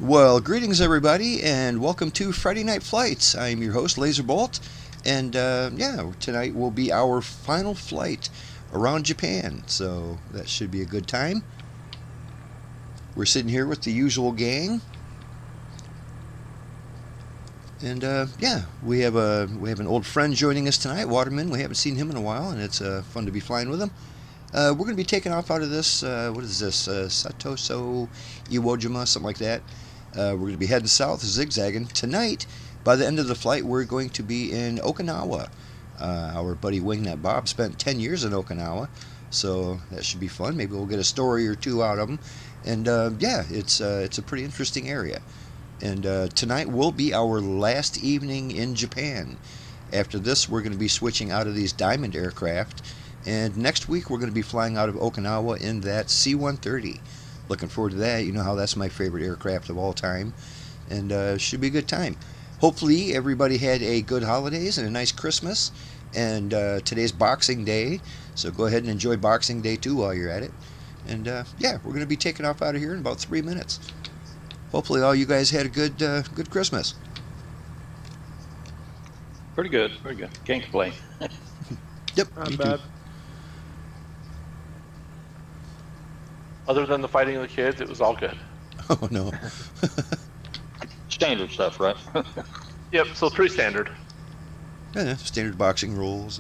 Well, greetings everybody, and welcome to Friday Night Flights. I'm your host, Lazerbolt, and yeah, tonight will be our final flight around Japan, so that should be a good time. We're sitting here with the usual gang, and yeah, we have an old friend joining us tonight, Waterman. We haven't seen him in a while, and it's fun to be flying with him. We're going to be taking off out of this. What is this? Satoso Iojima, something like that. We're going to be heading south, zigzagging. Tonight, by the end of the flight, we're going to be in Okinawa. Our buddy Wingnut Bob spent 10 years in Okinawa, so that should be fun. Maybe we'll get a story or two out of him. And yeah, it's a pretty interesting area. And tonight will be our last evening in Japan. After this, we're going to be switching out of these Diamond aircraft. And next week, we're going to be flying out of Okinawa in that C-130. Looking forward to that. You know how that's my favorite aircraft of all time. And should be a good time. Hopefully, everybody had a good holidays and a nice Christmas. And today's Boxing Day. So go ahead and enjoy Boxing Day, too, while you're at it. And yeah, we're going to be taking off out of here in about 3 minutes. Hopefully, all you guys had a good Christmas. Pretty good. Can't complain. Yep, Not bad. Other than the fighting of the kids, it was all good. Oh, no. Standard stuff, right? Yep, so pretty standard. Yeah, standard boxing rules.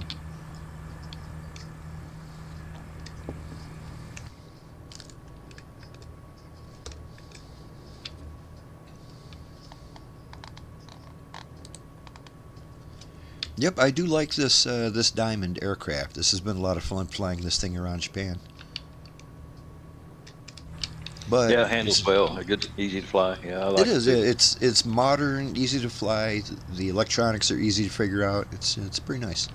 Yep, I do like this this Diamond aircraft. This has been a lot of fun flying this thing around Japan. But Yeah, it handles well. Good, easy to fly. Yeah, I like it is. too. It's modern, easy to fly. The electronics are easy to figure out. It's pretty nice.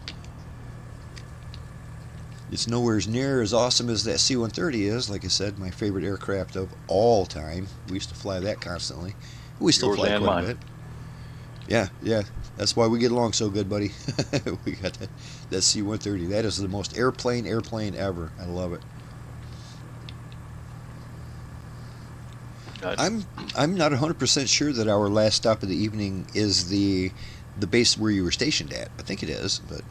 It's nowhere near as awesome as that C-130 is. Like I said, my favorite aircraft of all time. We used to fly that constantly. We still Yours fly and quite mine. a bit. Yeah. That's why we get along so good, buddy. We got that C-130. That is the most airplane ever. I love it. I'm not 100% sure that our last stop of the evening is the base where you were stationed at. I think it is, but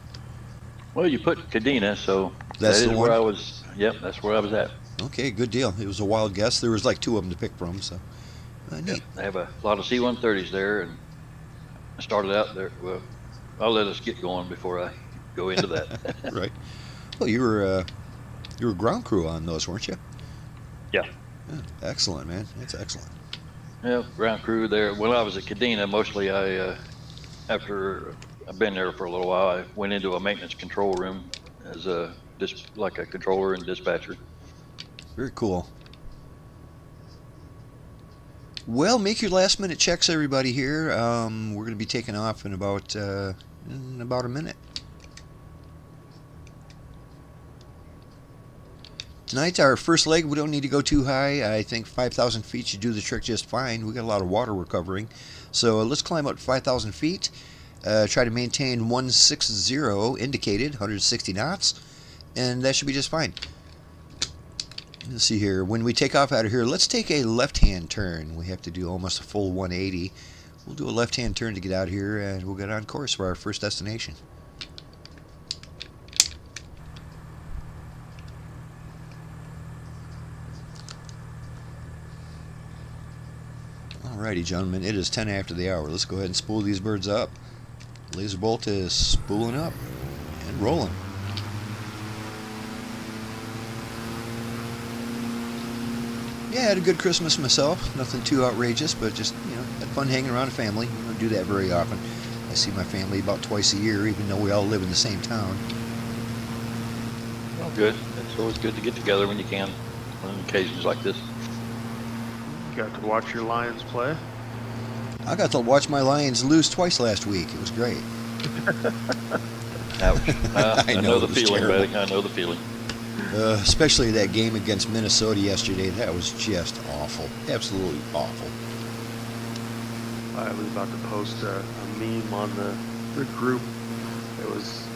Well, you put Kadena, so That's that the is one? where I was. Yep, that's where I was at. okay, good deal. It was a wild guess. There was like two of them to pick from, so neat. They have a lot of C-130s there, and I started out there. Well, I'll let us get going before I go into that. Right. Well, you were ground crew on those, weren't you? Yeah. Yeah, excellent, man. That's excellent. Yeah, ground crew there. When I was at Kadena, mostly after I've been there for a little while, I went into a maintenance control room as like a controller and dispatcher. Very cool. Well, make your last minute checks, everybody. Here, we're going to be taking off in about a minute. Tonight, our first leg, we don't need to go too high. I think 5,000 feet should do the trick just fine. We got a lot of water we're covering. So let's climb up to 5,000 feet. Try to maintain 160 indicated, 160 knots. And that should be just fine. Let's see here. When we take off out of here, let's take a left-hand turn. We have to do almost a full 180. We'll do a left-hand turn to get out here, and we'll get on course for our first destination. Alrighty, gentlemen, it is 10 after the hour. Let's go ahead and spool these birds up. Lazerbolt is spooling up and rolling. Yeah, I had a good Christmas myself. Nothing too outrageous, but just, had fun hanging around a family. We don't do that very often. I see my family about twice a year, even though we all live in the same town. Well, good. It's always good to get together when you can on occasions like this. Got to watch your Lions play. I got to watch my Lions lose twice last week. It was great. Ouch. I know it the was feeling, terrible. buddy. I know the feeling. Especially that game against Minnesota yesterday. That was just awful. Absolutely awful. I was about to post a meme on the group. It was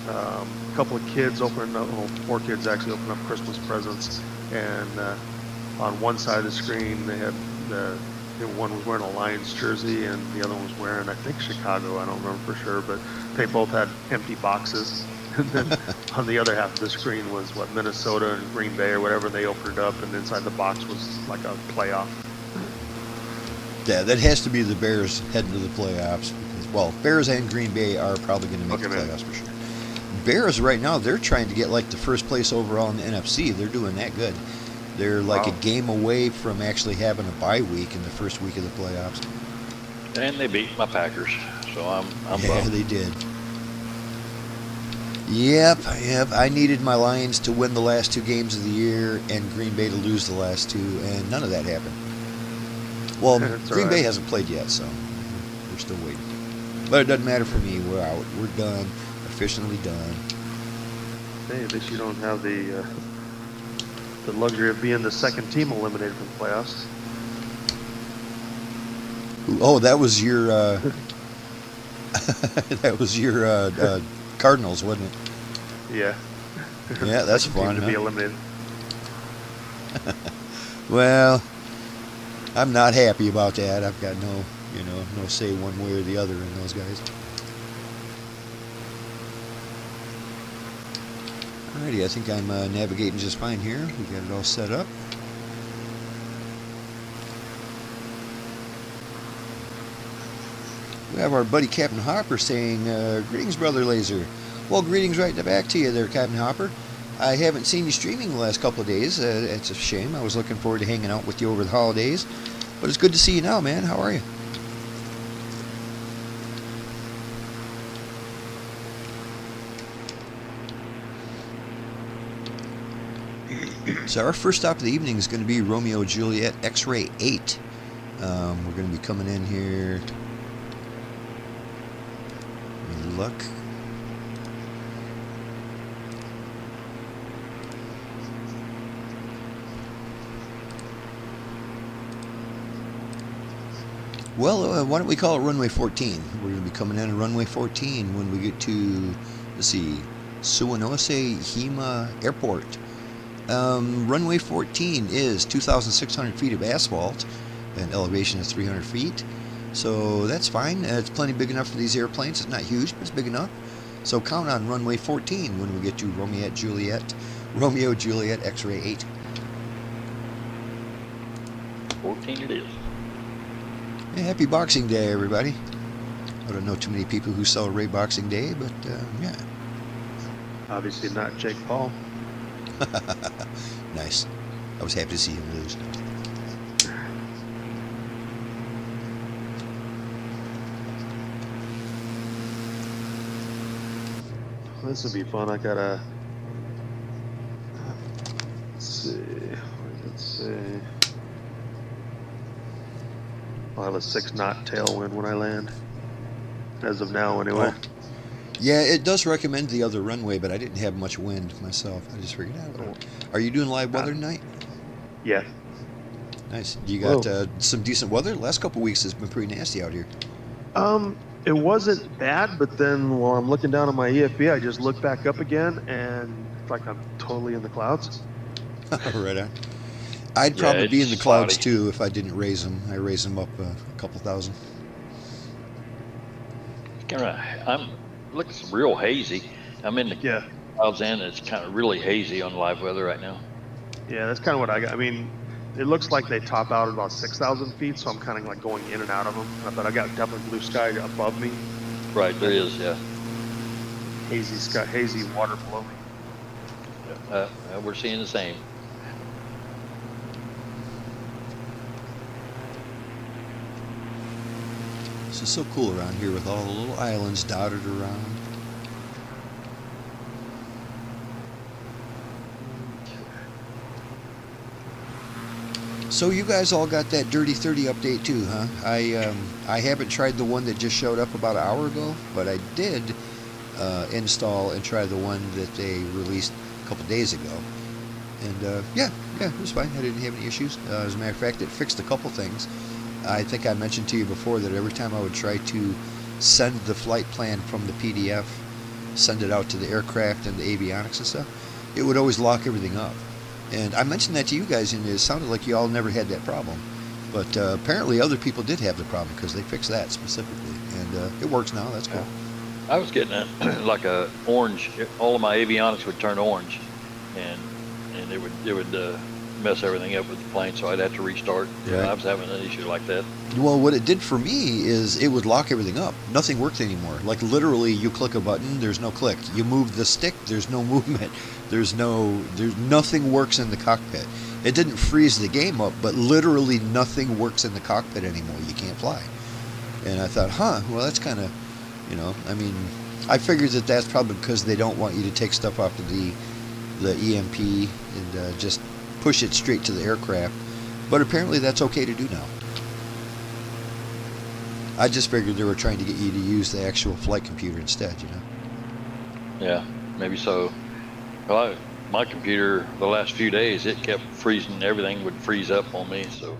a couple of kids opening up, well, 4 kids actually opening up Christmas presents, and on one side of the screen they had think one was wearing a Lions jersey and the other one was wearing, I think, Chicago. I don't remember for sure, but they both had empty boxes. And then on the other half of the screen was what, Minnesota and Green Bay or whatever. They opened it up, and inside the box was like a playoff. Yeah, that has to be the Bears heading to the playoffs. Because, well, Bears and Green Bay are probably going to make the playoffs for sure. Bears right now, they're trying to get like the first place overall in the NFC. They're doing that good. They're like a game away from actually having a bye week in the first week of the playoffs. And they beat my Packers, so I'm yeah, bummed. they did. Yep. I needed my Lions to win the last 2 games of the year and Green Bay to lose the last 2, and none of that happened. Well, Green Bay hasn't played yet, so we're still waiting. But it doesn't matter for me. We're out. We're done. Officially done. Hey, at least you don't have the luxury of being the second team eliminated from the playoffs. Oh, that was your that was your Cardinals, wasn't it? Yeah. Yeah, that's Second fun. team to be eliminated. Well, I'm not happy about that. I've got no say one way or the other in those guys. Alrighty, I think I'm navigating just fine here. We got it all set up. We have our buddy Captain Hopper saying, greetings, Brother Laser. Well, greetings right back to you there, Captain Hopper. I haven't seen you streaming the last couple of days. It's a shame. I was looking forward to hanging out with you over the holidays. But it's good to see you now, man. How are you? So our first stop of the evening is going to be Romeo Juliet X-Ray 8. We're going to be coming in here. Let me look. Well, why don't we call it runway 14? We're going to be coming in at runway 14 when we get to, let's see, Suwanosejima Airport. Runway 14 is 2,600 feet of asphalt, an elevation of 300 feet. So that's fine. It's plenty big enough for these airplanes. It's not huge, but it's big enough. So count on runway 14 when we get to Romeo Juliet X-Ray 8. 14 it is. Yeah, happy Boxing Day, everybody. I don't know too many people who celebrate Boxing Day, but yeah. Obviously not Jake Paul. Nice. I was happy to see him lose. This will be fun. I gotta. Let's see. Let's see. I'll have a 6-knot tailwind when I land. As of now, anyway. Oh. Yeah, it does recommend the other runway, but I didn't have much wind myself. I just figured out. Are you doing live weather tonight? Yeah. Nice. You got some decent weather? The last couple of weeks has been pretty nasty out here. It wasn't bad, but then while I'm looking down on my EFB, I just look back up again, and it's like I'm totally in the clouds. Right on. I'd probably be in the clouds cloudy too if I didn't raise them. I raised them up a couple thousand. Looks real hazy. I'm in the clouds and it's kind of really hazy on live weather right now. Yeah, that's kind of what I got. I mean, it looks like they top out at about 6,000 feet, so I'm kind of like going in and out of them. But I got definitely blue sky above me. Right, there is, yeah. Hazy sky, hazy water below me. We're seeing the same. This is so cool around here with all the little islands dotted around. So you guys all got that Dirty 30 update too, huh? I haven't tried the one that just showed up about an hour ago, but I did install and try the one that they released a couple days ago. And yeah, it was fine. I didn't have any issues. As a matter of fact, it fixed a couple things. I think I mentioned to you before that every time I would try to send the flight plan from the PDF, send it out to the aircraft and the avionics and stuff, it would always lock everything up. And I mentioned that to you guys, and it sounded like you all never had that problem. But apparently other people did have the problem because they fixed that specifically, and it works now. That's cool. I was getting like a orange. All of my avionics would turn orange, and it would mess everything up with the plane. So I'd have to restart. Yeah. I was having an issue like that. Well, what it did for me is it would lock everything up. Nothing worked anymore. Like literally, you click a button, there's no click. You move the stick, there's no movement. There's nothing works in the cockpit. It didn't freeze the game up, but literally nothing works in the cockpit anymore. You can't fly. And I thought, well, that's kind of, I mean, I figured that that's probably because they don't want you to take stuff off of the EMP and just push it straight to the aircraft. But apparently that's okay to do now. I just figured they were trying to get you to use the actual flight computer instead, Yeah, maybe so. Well, my computer, the last few days, it kept freezing. Everything would freeze up on me. So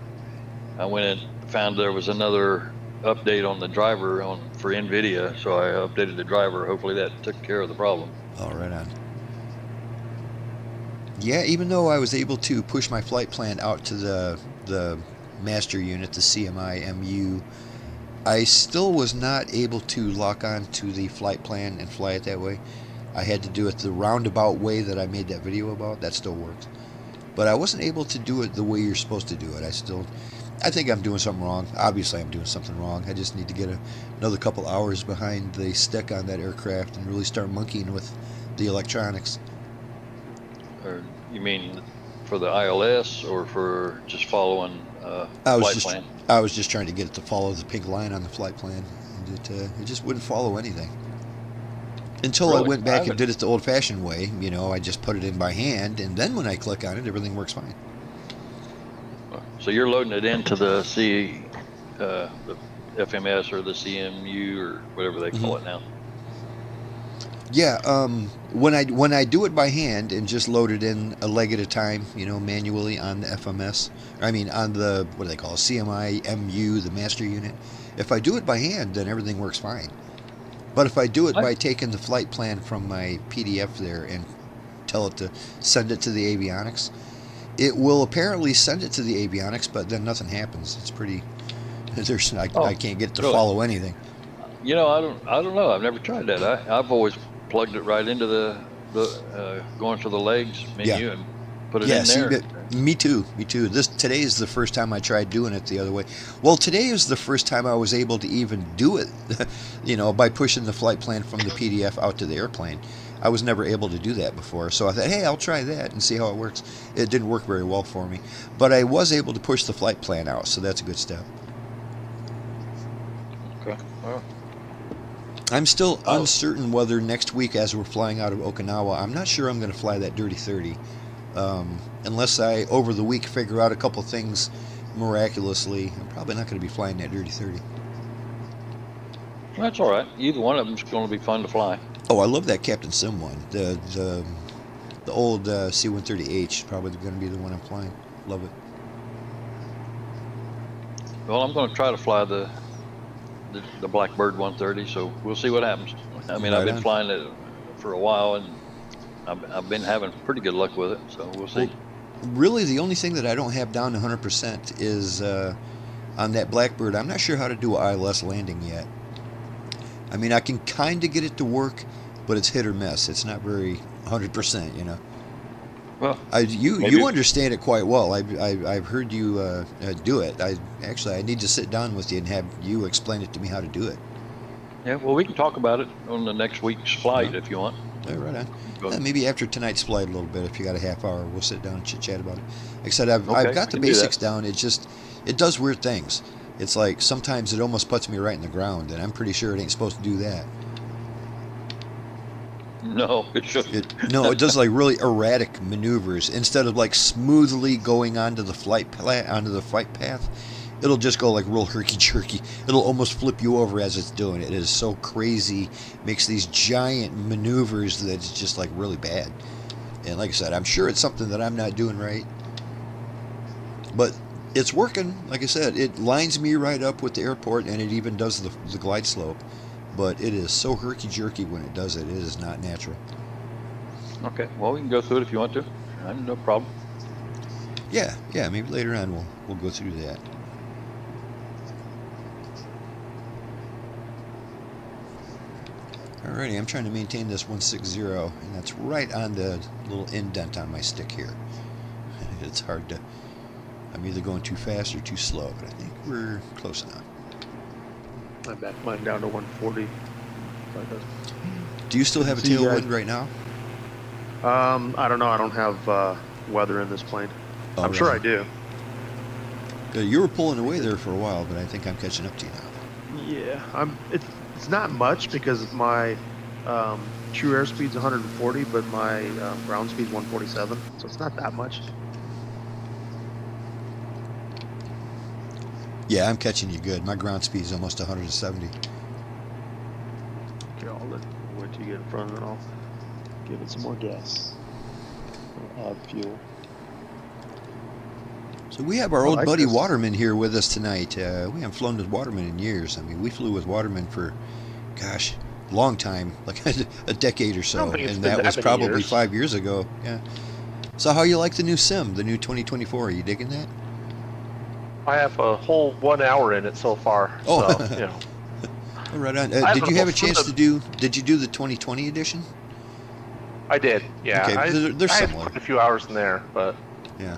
I went and found there was another update on the driver for NVIDIA. So I updated the driver. Hopefully that took care of the problem. Oh, right on. Yeah, even though I was able to push my flight plan out to the master unit, the CMI MU, I still was not able to lock on to the flight plan and fly it that way. I had to do it the roundabout way that I made that video about. That still works. But I wasn't able to do it the way you're supposed to do it. I think I'm doing something wrong. Obviously, I'm doing something wrong. I just need to get another couple hours behind the stick on that aircraft and really start monkeying with the electronics. Or you mean for the ILS or for just following flight plan? I was just trying to get it to follow the pink line on the flight plan. And it just wouldn't follow anything. Until Really? I went back and did it the old-fashioned way. I just put it in by hand, and then when I click on it, everything works fine. So you're loading it into the the FMS or the CMU or whatever they call it now. Yeah, when I do it by hand and just load it in a leg at a time, manually on the FMS, on the, what do they call it, CMI MU, the master unit. If I do it by hand, then everything works fine. But if I do it by taking the flight plan from my PDF there and tell it to send it to the avionics, it will apparently send it to the avionics, but then nothing happens. It's pretty. I can't get it to follow anything. I don't know. I've never tried that. I've always plugged it right into the going to the legs menu and put it in there. Me too. Today is the first time I tried doing it the other way. Well, today is the first time I was able to even do it, by pushing the flight plan from the PDF out to the airplane. I was never able to do that before, so I thought, hey, I'll try that and see how it works. It didn't work very well for me, but I was able to push the flight plan out, so that's a good step. Okay. Well, I'm still uncertain whether next week, as we're flying out of Okinawa, I'm not sure I'm going to fly that Dirty 30. Unless I, over the week, figure out a couple things miraculously, I'm probably not going to be flying that Dirty 30. that's all right. Either one of them's going to be fun to fly. Oh, I love that Captain Sim one. The old C-130H, probably going to be the one I'm flying. Love it. Well, I'm going to try to fly the Blackbird 130, so we'll see what happens. I've been flying it for a while, and I've been having pretty good luck with it, so we'll see. Well, really, the only thing that I don't have down to 100% is on that Blackbird. I'm not sure how to do an ILS landing yet. I can kind of get it to work, but it's hit or miss. It's not very 100%, Well, you understand it quite well. I've heard you do it. I need to sit down with you and have you explain it to me how to do it. Yeah, well, we can talk about it on the next week's flight if you want. Yeah, right on. Maybe after tonight's flight a little bit, if you got a half hour, we'll sit down and chit-chat about it. Like I said, I've got the basics down. It does weird things. It's like sometimes it almost puts me right in the ground, and I'm pretty sure it ain't supposed to do that. No, it shouldn't. It does like really erratic maneuvers. Instead of like smoothly going onto the flight path, it'll just go like real herky-jerky. It'll almost flip you over as it's doing it. It is so crazy. Makes these giant maneuvers that it's just like really bad. And like I said, I'm sure it's something that I'm not doing right. But it's working. Like I said, it lines me right up with the airport, and it even does the glide slope. But it is so herky-jerky when it does it. It is not natural. Okay, well, we can go through it if you want to. No problem. Yeah, maybe later on we'll go through that. Alrighty, I'm trying to maintain this 160, and that's right on the little indent on my stick here. It's hard to... I'm either going too fast or too slow, but I think we're close enough. I backed mine down to 140. Do you still have a tailwind right now? I don't know. I don't have weather in this plane. Oh, I'm really? sure I do. You were pulling away there for a while, but I think I'm catching up to you now. Yeah, it's not much because my true airspeed's 140, but my ground speed's 147, so it's not that much. Yeah, I'm catching you good. My ground speed is almost 170. Okay, I'll wait till you get in front and I'll give it some more gas. I'll add fuel. So we have our I old like buddy this. Waterman here with us tonight. We haven't flown with Waterman in years. I mean, we flew with Waterman for, gosh, a long time, like a decade or I so, don't think it's and been that that was many probably years. 5 years ago. Yeah. So how you like the new sim, the new 2024? Are you digging that? I have a whole 1 hour in it so far. Oh. So, you know. Oh, right on. I Did don't you have know, a chance from to do? Did you do the 2020 edition? I did, yeah. Okay, they're I had similar. quite a few hours in there, but Yeah.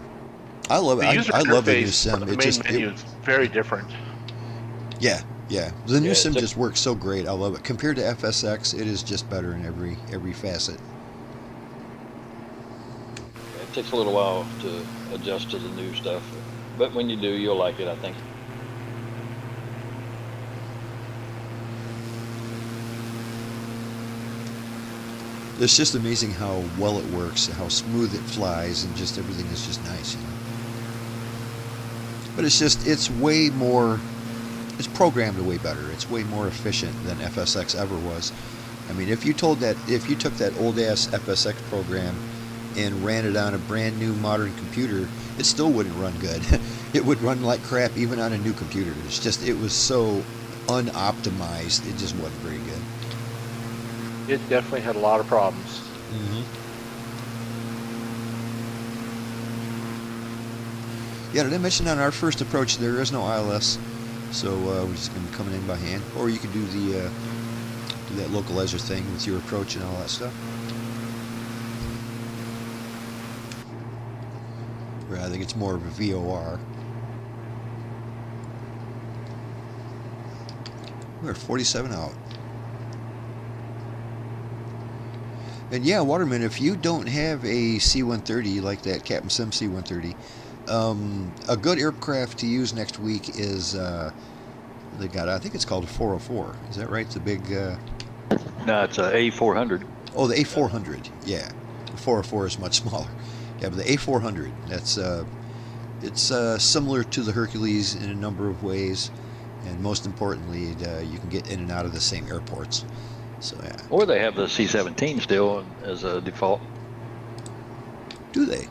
I love it. the user I love the new interface sim. for the It main just menu is very different. yeah. The new Yeah, sim it's a- just works so great. I love it. Compared to FSX, it is just better in every facet. It takes a little while to adjust to the new stuff, but when you do, you'll like it, I think. It's just amazing how well it works, how smooth it flies, and just everything is just nice, you know. But it's way more, it's programmed way better. It's way more efficient than FSX ever was. I mean, if you took that old ass FSX program and ran it on a brand new modern computer, it still wouldn't run good. It would run like crap even on a new computer. It was so unoptimized. It just wasn't very good. It definitely had a lot of problems. Mm-hmm. Yeah, did I mention on our first approach there is no ILS, so we're just going to be coming in by hand, or you can do the do that localizer thing with your approach and all that stuff. Where I think it's more of a VOR. We're 47 out. And yeah, Waterman, if you don't have a C-130 like that Captain Sim C-130, a good aircraft to use next week is they got, I think it's called a 404. Is that right? It's a big. No, it's a A400. Oh, the A400. Yeah, the 404 is much smaller. Yeah, but the A400. That's it's similar to the Hercules in a number of ways, and most importantly, you can get in and out of the same airports. So yeah. Or they have the C-17 still as a default. Do they?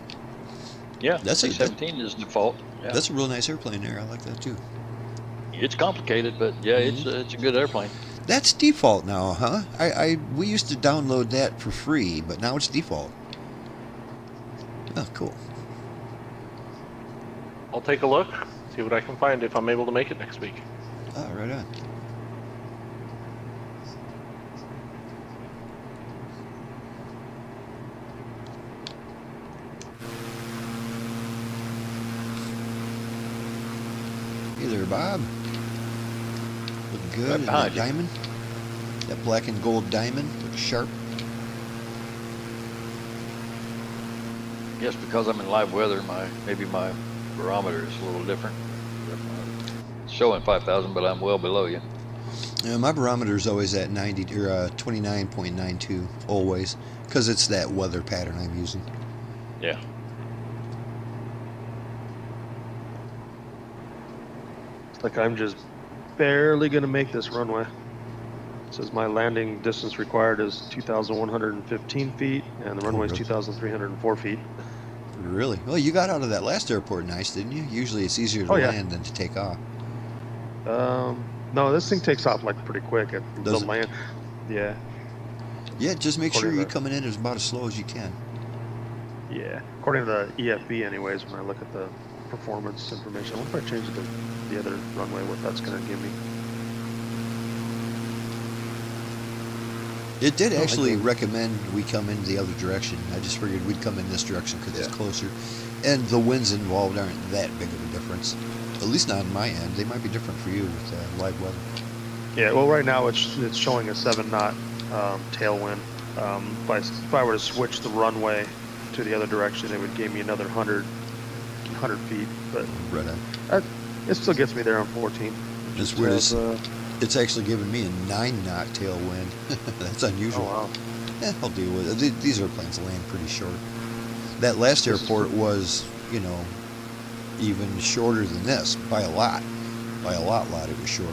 Yeah, That's a- C-17 is default. Yeah. That's a real nice airplane there. I like that too. It's complicated, but yeah, it's a good airplane. That's default now, huh? We used to download that for free, but now it's default. Oh, cool. I'll take a look, see what I can find if I'm able to make it next week. Oh, right on. Hey there, Bob. Looking good. Right And behind that you. diamond. That black and gold diamond looks sharp. Yes, because I'm in live weather, maybe my barometer is a little different. It's showing 5,000, but I'm well below you. Yeah, my barometer is always at 90 or 29.92 always, because it's that weather pattern I'm using. Yeah. It's like I'm just barely going to make this runway. It says my landing distance required is 2,115 feet, and the runway is 2,304 feet. Really? Well, you got out of that last airport nice, didn't you? Usually it's easier to Oh, yeah. land than to take off. No, this thing takes off like pretty quick at Does the it? land. Yeah, Yeah, just make sure According to you're the- coming in as about as slow as you can. yeah. According to the EFB, anyways, when I look at the performance information, I wonder if I change the other runway, what that's going to give me. It did Oh, actually okay. recommend we come in the other direction. I just figured we'd come in this direction because Yeah. it's closer. And the winds involved aren't that big of a difference. At least not on my end. They might be different for you with live weather. Yeah, well, right now it's showing a 7-knot tailwind. If I were to switch the runway to the other direction, it would give me another 100 feet. But Right on. it still gets me there on 14. It's Just weird. have, It's actually giving me a 9-knot tailwind. That's unusual. oh wow. I'll deal with it. These airplanes land pretty short. That last This is airport pretty- was, you know, even shorter than this by a lot. By a lot, it was shorter.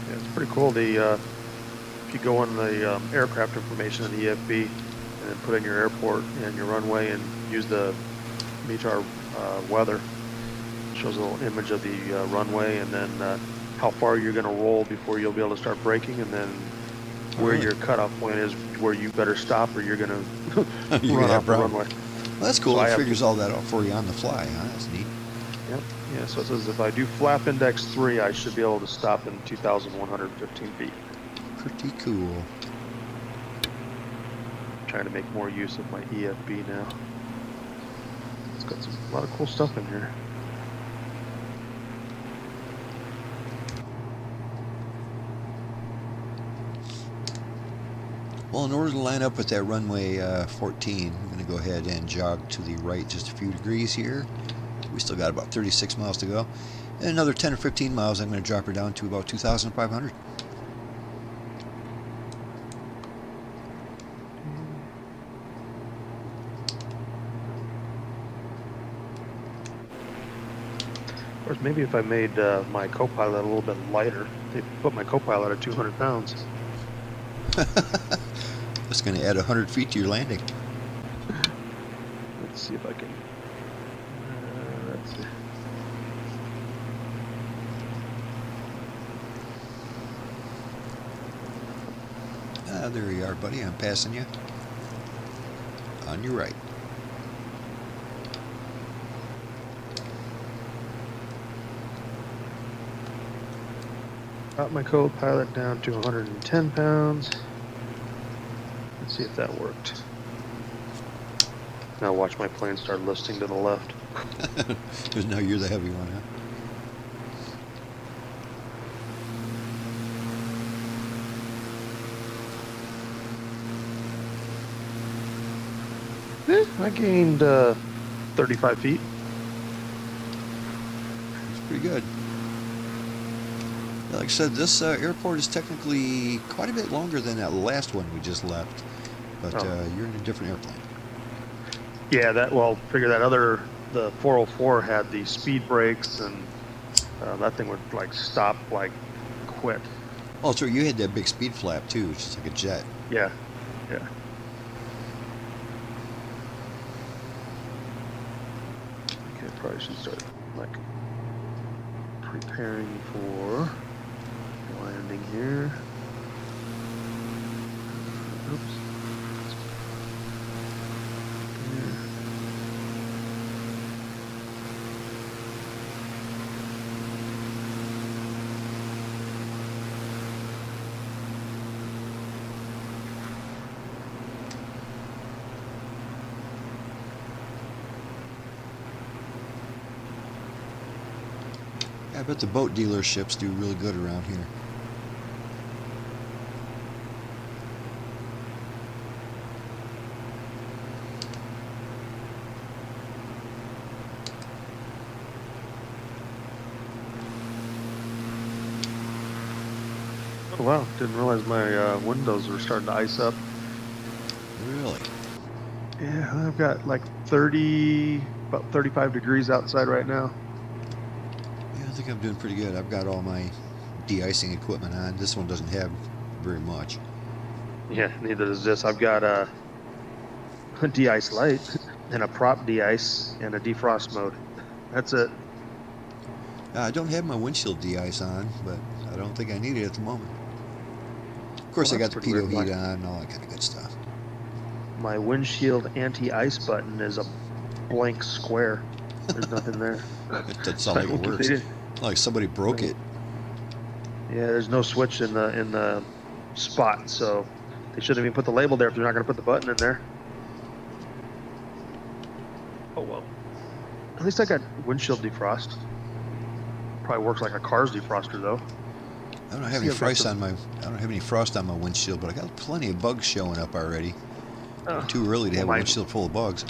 Yeah, it's pretty cool. If you go in the aircraft information in the EFB and then put in your airport and your runway and use the METAR weather, it shows a little image of the runway and then how far you're going to roll before you'll be able to start braking, and then where Really? your cutoff point is, where you better stop or you're going to You're run gonna have off the problems. runway. Well, that's cool. So I It have figures all that out for you on the fly, huh? That's neat. Yep. Yeah, so it says if I do flap index 3, I should be able to stop in 2,115 feet. Pretty cool. Trying to make more use of my EFB now. It's got a lot of cool stuff in here. Well, in order to line up with that runway 14, I'm going to go ahead and jog to the right just a few degrees here. We still got about 36 miles to go. And another 10 or 15 miles, I'm going to drop her down to about 2,500. Of course, maybe if I made my co-pilot a little bit lighter, they put my co-pilot at 200 pounds. That's going to add 100 feet to your landing. Let's see if I can. Let's see. There you are, buddy. I'm passing you. On your right. Got my co-pilot down to 110 pounds. Let's see if that worked. Now watch my plane start listing to the left. Because now you're the heavy one, huh? I gained 35 feet. It's pretty good. Like I said, this airport is technically quite a bit longer than that last one we just left. But Oh. you're in a different airplane. Yeah, figure that the 404 had the speed brakes, and that thing would like stop, like quit. Oh, so you had that big speed flap too, which is like a jet. Yeah, yeah. Okay, probably should start like preparing for landing here. Oops. There. I bet the boat dealerships do really good around here. Oh wow, didn't realize my windows were starting to ice up. Really? Yeah, I've got like about 35 degrees outside right now. Yeah, I think I'm doing pretty good. I've got all my de-icing equipment on. This one doesn't have very much. Yeah, neither does this. I've got a de-ice light and a prop de-ice and a defrost mode. That's it. I don't have my windshield de-ice on, but I don't think I need it at the moment. Of course, Well, I got that's the pretty pitot weird. heat on and all that kind of good stuff. My windshield anti-ice button is a blank square. There's nothing there. It doesn't sound like it works. They didn't- Like somebody broke it. Yeah, there's no switch in the spot, so they shouldn't even put the label there if they're not going to put the button in there. Oh well. At least I got windshield defrost. Probably works like a car's defroster though. I don't have any frost on my. I don't have any frost on my windshield, but I got plenty of bugs showing up already. Too early to have a windshield full of bugs.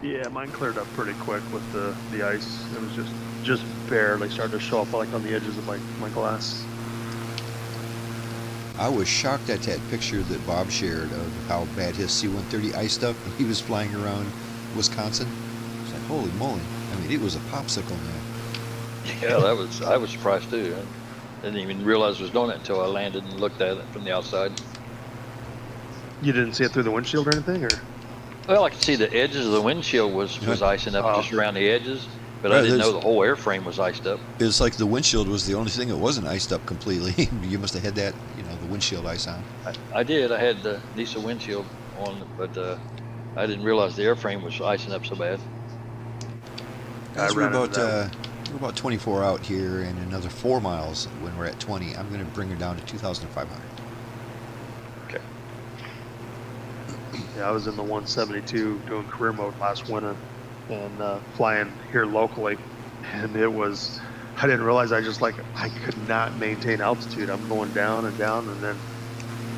Yeah, mine cleared up pretty quick with the ice. It was just barely started to show up like on the edges of my glass. I was shocked at that picture that Bob shared of how bad his C-130 iced up when he was flying around Wisconsin. It's like, holy moly. I mean, it was a popsicle, man. Yeah, I was surprised too. I didn't even realize it was doing it until I landed and looked at it from the outside. You didn't see it through the windshield or anything, or? Well, I could see the edges of the windshield was icing up just around the edges, but I didn't know the whole airframe was iced up. It's like the windshield was the only thing that wasn't iced up completely. You must have had that, the windshield ice on. I did. I had the diesel windshield on, but I didn't realize the airframe was icing up so bad. Guys, we're about 24 out here, and another 4 miles when we're at 20. I'm going to bring her down to 2,500. Okay. Yeah, I was in the 172 doing career mode last winter and flying here locally, and it was, I didn't realize I could not maintain altitude. I'm going down and down, and then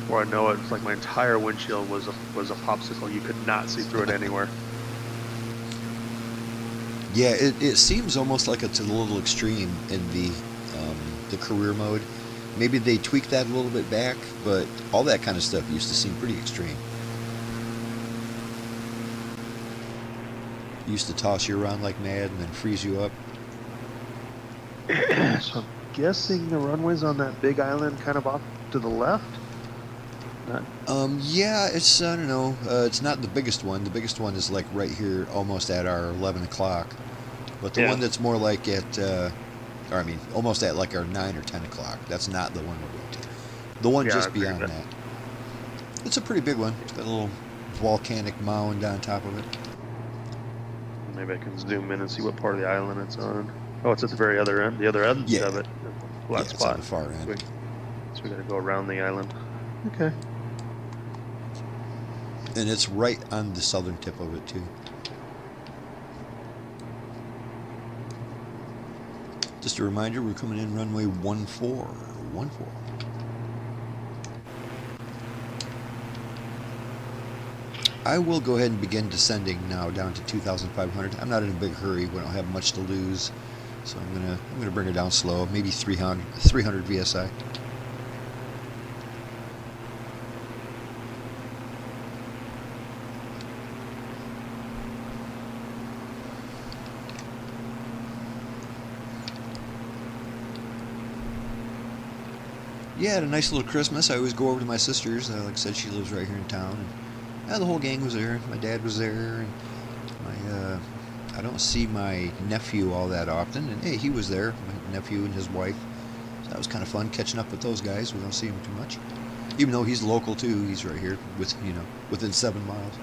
before I know it, it's like my entire windshield was a popsicle. You could not see through it anywhere. Yeah, it seems almost like it's a little extreme in the career mode. Maybe they tweaked that a little bit back, but all that kind of stuff used to seem pretty extreme. Used to toss you around like mad and then freeze you up. So I'm guessing the runway's on that big island kind of off to the left? Yeah, it's, I don't know, it's not the biggest one. The biggest one is like right here, almost at our 11 o'clock. But the one that's more like at, almost at like our 9 or 10 o'clock. That's not the one we're going to. The one just beyond that. It's a pretty big one. It's got a little volcanic mound on top of it. Maybe I can zoom in and see what part of the island it's on. Oh, it's at the very other end. The other end of it. Flat spot. It's on the far end. So we got to go around the island. Okay. And it's right on the southern tip of it too. Just a reminder, we're coming in runway 14. I will go ahead and begin descending now down to 2,500. I'm not in a big hurry. We don't have much to lose, so I'm gonna bring her down slow, maybe 300 VSI. Yeah, had a nice little Christmas. I always go over to my sister's. Like I said, she lives right here in town. And the whole gang was there. My dad was there. And I don't see my nephew all that often. And hey, he was there, my nephew and his wife. So that was kind of fun catching up with those guys. We don't see him too much. Even though he's local too. He's right here within 7 miles.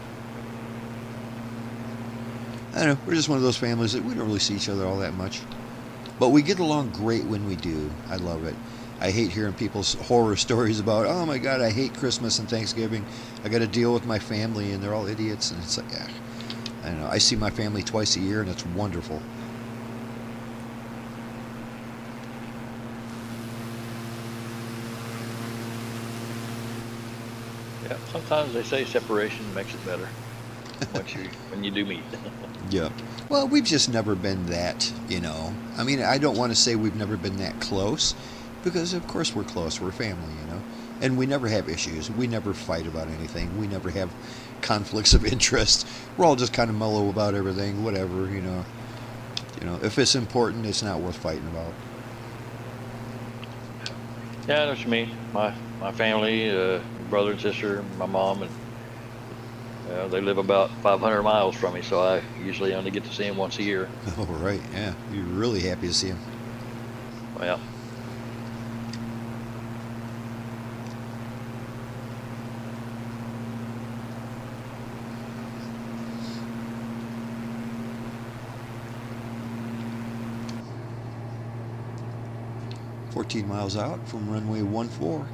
I don't know. We're just one of those families that we don't really see each other all that much. But we get along great when we do. I love it. I hate hearing people's horror stories about, oh my God, I hate Christmas and Thanksgiving. I got to deal with my family and they're all idiots. And it's like, I don't know. I see my family twice a year and it's wonderful. Yeah, sometimes they say separation makes it better when you do meet. Yeah. Well, we've just never been that, I mean, I don't want to say we've never been that close. Because of course we're close, we're family, and we never have issues. We never fight about anything. We never have conflicts of interest. We're all just kind of mellow about everything, whatever, if it's important, it's not worth fighting about. Yeah, I know what you mean. My family, brother and sister, my mom, and they live about 500 miles from me, so I usually only get to see them once a year. Oh, right, yeah. You're really happy to see them. Well. 14 miles out from runway 14.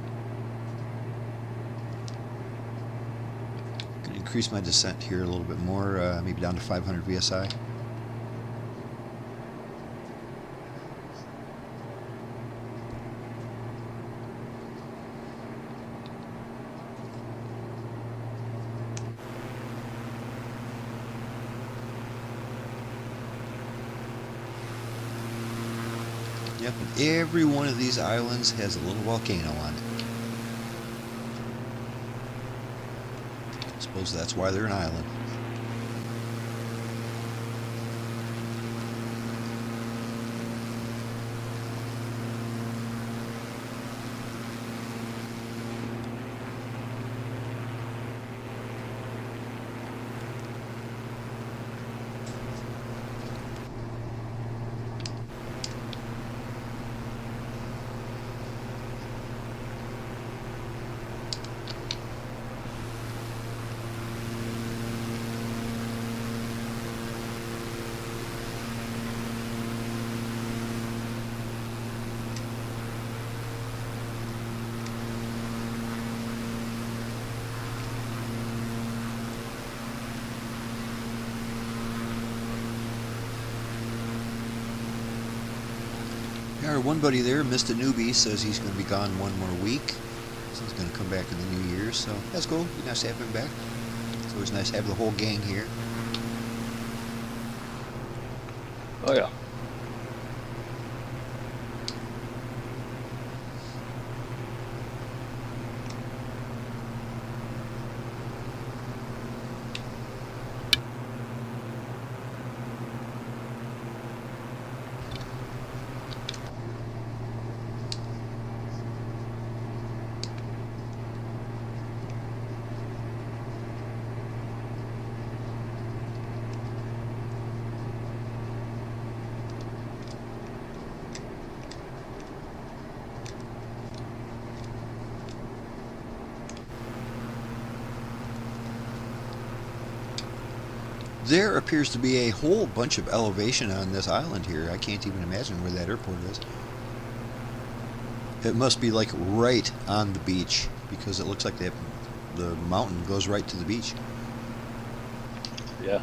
Gonna increase my descent here a little bit more, maybe down to 500 psi. Yep, and every one of these islands has a little volcano on it. I suppose that's why they're an island. Our one buddy there, Mr. Newbie, says he's going to be gone one more week. So he's going to come back in the new year. So that's cool. Be nice to have him back. It's always nice to have the whole gang here. Oh yeah. There appears to be a whole bunch of elevation on this island here. I can't even imagine where that airport is. It must be like right on the beach because it looks like the mountain goes right to the beach. Yeah.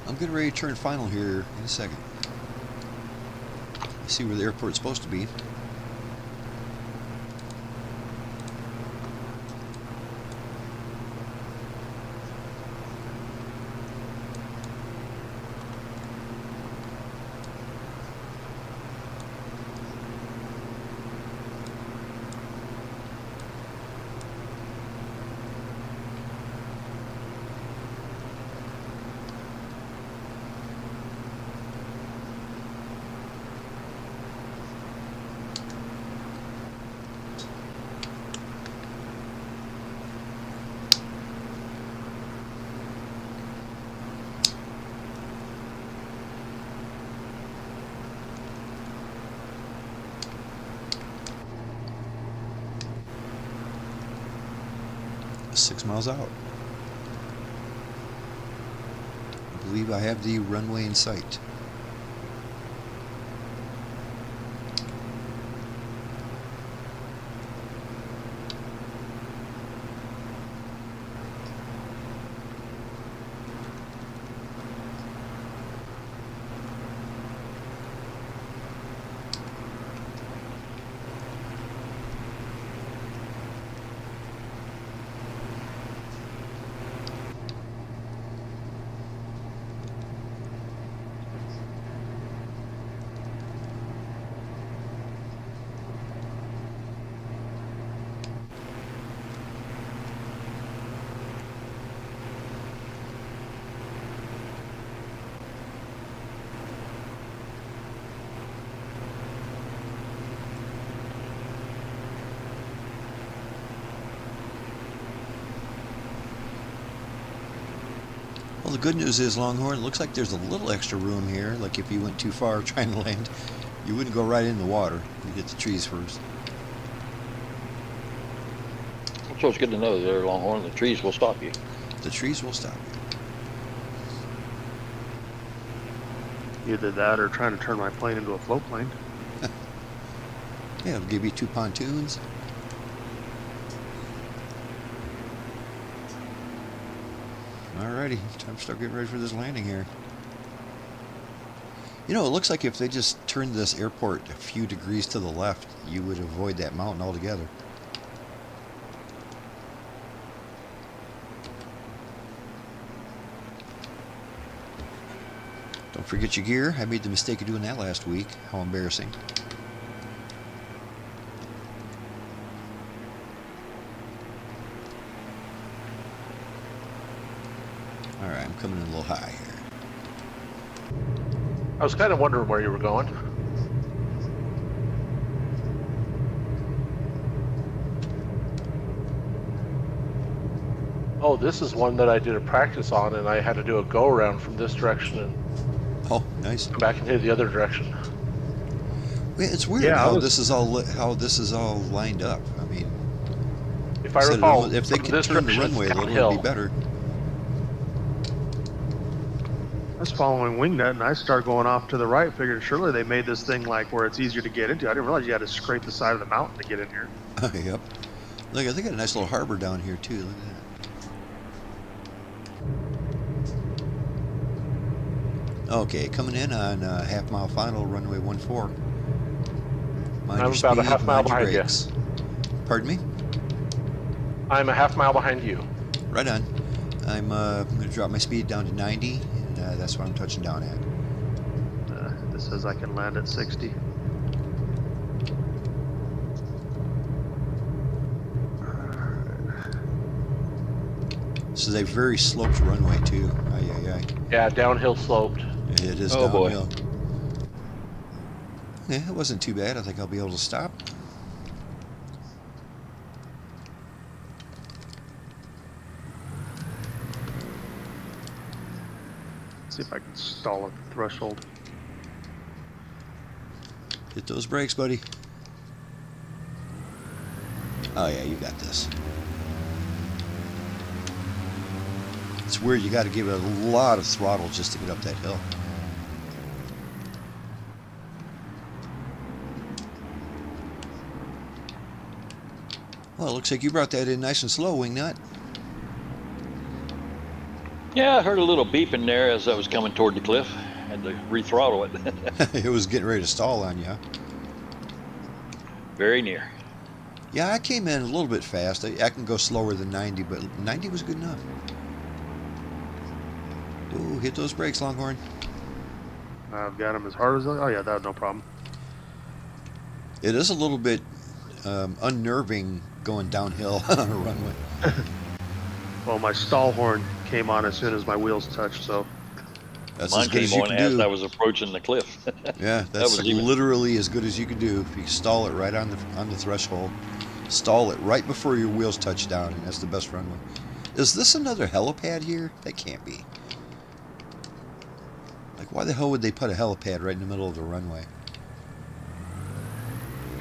I'm getting ready to turn final here in a second. See where the airport's supposed to be. .6 miles out. I believe I have the runway in sight. Well, the good news is, Longhorn, it looks like there's a little extra room here. Like if you went too far trying to land, you wouldn't go right in the water. You hit the trees first. So it's good to know there, Longhorn, the trees will stop you. The trees will stop you. Either that or trying to turn my plane into a float plane. Yeah, it'll give you 2 pontoons. Alrighty, time to start getting ready for this landing here. You know, it looks like if they just turned this airport a few degrees to the left, you would avoid that mountain altogether. Don't forget your gear. I made the mistake of doing that last week. How embarrassing. Alright, I'm coming in a little high here. I was kind of wondering where you were going. Oh, this is one that I did a practice on, and I had to do a go around from this direction and Oh, nice. come back and hit the other direction. Yeah, it's weird Yeah, how this is all lined up. I mean, If I instead of recall, doing- if they from could this turn the direction, runway it's a little, downhill. it'd be better. I was following wingnut and I started going off to the right, figured surely they made this thing like where it's easier to get into. I didn't realize you had to scrape the side of the mountain to get in here. Yep. Look, they got a nice little harbor down here too. Look at that. Okay, coming in on half-mile final, runway 14. Mind I'm your about a speed, half mile mind your behind you. brakes. Pardon me? I'm a half mile behind you. Right on. I'm going to drop my speed down to 90, and that's what I'm touching down at. This says I can land at 60. This is a very sloped runway too. Aye, aye, aye. Yeah, downhill sloped. It is Oh, boy. downhill. Yeah, it wasn't too bad. I think I'll be able to stop. See if I can stall at the threshold. Hit those brakes, buddy. Oh yeah, you got this. It's weird, you got to give it a lot of throttle just to get up that hill. Well, it looks like you brought that in nice and slow, Wingnut. Yeah, I heard a little beep in there as I was coming toward the cliff. Had to rethrottle it. It was getting ready to stall on you. Very near. Yeah, I came in a little bit fast. I can go slower than 90, but 90 was good enough. Ooh, hit those brakes, Longhorn. I've got him as hard as... Oh yeah, that no problem. It is a little bit unnerving going downhill on a runway. Well, my stall horn came on as soon as my wheels touched, so... That's Mine as good came as you on can as do. I was approaching the cliff. Yeah, that's was even. literally as good as you can do. If you stall it right on the threshold, stall it right before your wheels touch down, and that's the best runway. Is this another helipad here? That can't be. Like, why the hell would they put a helipad right in the middle of the runway?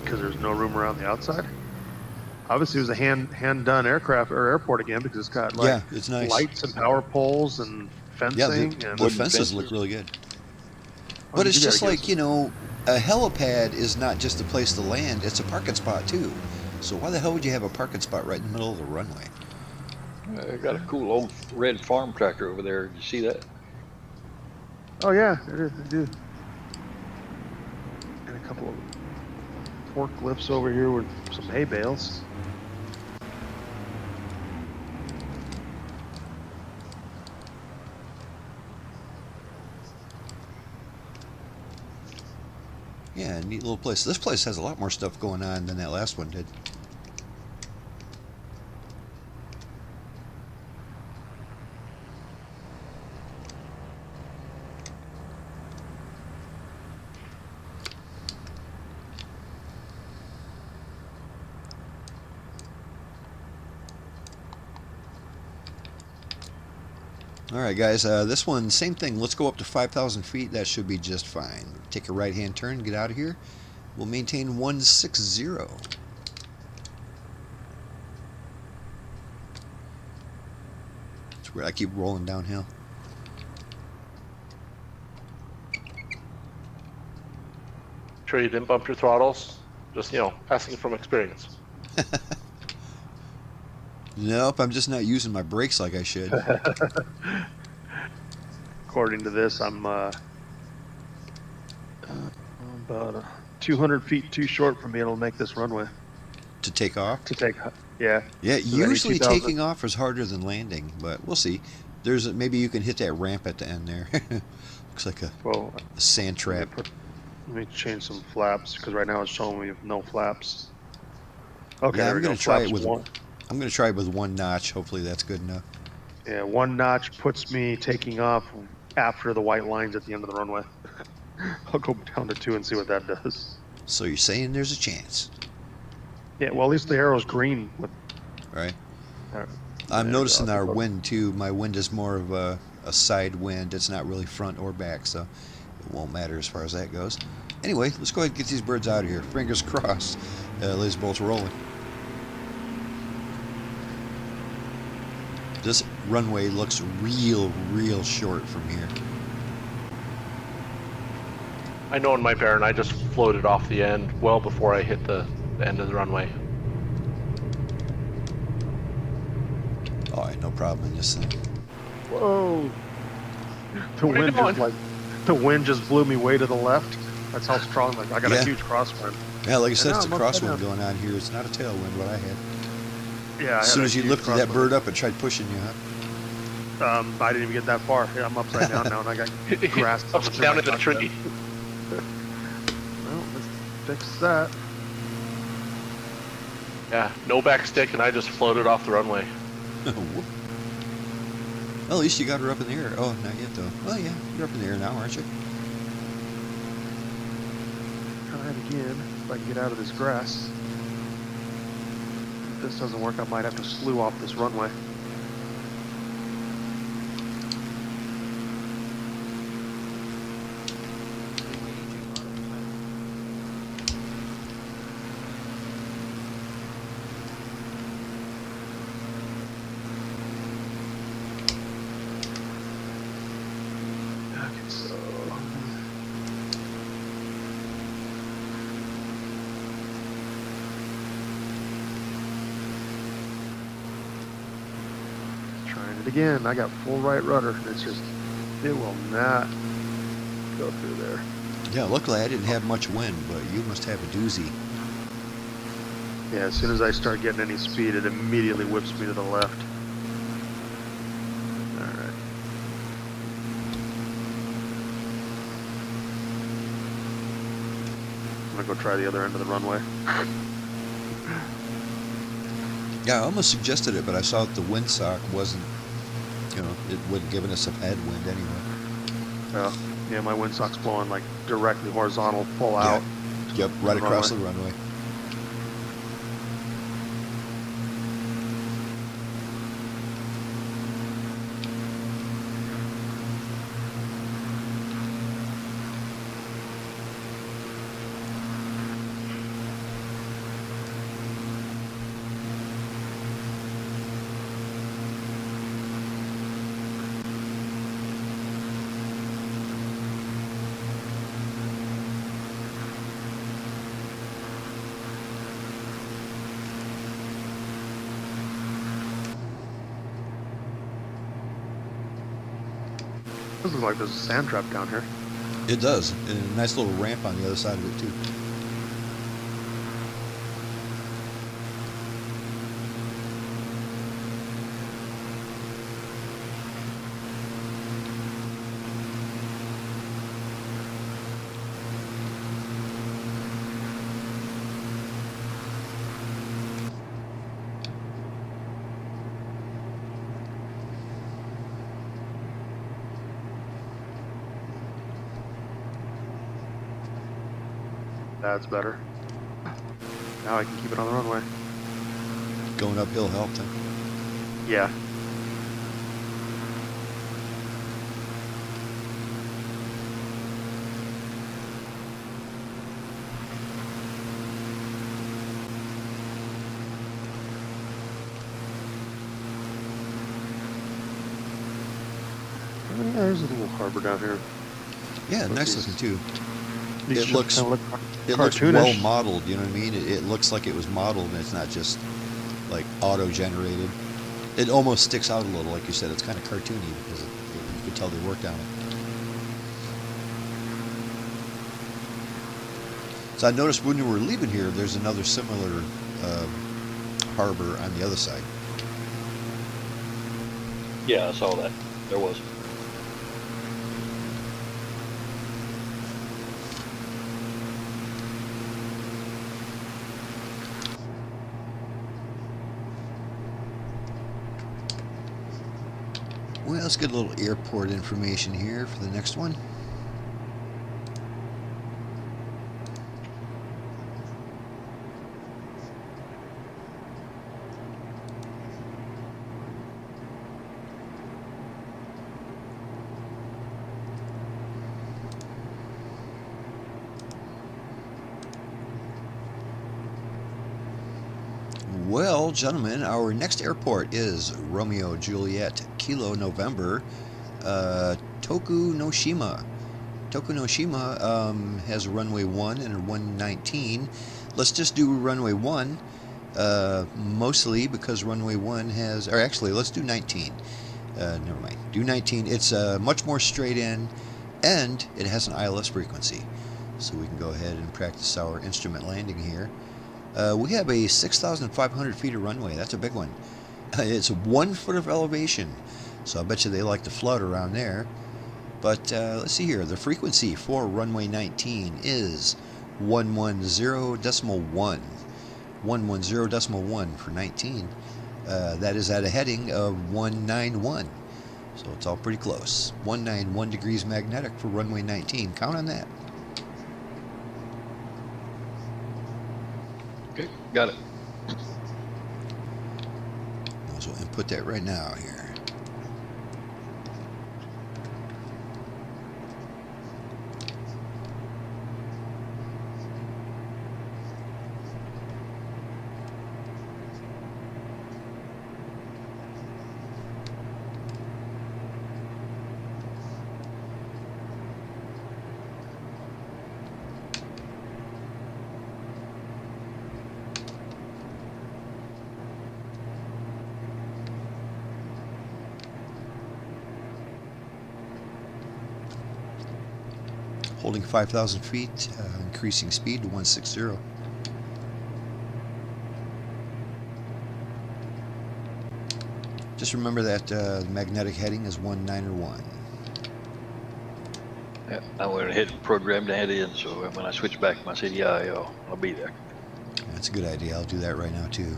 Because there's no room around the outside. Obviously, it was a hand-done aircraft or airport again because it's got like Yeah, it's nice. lights and power poles and fencing. Yeah, and the wooden fences fences. look really good. Oh, But it's you gotta just give like, us- you know, a helipad is not just a place to land, it's a parking spot too. So why the hell would you have a parking spot right in the middle of the runway? I got a cool old red farm tractor over there. Did you see that? Oh yeah, it is. They do. And a couple of forklifts over here with some hay bales. Yeah, neat little place. This place has a lot more stuff going on than that last one did. Alright guys, this one, same thing. Let's go up to 5,000 feet. That should be just fine. Take a right-hand turn, get out of here. We'll maintain 160. It's weird, I keep rolling downhill. Sure you didn't bump your throttles? Just, asking from experience. Nope, I'm just not using my brakes like I should. According to this, I'm about 200 feet too short from being able to make this runway. To take off? Yeah. Yeah, So that usually 2000 taking off is harder than landing, but we'll see. Maybe you can hit that ramp at the end there. Looks like a sand trap. Let me change some flaps because right now it's showing me no flaps. Okay, Yeah, there we go. I'm gonna try it with one notch. Hopefully that's good enough. Yeah, one notch puts me taking off after the white lines at the end of the runway. I'll go down to 2 and see what that does. So you're saying there's a chance? Yeah, well, at least the arrow's green. Right. I'm noticing our wind too. My wind is more of a side wind. It's not really front or back, so it won't matter as far as that goes. Anyway, let's go ahead and get these birds out of here. Fingers crossed. Lazerbolt's rolling. This runway looks real short from here. I know in my Baron, I just floated off the end well before I hit the end of the runway. All right, no problem in this thing. Whoa! The wind just blew me way to the left. That's how strong. I got a huge crosswind. Yeah, like I said, it's a crosswind going on here. It's not a tailwind, what I had. Yeah. As soon as you lifted that bird up, it tried pushing you, huh? I didn't even get that far. Yeah, I'm upside down now, and I got grass upside down in the tree. Well, let's fix that. Yeah, no back stick, and I just floated off the runway. Well, at least you got her up in the air. Oh, not yet, though. Well, yeah, you're up in the air now, aren't you? Try it again, if I can get out of this grass. If this doesn't work, I might have to slew off this runway. Again, I got full right rudder, and it will not go through there. Yeah, luckily I didn't have much wind, but you must have a doozy. Yeah, as soon as I start getting any speed, it immediately whips me to the left. Alright. I'm gonna go try the other end of the runway. Yeah, I almost suggested it, but I saw that the windsock wasn't, it wouldn't give us a headwind anyway. Yeah, my windsock's blowing like directly horizontal, full out. Yep, right across the runway. This looks like there's a sand trap down here. It does, and a nice little ramp on the other side of it too. That's better. Now I can keep it on the runway. Going uphill helped him. Yeah. Oh, yeah, there's a little harbor down here. Yeah, nice looking too. These it ships looks kinda look it looks cartoonish. well modeled. You know what I mean? It looks like it was modeled, and it's not just like auto generated. It almost sticks out a little, like you said. It's kind of cartoony because you can tell they worked on it. So I noticed when you were leaving here, there's another similar harbor on the other side. Yeah, I saw that. There was. Well, let's get a little airport information here for the next one. Well, gentlemen, our next airport is Romeo Juliet Kilo November, Tokunoshima. Tokunoshima has a runway 1 and a 119. Let's just do runway 1, mostly because runway 1 has, or actually, let's do 19. Never mind. Do 19. It's much more straight in, and it has an ILS frequency. So we can go ahead and practice our instrument landing here. We have a 6,500 feet of runway. That's a big one. It's 1 foot of elevation, so I bet you they like to float around there. But let's see here. The frequency for runway 19 is 110.1. 110.1 for 19. That is at a heading of 191. So it's all pretty close. 191 degrees magnetic for runway 19. Count on that. Okay, got it. Might as well input that right now here. Holding 5,000 feet, increasing speed to 160. Just remember that the magnetic heading is 191. Yeah, I went ahead and programmed that in, so when I switch back to my CDI, I'll be there. That's a good idea. I'll do that right now too.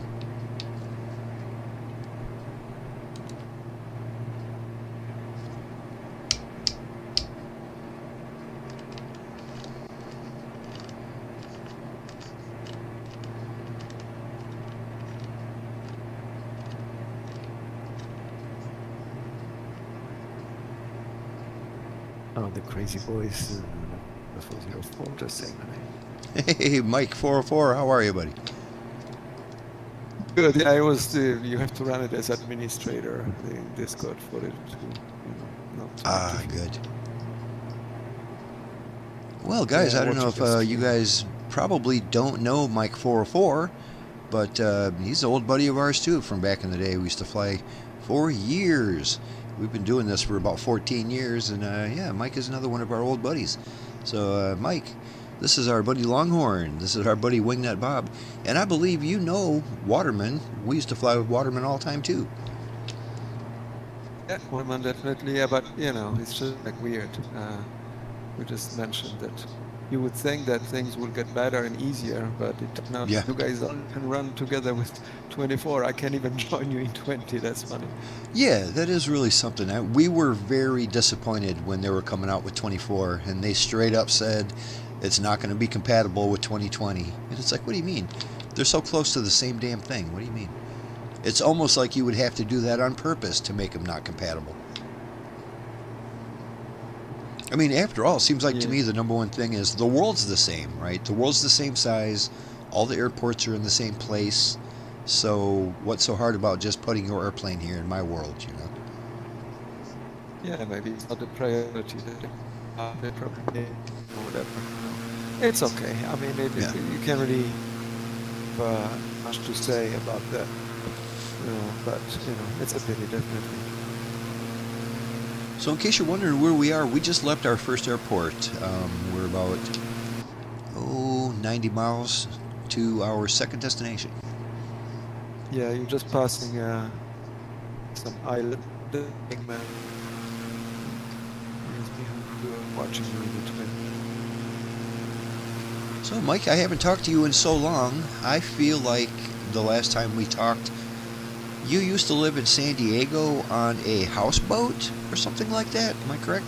Oh, the crazy boys. Before 04, just saying my name. Hey, Mike 404, how are you, buddy? Good. I was. You have to run it as administrator in Discord for it to, not to Good. Well, guys, Yeah, I don't know watch if this you stream. guys probably don't know Mike 404, but he's an old buddy of ours too from back in the day. We used to fly for years. We've been doing this for about 14 years, and yeah, Mike is another one of our old buddies. So, Mike, this is our buddy Longhorn. This is our buddy Wingnut Bob, and I believe you know Waterman. We used to fly with Waterman all the time too. Yeah, woman definitely. Yeah, but it's just like weird. We just mentioned that you would think that things will get better and easier, but it turned out Yeah. you guys all can run together with 24. I can't even join you in 20. That's funny. Yeah, that is really something. We were very disappointed when they were coming out with 24, and they straight up said it's not going to be compatible with 2020. And it's like, what do you mean? They're so close to the same damn thing. What do you mean? It's almost like you would have to do that on purpose to make them not compatible. I mean, after all, it seems like to me the number one thing is the world's the same, right? The world's the same size. All the airports are in the same place. So what's so hard about just putting your airplane here in my world, you know? Yeah, maybe it's not a priority that they probably or whatever. It's okay. I mean, Yeah. you can't really have much to say about that. But it's a pity, definitely. So in case you're wondering where we are, we just left our first airport. We're about 90 miles to our second destination. Yeah, you're just passing some island. Man, he's behind, watching you in the twin. So Mike, I haven't talked to you in so long. I feel like the last time we talked, you used to live in San Diego on a houseboat or something like that. Am I correct?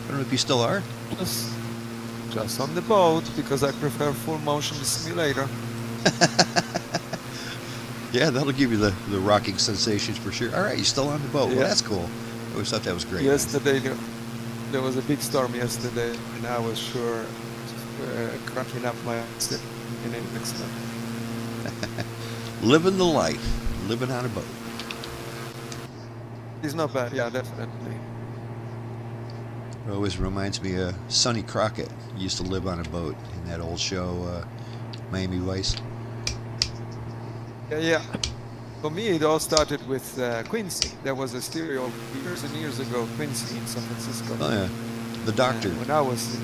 I don't know if you still are. Just on the boat, because I prefer full motion simulator. Yeah, that'll give you the rocking sensations for sure. All right, you're still on the boat. Yeah. Well, that's cool. I always thought that was great. Yesterday, there was a big storm yesterday, and I was sure cracking up my ass in it next time. Living the life, living on a boat. It's not bad, yeah, definitely. It always reminds me of Sonny Crockett. He used to live on a boat in that old show, Miami Vice. Yeah. For me, it all started with Quincy. There was a stereo years and years ago, Quincy in San Francisco. Oh yeah, the doctor. When I was,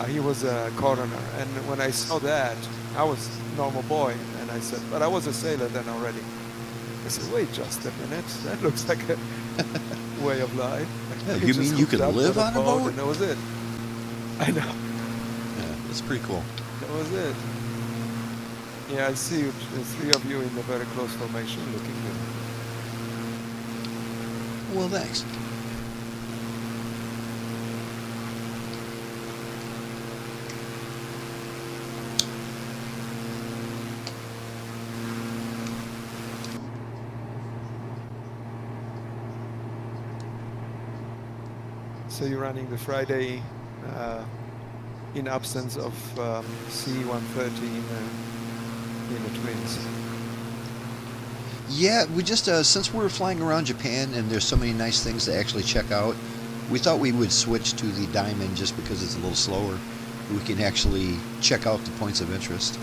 he was a coroner. And when I saw that, I was a normal boy. And I said, but I was a sailor then already. I said, wait just a minute. That looks like a way of life. Yeah, you mean you could live on a boat? And that was it. I know. Yeah, that's pretty cool. That was it. Yeah, I see you, the three of you in a very close formation looking good. Well, thanks. So you're running the Friday in absence of C-130 in the Twins. Yeah, we just since we're flying around Japan and there's so many nice things to actually check out, we thought we would switch to the Diamond just because it's a little slower. We can actually check out the points of interest.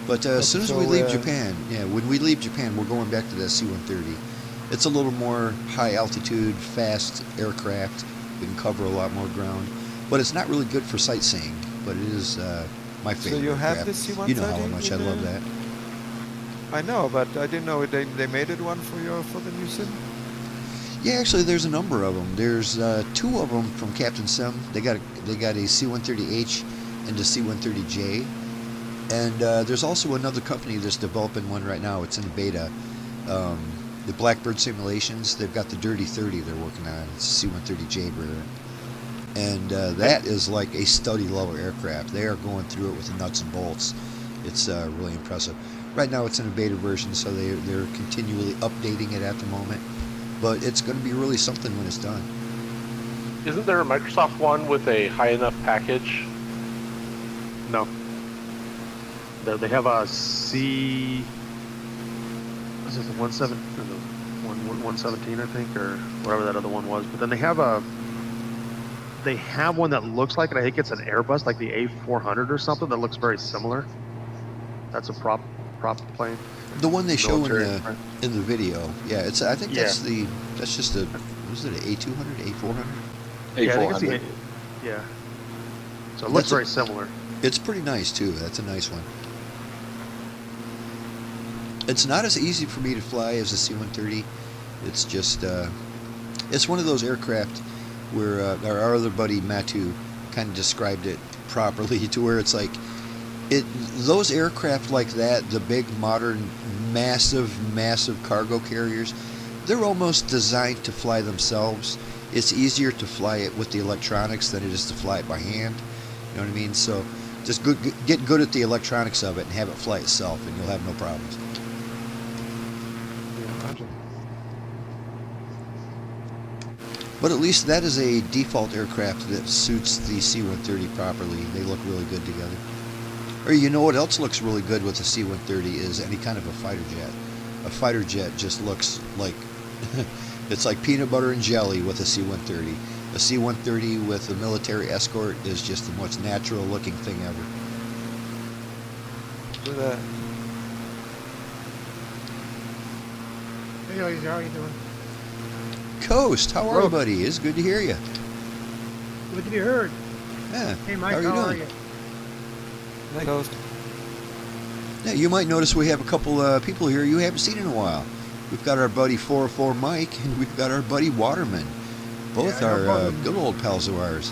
But as soon as we leave Japan, when we leave Japan, we're going back to that C-130. It's a little more high altitude, fast aircraft. We can cover a lot more ground, but it's not really good for sightseeing. But it is my favorite. So you have aircraft. the C-130? You know how much I love that. I know, but I didn't know they made it one for the new sim. Yeah, actually, there's a number of them. There's two of them from Captain Sim. They got a C-130H and a C-130J, and there's also another company that's developing one right now. It's in beta. The Blackbird Simulations. They've got the Dirty 30 they're working on. It's a C-130J variant, and that is like a study level aircraft. They are going through it with the nuts and bolts. It's really impressive. Right now, it's in a beta version, so they're continually updating it at the moment. But it's going to be really something when it's done. Isn't there a Microsoft one with a high enough package? No. They have a C. What is it, the 117, I think, or whatever that other one was. But then they have one that looks like it. I think it's an Airbus, like the A400 or something, that looks very similar. That's a prop plane. The one they show Military. in the video, yeah. It's I think that's Yeah. just a was it an A200, A400? Yeah, I think it's A400. yeah. So it looks That's very similar. It's pretty nice too. That's a nice one. It's not as easy for me to fly as a C-130. It's just it's one of those aircraft where our other buddy Matu kind of described it properly to where it's like those aircraft like that, the big modern massive cargo carriers, they're almost designed to fly themselves. It's easier to fly it with the electronics than it is to fly it by hand. You know what I mean? So just get good at the electronics of it and have it fly itself, and you'll have no problems. Yeah, imagine. But at least that is a default aircraft that suits the C-130 properly. They look really good together. Or you know what else looks really good with the C-130 is any kind of a fighter jet. A fighter jet just looks like it's like peanut butter and jelly with a C-130. a C-130 with a military escort is just the most natural looking thing ever. With a Hey, Laser, how you doing? Coast, how are you, Hello. buddy? It's good to hear you. Good to be heard. Yeah. Hey, Mike, how are you doing? Coast. Yeah, you might notice we have a couple people here you haven't seen in a while. We've got our buddy 404 Mike, and we've got our buddy Waterman. Both Yeah, no are problem. good old pals of ours.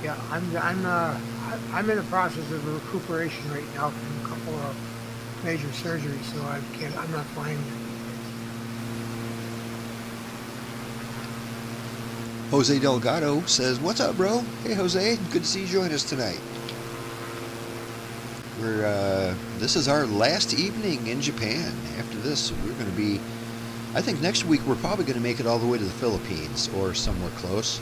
Yeah, I'm in the process of recuperation right now from a couple of major surgeries, so I'm not flying yet. Jose Delgado says, "What's up, bro? Hey, Jose, good to see you join us tonight." This is our last evening in Japan. After this, we're going to be, I think next week we're probably going to make it all the way to the Philippines or somewhere close.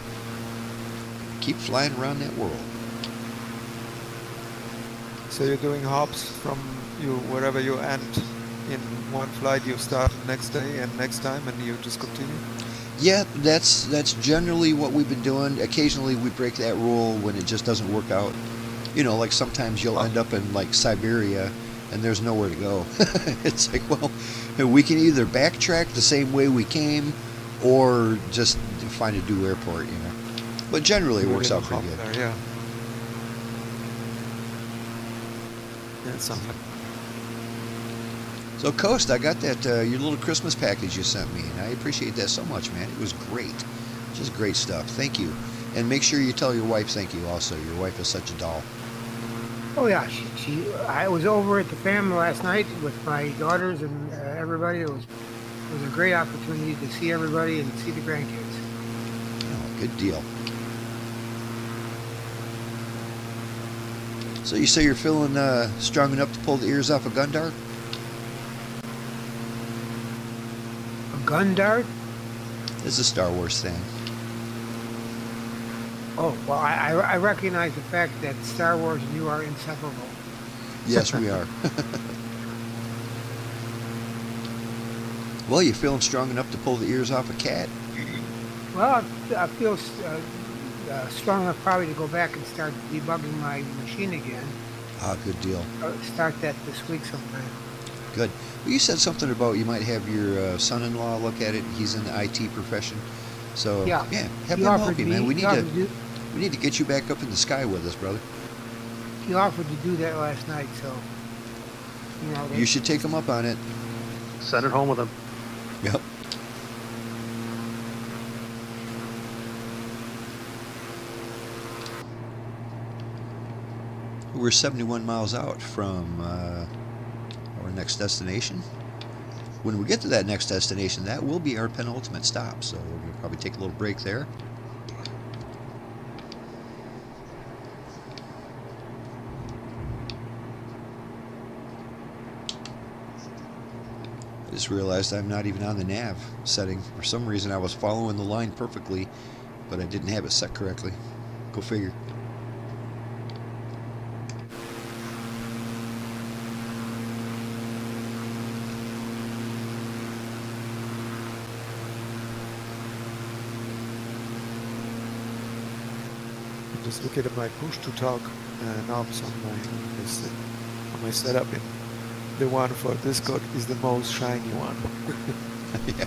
Keep flying around that world. So you're doing hops from wherever you end in one flight. You start next day and next time, and you just continue. Yeah, that's generally what we've been doing. Occasionally we break that rule when it just doesn't work out. You know, like sometimes you'll end up in like Siberia and there's nowhere to go. It's like, well, we can either backtrack the same way we came or just find a new airport, you know. But generally it works out pretty good. There, yeah. Yeah, it sounds like. So Coast, I got that your little Christmas package you sent me, and I appreciate that so much, man. It was great. Just great stuff. Thank you. And make sure you tell your wife thank you also. Your wife is such a doll. Oh yeah, I was over at the family last night with my daughters and everybody. It was a great opportunity to see everybody and see the grandkids. Oh, good deal. So you say you're feeling strong enough to pull the ears off a gun dart? A gun dart? It's a Star Wars thing. Oh, well, I recognize the fact that Star Wars and you are inseparable. Yes, we are. Well, you feeling strong enough to pull the ears off a cat? Well, I feel strong enough probably to go back and start debugging my machine again. Ah, good deal. Start that this week sometime. Good. Well, you said something about you might have your son-in-law look at it. He's in the IT profession. So, Yeah. have He him help offered you, me- man. he We need to get you back up in the sky with us, brother. He offered to do that last night, so You should take him up on it. Send it home with him. Yep. We're 71 miles out from our next destination. When we get to that next destination, that will be our penultimate stop. So we're going to probably take a little break there. I just realized I'm not even on the nav setting. For some reason I was following the line perfectly, but I didn't have it set correctly. Go figure. Just look at my push to talk knobs on my setup. And the one for Discord is the most shiny one. Yeah.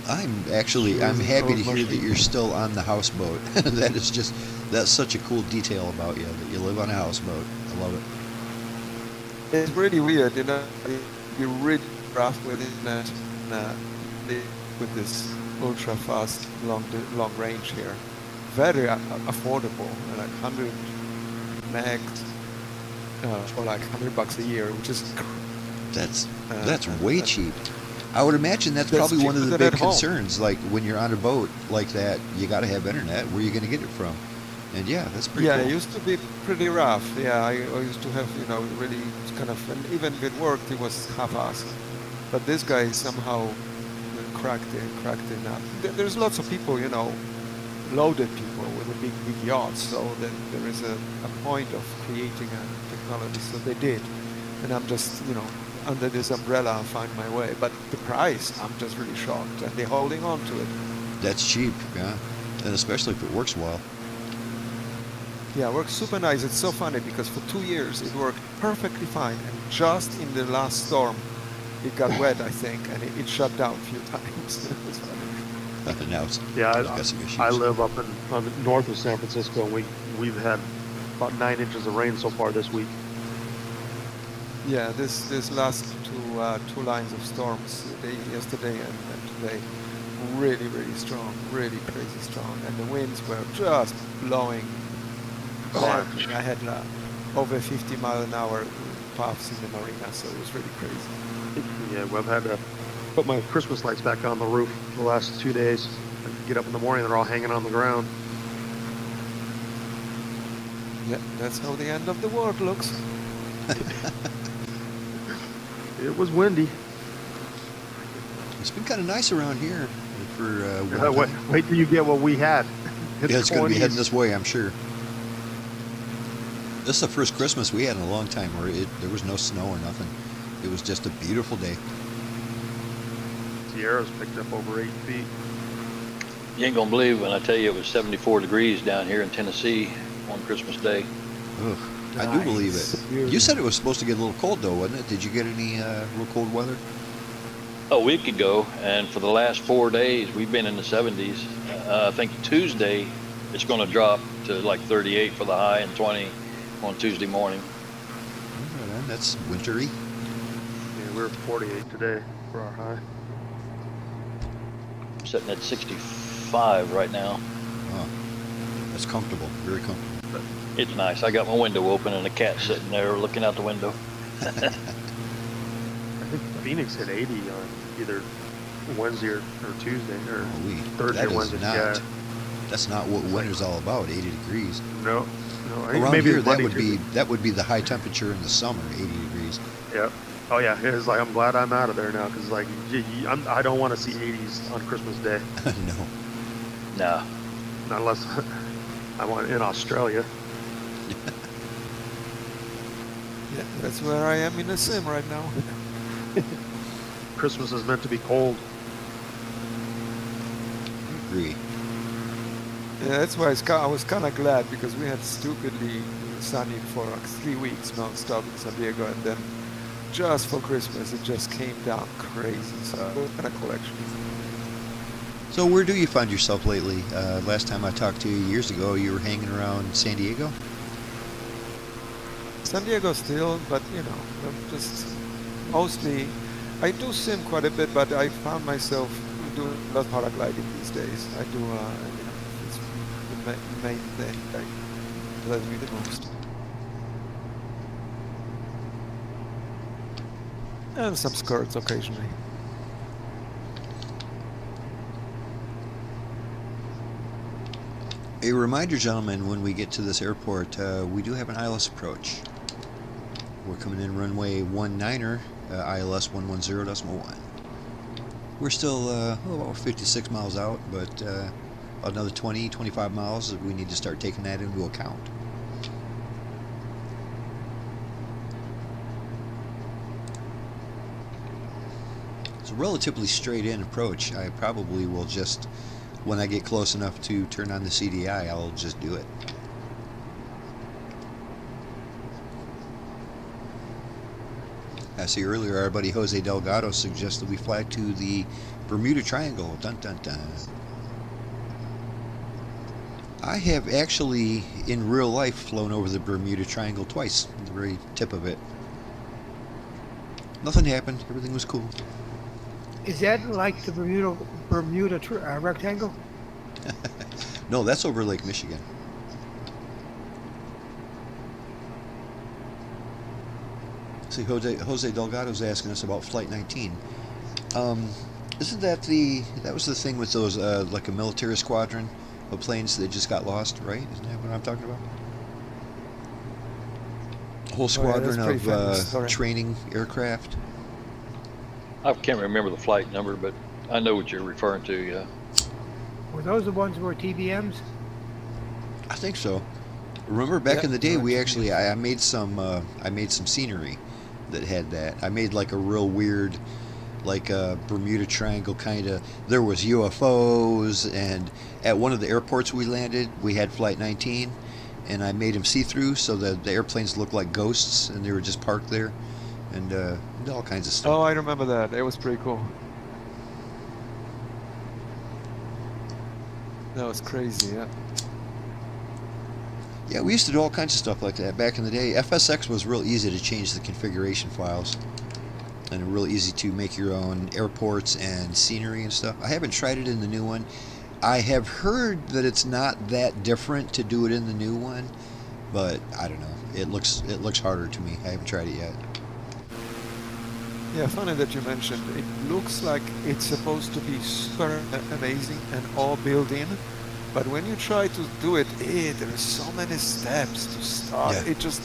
I'm happy to hear that you're still on the houseboat. That's such a cool detail about you, that you live on a houseboat. I love it. It's really weird, you know. You're really rough with internet with this ultra fast long range here. Very affordable, like 100 megs for like $100 a year, which is That's way cheap. I would imagine that's probably one of the cheaper big than at home. concerns. Like when you're on a boat like that, you got to have internet. Where are you going to get it from? And yeah, that's pretty Yeah, cool. it used to be pretty rough. Yeah, I used to have, really kind of, and even if it worked, it was half-assed. But this guy somehow cracked it up. There's lots of people, loaded people with a big yachts, so that there is a point of creating a technology. So they did, and I'm just, under this umbrella I'll find my way. But the price, I'm just really shocked, and they're holding on to it. That's cheap, yeah. And especially if it works well. Yeah, it works super nice. It's so funny because for 2 years it worked perfectly fine, and just in the last storm it got wet, I think, and it shut down a few times. It was funny. Now it's Yeah, got some issues. I live up in on the north of San Francisco, and we've had about 9 inches of rain so far this week. Yeah, this last two lines of storms, yesterday and today, really strong, really crazy strong, and the winds were just blowing. Madly. I had over 50-mile-an-hour puffs in the marina, so it was really crazy. Yeah, well, I've had to put my Christmas lights back on the roof the last 2 days. I get up in the morning, they're all hanging on the ground. Yeah, that's how the end of the world looks. It was windy. It's been kind of nice around here for Wait till you get what we had. Yeah, it's going to be 20s. heading this way, I'm sure. This is the first Christmas we had in a long time where there was no snow or nothing. It was just a beautiful day. Sierra's picked up over 8 feet. You ain't gonna believe when I tell you it was 74 degrees down here in Tennessee on Christmas Day. Ugh, I do believe it. Nice. You said it was supposed to get a little cold though, wasn't it? Did you get any real cold weather? A week ago, and for the last 4 days, we've been in the 70s. I think Tuesday, it's gonna drop to like 38 for the high and 20 on Tuesday morning. Right on, that's wintry. Yeah, we're 48 today for our high. Sitting at 65 right now. Oh, that's comfortable, very comfortable. It's nice. I got my window open and the cat sitting there looking out the window. I think Phoenix hit 80 on either Wednesday or Tuesday, or Thursday that or is Wednesday. not, Yeah. that's not what winter's all about, 80 degrees. No. I think Around maybe here, it's that Monday, would be the high temperature in the summer, 80 degrees. Yeah. Oh yeah. It's like I'm glad I'm out of there now, because like I don't want to see 80s on Christmas Day, No. Nah. not unless I want in Australia. Yeah, that's where I am in the sim right now. Christmas is meant to be cold. I agree. Yeah, that's why I was kind of glad, because we had stupidly sunny for like 3 weeks non-stop in San Diego, and then just for Christmas it just came down crazy. So it was kind of collection. So where do you find yourself lately? Last time I talked to you years ago, you were hanging around San Diego? San Diego still, but you know, I'm just mostly, I do sim quite a bit, but I found myself doing a lot of paragliding these days. I do, you know, it's the main thing that loves me the most. And some skirts occasionally. A reminder, gentlemen, when we get to this airport, we do have an ILS approach. We're coming in runway 19er, ILS 110.1. We're still about 56 miles out, but another 20, 25 miles, we need to start taking that into account. It's a relatively straight-in approach. I probably will just, when I get close enough to turn on the CDI, I'll just do it. I see earlier our buddy Jose Delgado suggested we fly to the Bermuda Triangle. Dun dun dun. I have actually, in real life, flown over the Bermuda Triangle twice, the very tip of it. Nothing happened. Everything was cool. Is that like the Bermuda rectangle? No, that's over Lake Michigan. See, Jose Delgado's asking us about Flight 19. Isn't that that was the thing with those, like a military squadron of planes that just got lost, right? Isn't that what I'm talking about? A whole squadron of training aircraft. I can't remember the flight number, but I know what you're referring to, yeah. Were those the ones that were TBMs? I think so. Remember back in the day, we actually I made some scenery that had that. I made like a real weird, like a Bermuda Triangle kind of. There was UFOs, and at one of the airports we landed, we had Flight 19, and I made them see-through so that the airplanes looked like ghosts, and they were just parked there, and all kinds of stuff. Oh, I remember that. It was pretty cool. That was crazy, yeah. Yeah, we used to do all kinds of stuff like that back in the day. FSX was real easy to change the configuration files, and real easy to make your own airports and scenery and stuff. I haven't tried it in the new one. I have heard that it's not that different to do it in the new one, but I don't know. It looks harder to me. I haven't tried it yet. Yeah, funny that you mentioned. It looks like it's supposed to be super amazing and all built in, but when you try to do it, there are so many steps to start. Yeah. It just,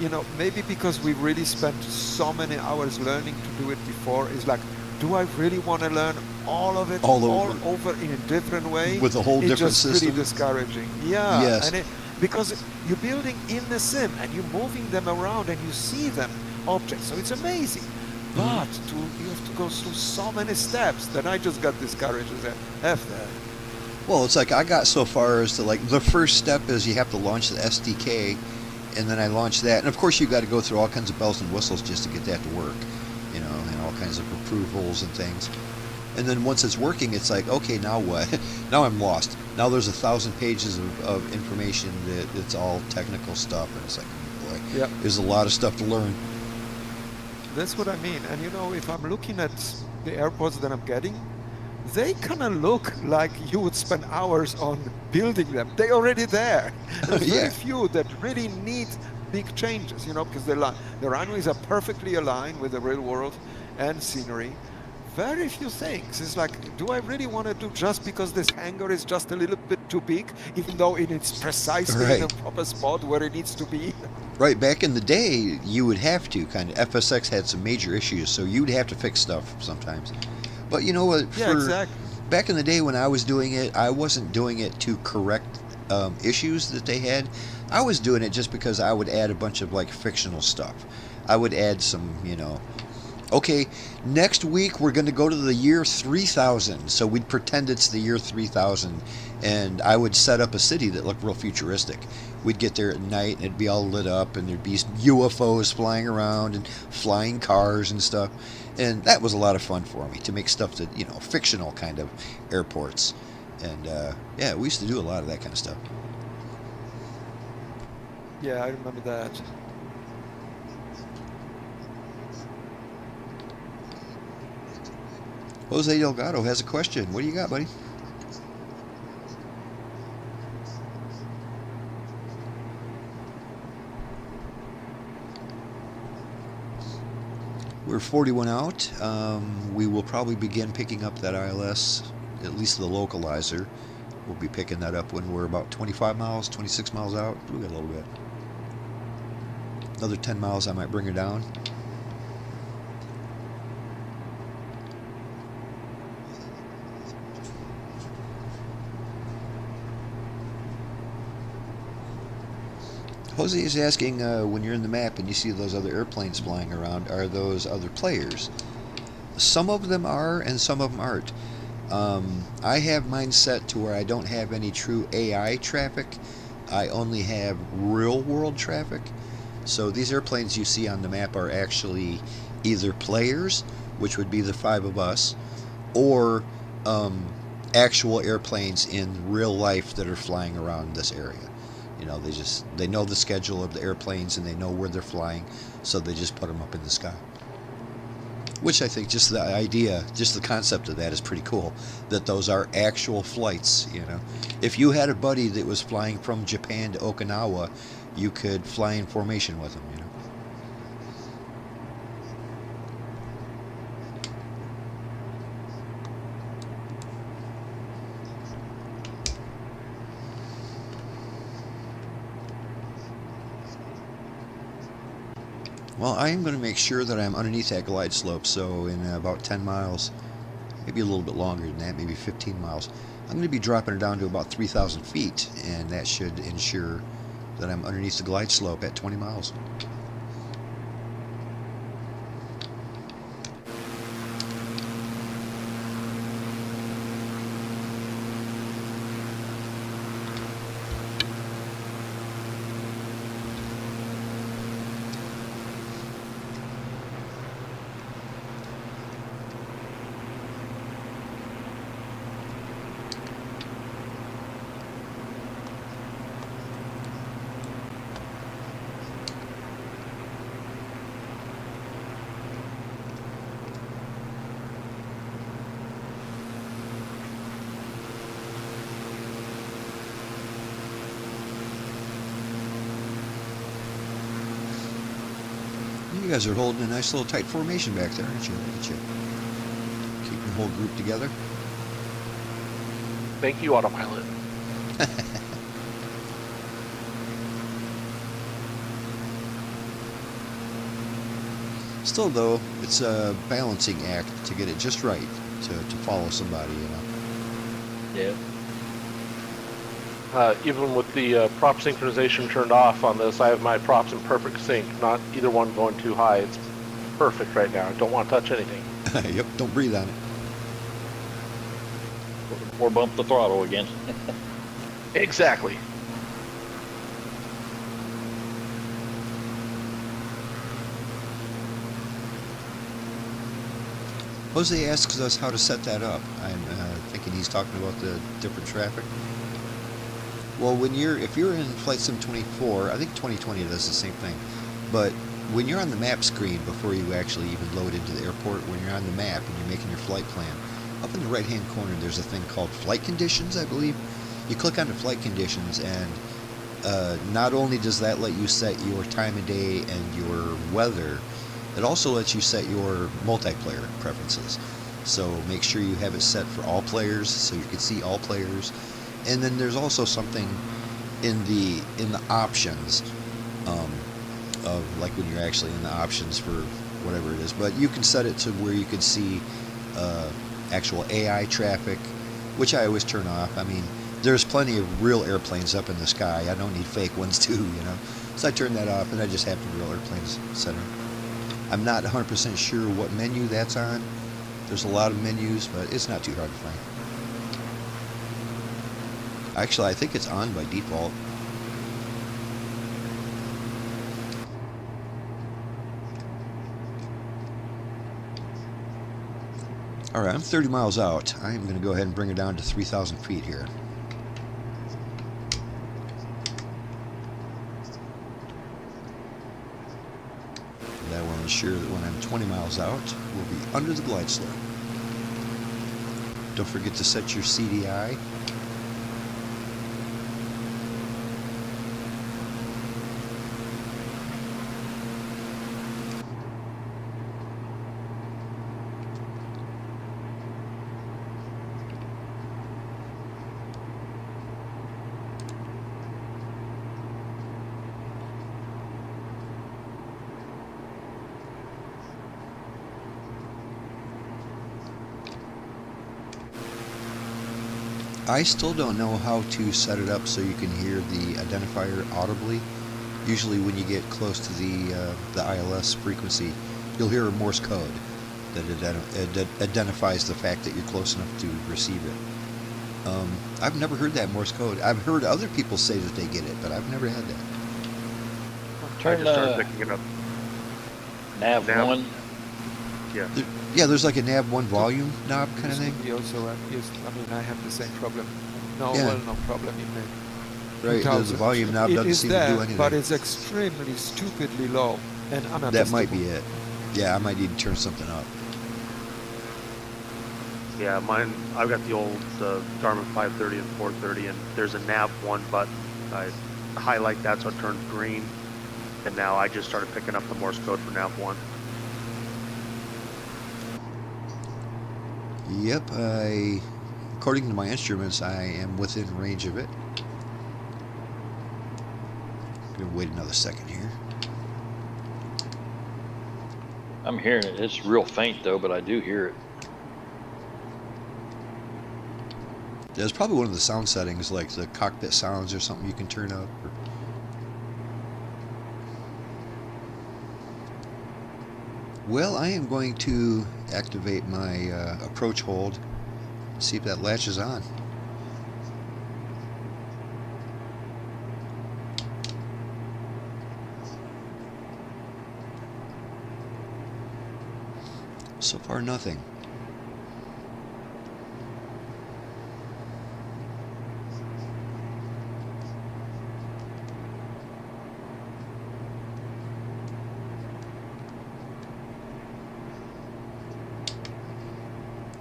you know, maybe because we really spent so many hours learning to do it before, it's like, do I really want to learn all of it All all over. over in a different way? With a whole It's different just system? pretty discouraging. Yeah, Yes. and because you're building in the sim and you're moving them around and you see them objects, so it's amazing. But you have to go through so many steps that I just got discouraged and said, F that. Well, it's like I got so far as to, like, the first step is you have to launch the SDK, and then I launched that. And of course you got to go through all kinds of bells and whistles just to get that to work, you know, and all kinds of approvals and things. And then once it's working, it's like, okay, now what? Now I'm lost. Now there's 1,000 pages of information that it's all technical stuff, and it's like, oh boy, Yep. there's a lot of stuff to learn. That's what I mean. And you know, if I'm looking at the airports that I'm getting, they kind of look like you would spend hours on building them. They're already there. There's Yeah. very few that really need big changes, you know, because the runways are perfectly aligned with the real world and scenery. Very few things. It's like, do I really want to do just because this hangar is just a little bit too big, even though it's precisely in Right. the proper spot where it needs to be? Right, back in the day, you would have to kind of. FSX had some major issues, so you'd have to fix stuff sometimes. But you know what? Yeah, exactly. Back in the day when I was doing it, I wasn't doing it to correct issues that they had. I was doing it just because I would add a bunch of like fictional stuff. I would add some, you know, okay, next week we're going to go to the year 3000. So we'd pretend it's the year 3000, and I would set up a city that looked real futuristic. We'd get there at night and it'd be all lit up, and there'd be UFOs flying around and flying cars and stuff. And that was a lot of fun for me to make stuff that, you know, fictional kind of airports. And yeah, we used to do a lot of that kind of stuff. Yeah, I remember that. Jose Delgado has a question. What do you got, buddy? We're 41 out. We will probably begin picking up that ILS, at least the localizer. We'll be picking that up when we're about 25 miles, 26 miles out. We got a little bit. Another 10 miles, I might bring her down. Jose is asking, when you're in the map and you see those other airplanes flying around, are those other players? Some of them are, and some of them aren't. I have mine set to where I don't have any true AI traffic. I only have real-world traffic. So these airplanes you see on the map are actually either players, which would be the 5 of us, or actual airplanes in real life that are flying around this area. You know, they know the schedule of the airplanes and they know where they're flying, so they just put them up in the sky. Which I think just the idea, just the concept of that is pretty cool, that those are actual flights, you know. If you had a buddy that was flying from Japan to Okinawa, you could fly in formation with them, you know. Well, I am going to make sure that I'm underneath that glide slope, so in about 10 miles, maybe a little bit longer than that, maybe 15 miles, I'm going to be dropping it down to about 3,000 feet, and that should ensure that I'm underneath the glide slope at 20 miles. You guys are holding a nice little tight formation back there, aren't you? Look at you. Keeping the whole group together. Thank you, autopilot. Still, though, it's a balancing act to get it just right to follow somebody, you know. Yeah. Even with the prop synchronization turned off on this, I have my props in perfect sync, not either one going too high. It's perfect right now. I don't want to touch anything. Yep, don't breathe on it. Or bump the throttle again. Exactly. Jose asks us how to set that up. I'm thinking he's talking about the different traffic. Well, if you're in Flight Sim 24, I think 2020 does the same thing. But when you're on the map screen, before you actually even load into the airport, when you're on the map and you're making your flight plan, up in the right-hand corner, there's a thing called Flight Conditions, I believe. You click on the Flight Conditions, and not only does that let you set your time of day and your weather, it also lets you set your multiplayer preferences. So make sure you have it set for all players, so you can see all players. And then there's also something in the options of like when you're actually in the options for whatever it is. But you can set it to where you can see actual AI traffic, which I always turn off. I mean, there's plenty of real airplanes up in the sky. I don't need fake ones too, you know. So I turn that off, and I just have the real airplanes set up. I'm not 100% sure what menu that's on. There's a lot of menus, but it's not too hard to find. Actually, I think it's on by default. Alright, I'm 30 miles out. I'm going to go ahead and bring it down to 3,000 feet here. That will ensure that when I'm 20 miles out, we'll be under the glide slope. Don't forget to set your CDI. I still don't know how to set it up so you can hear the identifier audibly. Usually when you get close to the ILS frequency, you'll hear a Morse code that identifies the fact that you're close enough to receive it. I've never heard that Morse code. I've heard other people say that they get it, but I've never had that. I Turn just started picking it up. nav Nav. 1. Yeah. Yeah, there's like a nav 1 volume knob kind of thing. We also I have the same problem. No, Yeah. well, no problem in the Right, the 2000. volume knob It doesn't is seem there, to do anything. but it's extremely stupidly low and unadjustable. That might be it. Yeah, I might need to turn something up. Yeah, mine, I've got the old Garmin 530 and 430, and there's a nav 1 button. I highlight that so it turns green, and now I just started picking up the Morse code for nav 1. Yep, according to my instruments, I am within range of it. Gonna wait another second here. I'm hearing it. It's real faint though, but I do hear it. There's probably one of the sound settings, like the cockpit sounds or something you can turn up. Well, I am going to activate my approach hold, see if that latches on. So far, nothing.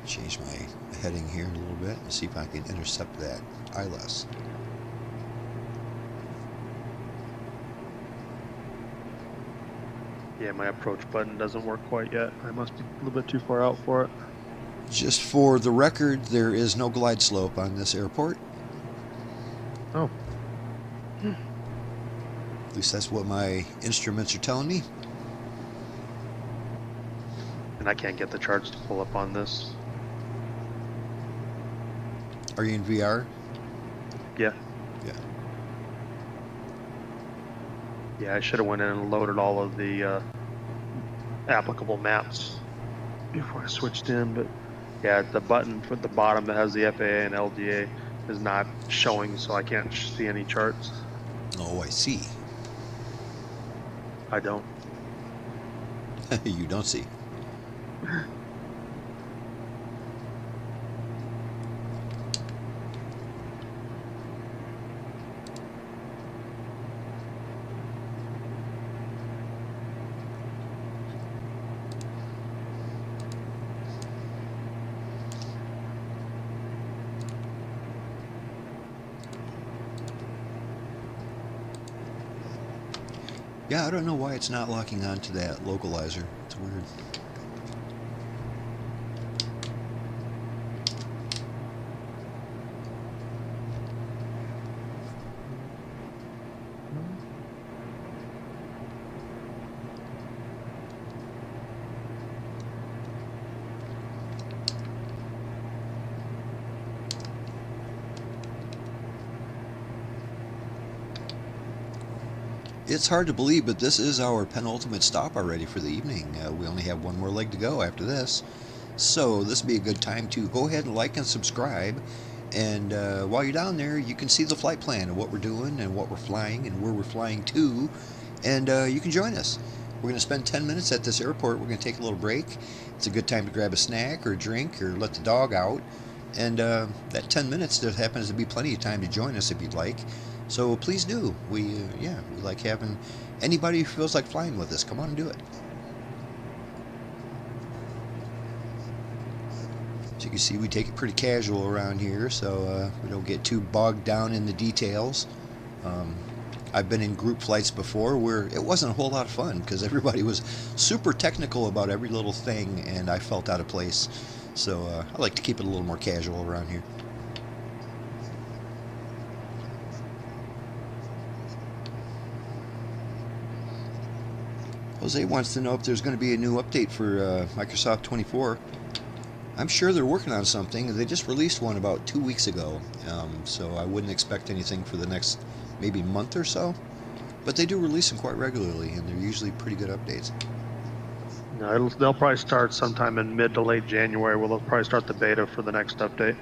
Change my heading here a little bit and see if I can intercept that ILS. Yeah, my approach button doesn't work quite yet. I must be a little bit too far out for it. Just for the record, there is no glide slope on this airport. Oh, At least that's what my instruments are telling me. and I can't get the charts to pull up on this. Are you in VR? Yeah. Yeah. Yeah, I should have went in and loaded all of the applicable maps before I switched in, but yeah, the button for the bottom that has the FAA and LDA is not showing, so I can't see any charts. Oh, I see. I don't. You don't see. Yeah, I don't know why it's not locking onto that localizer. It's weird. It's hard to believe, but this is our penultimate stop already for the evening. We only have one more leg to go after this. So this would be a good time to go ahead and like and subscribe. And while you're down there, you can see the flight plan of what we're doing and what we're flying and where we're flying to. And you can join us. We're going to spend 10 minutes at this airport. We're going to take a little break. It's a good time to grab a snack or a drink or let the dog out. And that 10 minutes, there happens to be plenty of time to join us if you'd like. So please do. We like having anybody who feels like flying with us. Come on and do it. So you can see we take it pretty casual around here, so we don't get too bogged down in the details. I've been in group flights before where it wasn't a whole lot of fun because everybody was super technical about every little thing, and I felt out of place. So I like to keep it a little more casual around here. Jose wants to know if there's going to be a new update for Microsoft 24. I'm sure they're working on something. They just released one about 2 weeks ago, so I wouldn't expect anything for the next maybe month or so. But they do release them quite regularly, and they're usually pretty good updates. No, they'll probably start sometime in mid to late January. They'll probably start the beta for the next update.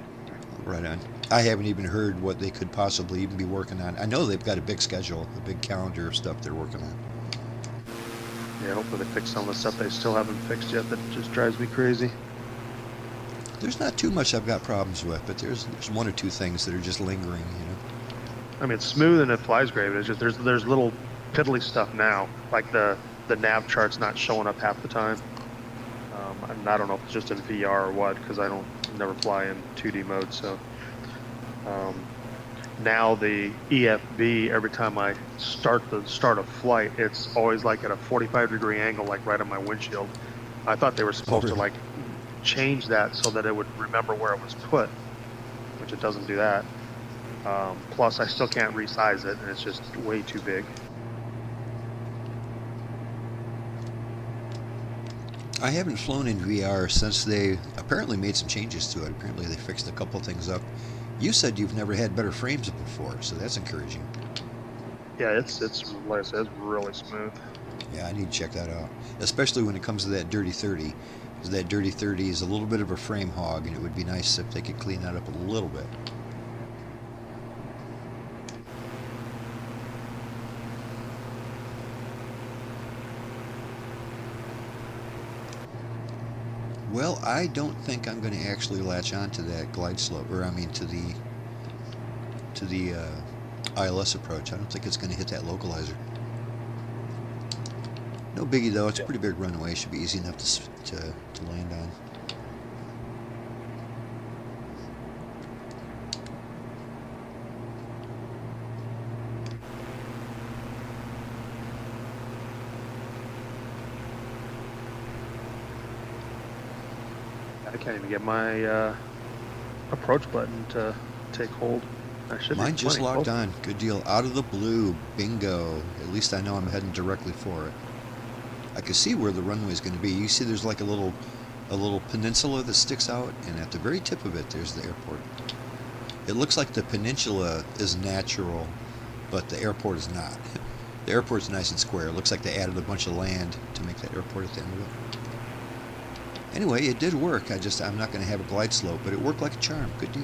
Right on. I haven't even heard what they could possibly even be working on. I know they've got a big schedule, a big calendar of stuff they're working on. Yeah, hopefully they fix some of the stuff they still haven't fixed yet that just drives me crazy. There's not too much I've got problems with, but there's one or two things that are just lingering, you know. I mean, it's smooth and it flies great. It's just there's little piddly stuff now, like the nav chart's not showing up half the time. And I don't know if it's just in VR or what, because I don't never fly in 2D mode. So now the EFB, every time I start a flight, it's always like at a 45-degree angle, like right on my windshield. I thought they were supposed to like change that so that it would remember where it was put, which it doesn't do that. Plus, I still can't resize it, and it's just way too big. I haven't flown in VR since they apparently made some changes to it. Apparently they fixed a couple things up. You said you've never had better frames before, so that's encouraging. Yeah, it's like I said, it's really smooth. Yeah, I need to check that out, especially when it comes to that Dirty 30, because that Dirty 30 is a little bit of a frame hog, and it would be nice if they could clean that up a little bit. Well, I don't think I'm going to actually latch on to that glide slope, or I mean to the ILS approach. I don't think it's going to hit that localizer. No biggie though. It's a pretty big runway. Should be easy enough to land on. I can't even get my approach button to take hold. I should Mine be just plenty logged close. on. Good deal. Out of the blue. Bingo. At least I know I'm heading directly for it. I can see where the runway is going to be. You see there's like a little peninsula that sticks out, and at the very tip of it, there's the airport. It looks like the peninsula is natural, but the airport is not. The airport's nice and square. It looks like they added a bunch of land to make that airport at the end of it. Anyway, it did work. I'm not going to have a glide slope, but it worked like a charm. Good deal.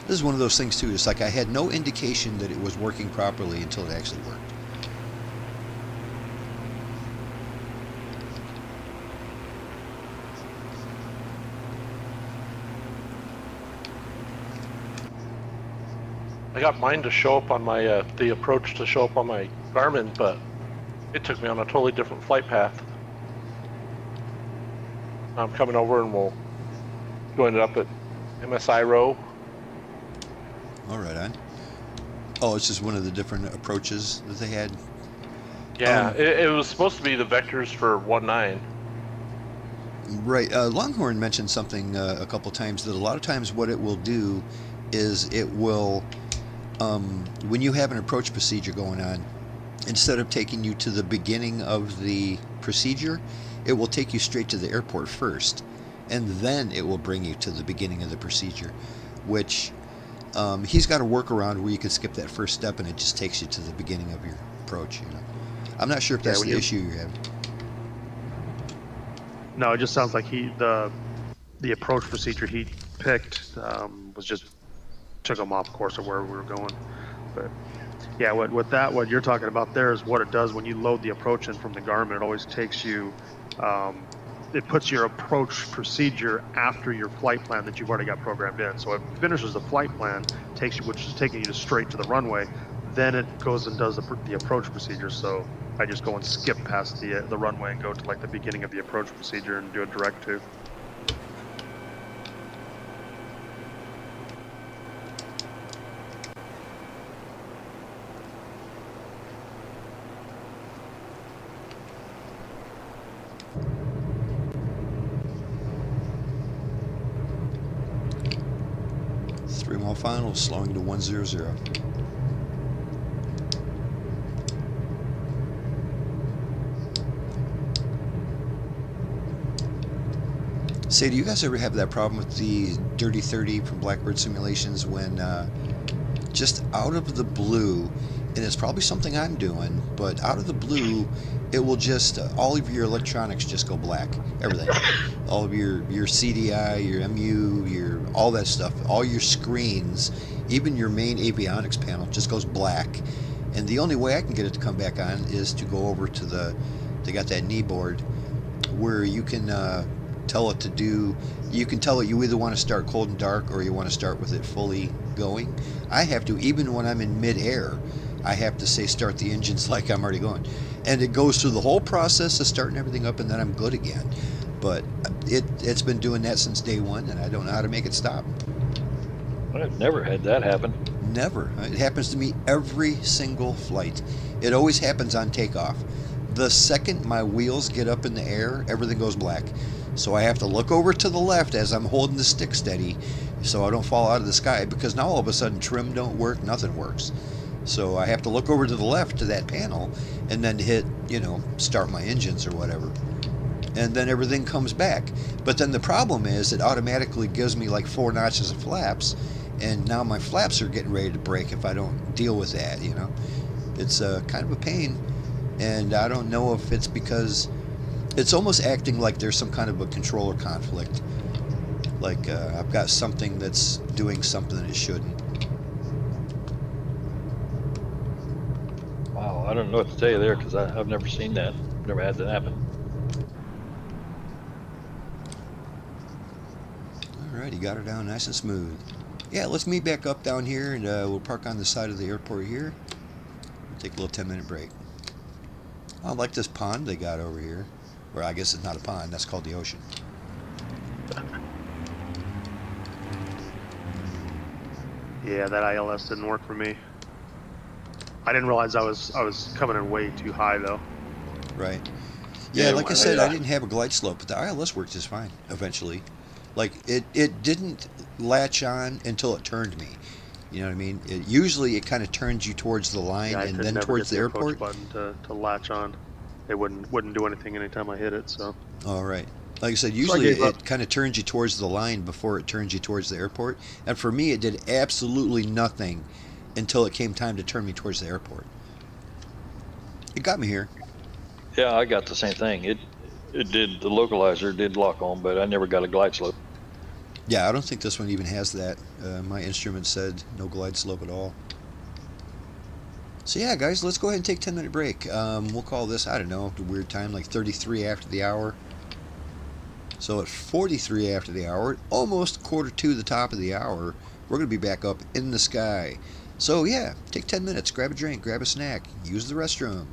This is one of those things too. It's like I had no indication that it was working properly until it actually worked. I got mine to show up on my, the approach to show up on my Garmin, but it took me on a totally different flight path. I'm coming over and we'll join it up at MSI row. All right, on. Oh, it's just one of the different approaches that they had. Yeah, it was supposed to be the vectors for 1.9. Right. Longhorn mentioned something a couple times, that a lot of times what it will do is it will, when you have an approach procedure going on, instead of taking you to the beginning of the procedure, it will take you straight to the airport first, and then it will bring you to the beginning of the procedure, which he's got a workaround where you can skip that first step and it just takes you to the beginning of your approach. You know, I'm not sure if that's the issue you're having. No, it just sounds like the approach procedure he picked was just took him off course of where we were going. But yeah, what you're talking about there is what it does when you load the approach in from the Garmin. It always takes you, it puts your approach procedure after your flight plan that you've already got programmed in. So it finishes the flight plan, takes you, which is taking you straight to the runway. Then it goes and does the approach procedure. So I just go and skip past the runway and go to like the beginning of the approach procedure and do a direct to. Three-mile final, slowing to 100. Say, do you guys ever have that problem with the Dirty 30 from Blackbird Simulations when just out of the blue, and it's probably something I'm doing, but out of the blue, it will just, all of your electronics just go black. Everything. All of your CDI, your MU, all that stuff, all your screens, even your main avionics panel just goes black. And the only way I can get it to come back on is to go over to they got that knee board where you can tell it to do, you can tell it you either want to start cold and dark or you want to start with it fully going. I have to, even when I'm in mid-air, I have to say start the engines like I'm already going. And it goes through the whole process of starting everything up and then I'm good again. But it's been doing that since day one and I don't know how to make it stop. I've never had that happen. Never. It happens to me every single flight. It always happens on takeoff. The second my wheels get up in the air, everything goes black. So I have to look over to the left as I'm holding the stick steady so I don't fall out of the sky, because now all of a sudden trim don't work, nothing works. So I have to look over to the left to that panel and then hit, start my engines or whatever. And then everything comes back. But then the problem is it automatically gives me like 4 notches of flaps, and now my flaps are getting ready to break if I don't deal with that, It's kind of a pain, and I don't know if it's because it's almost acting like there's some kind of a controller conflict. Like I've got something that's doing something that it shouldn't. Wow, I don't know what to tell you there because I've never seen that. Never had that happen. Alright, you got her down nice and smooth. Yeah, let's meet back up down here, and we'll park on the side of the airport here. Take a little 10-minute break. I like this pond they got over here. Or I guess it's not a pond, that's called the ocean. Yeah, that ILS didn't work for me. I didn't realize I was coming in way too high though. Right. Yeah, Yeah, like I well, said, yeah. I didn't have a glide slope, but the ILS worked just fine eventually. Like, it didn't latch on until it turned me. You know what I mean? Usually it kind of turns you towards the line Yeah, I and could then never towards get the the approach airport. button to latch on. It wouldn't do anything anytime I hit it. So All right. Like I said, so I usually gave up. it kind of turns you towards the line before it turns you towards the airport. And for me, it did absolutely nothing until it came time to turn me towards the airport. It got me here. Yeah, I got the same thing. It did, the localizer did lock on, but I never got a glide slope. Yeah, I don't think this one even has that. My instrument said no glide slope at all. So yeah, guys, let's go ahead and take a 10-minute break. We'll call this, I don't know, a weird time, like 33 after the hour. So at 43 after the hour, almost quarter to the top of the hour, we're going to be back up in the sky. So yeah, take 10 minutes, grab a drink, grab a snack, use the restroom.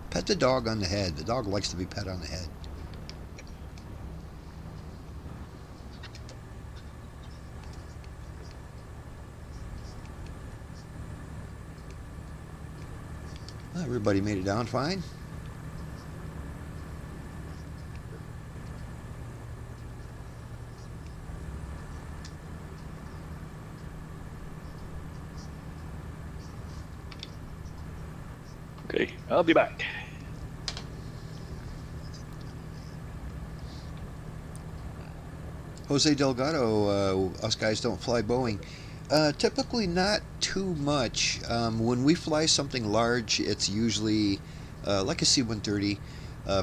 Pet the dog on the head. The dog likes to be pet on the head. Well, everybody made it down fine. Okay, I'll be back. Jose Delgado, us guys don't fly Boeing. Typically not too much. When we fly something large, it's usually like a C-130.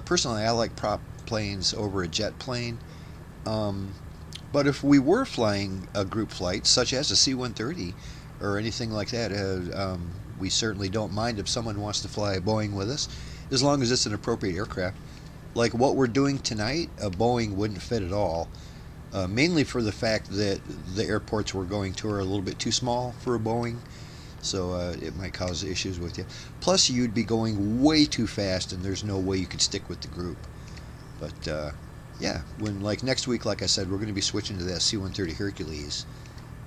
Personally, I like prop planes over a jet plane. But if we were flying a group flight, such as a C-130 or anything like that, we certainly don't mind if someone wants to fly a Boeing with us, as long as it's an appropriate aircraft. Like what we're doing tonight, a Boeing wouldn't fit at all. Mainly for the fact that the airports we're going to are a little bit too small for a Boeing, so it might cause issues with you. Plus, you'd be going way too fast, and there's no way you could stick with the group. But yeah, when like next week, like I said, we're going to be switching to that C-130 Hercules,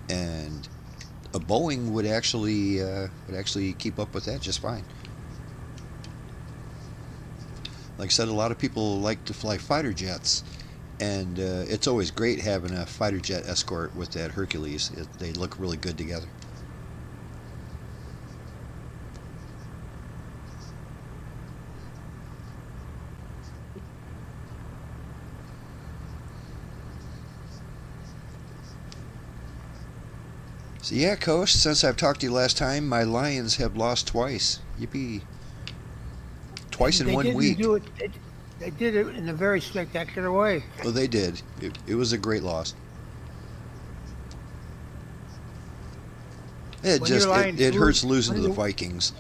and a Boeing would actually keep up with that just fine. Like I said, a lot of people like to fly fighter jets. And it's always great having a fighter jet escort with that Hercules. They look really good together. So yeah, Coach, since I've talked to you last time, my Lions have lost twice. Yippee. Twice in They 1 didn't week. do it. They did it in a very spectacular way. Well, they did. It was a great loss. It When just your Lions it hurts lose- losing to when the you- Vikings.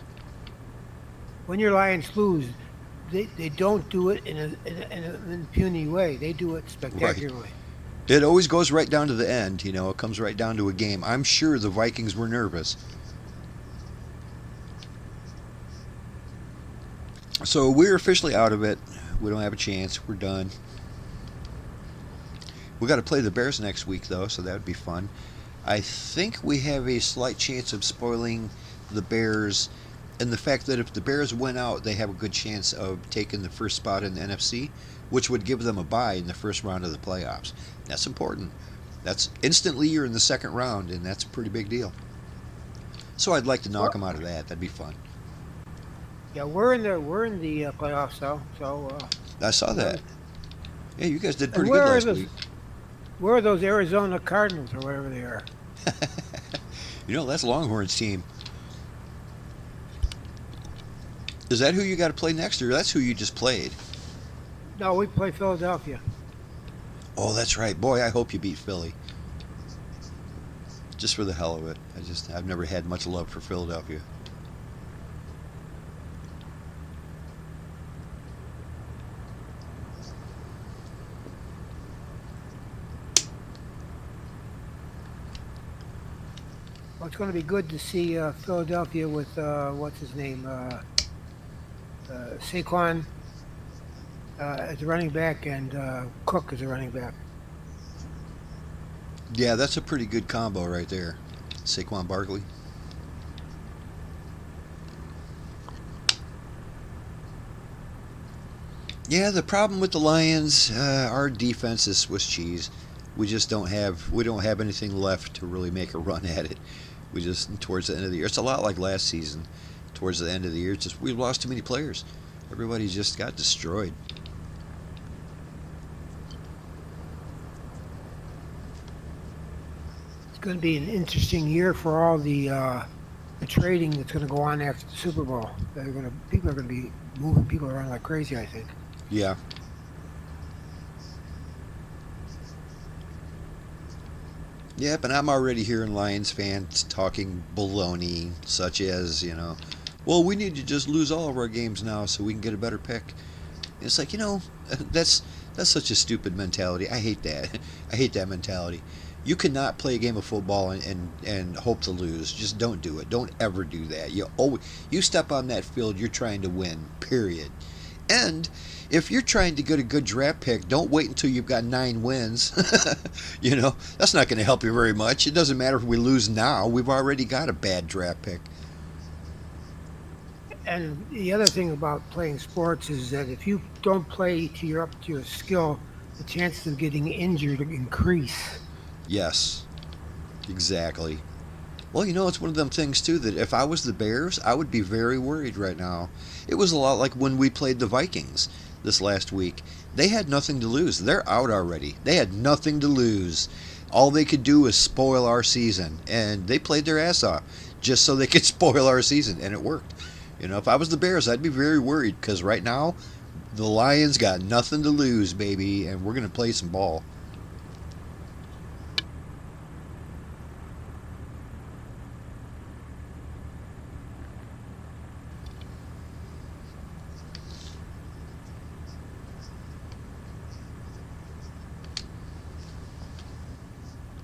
When your Lions lose, they don't do it in an puny way. They do it spectacularly. It always goes right down to the end, you know. It comes right down to a game. I'm sure the Vikings were nervous. So we're officially out of it. We don't have a chance. We're done. We got to play the Bears next week, though, so that would be fun. I think we have a slight chance of spoiling the Bears, and the fact that if the Bears win out, they have a good chance of taking the first spot in the NFC, which would give them a bye in the first round of the playoffs. That's important. That's instantly you're in the second round, and that's a pretty big deal. So I'd like to knock them out of that. That'd be fun. Yeah, we're in the playoffs though. So I saw that. Yeah, you guys did and pretty where good are last those? week. Where are those Arizona Cardinals or whatever they are? You know, that's Longhorns team. Is that who you got to play next, or that's who you just played? No, we play Philadelphia. Oh, that's right. Boy, I hope you beat Philly. Just for the hell of it. I've never had much love for Philadelphia. Well, it's going to be good to see Philadelphia with what's his name, Saquon as a running back and Cook as a running back. Yeah, that's a pretty good combo right there. Saquon Barkley. Yeah, the problem with the Lions, our defense is Swiss cheese. We just don't have anything left to really make a run at it. We just towards the end of the year. It's a lot like last season. Towards the end of the year, it's just we lost too many players. Everybody just got destroyed. It's going to be an interesting year for all the trading that's going to go on after the Super Bowl. People are going to be moving people around like crazy, I think. Yeah. Yep, and I'm already hearing Lions fans talking baloney, such as, well, we need to just lose all of our games now so we can get a better pick. And it's like, that's such a stupid mentality. I hate that. I hate that mentality. You cannot play a game of football and hope to lose. Just don't do it. Don't ever do that. You step on that field, you're trying to win, period. And if you're trying to get a good draft pick, don't wait until you've got 9 wins. That's not going to help you very much. It doesn't matter if we lose now. We've already got a bad draft pick. And the other thing about playing sports is that if you don't play up to your skill, the chances of getting injured increase. Yes, exactly. Well, it's one of them things, too, that if I was the Bears, I would be very worried right now. It was a lot like when we played the Vikings this last week. They had nothing to lose. They're out already. They had nothing to lose. All they could do was spoil our season, and they played their ass off just so they could spoil our season, and it worked. If I was the Bears, I'd be very worried, because right now, the Lions got nothing to lose, baby, and we're going to play some ball.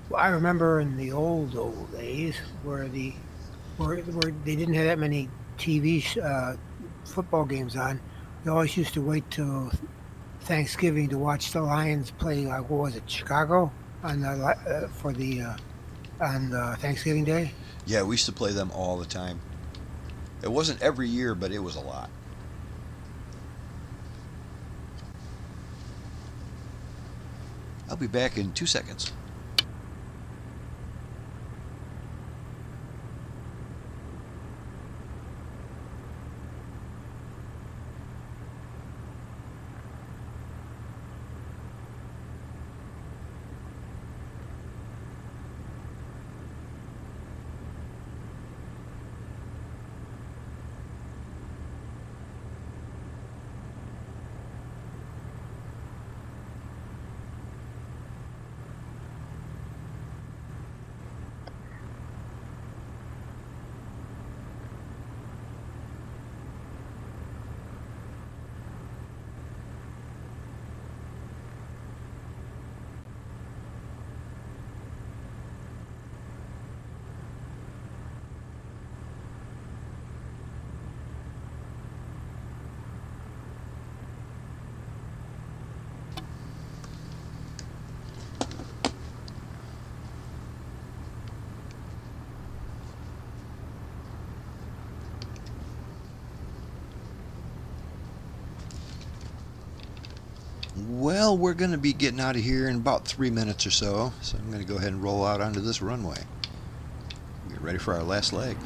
Well, I remember in the old days where they didn't have that many TV football games on. We always used to wait till Thanksgiving to watch the Lions play. What was it, Chicago, on Thanksgiving Day? Yeah, we used to play them all the time. It wasn't every year, but it was a lot. I'll be back in 2 seconds. Well, we're going to be getting out of here in about 3 minutes or so I'm going to go ahead and roll out onto this runway. Get ready for our last leg.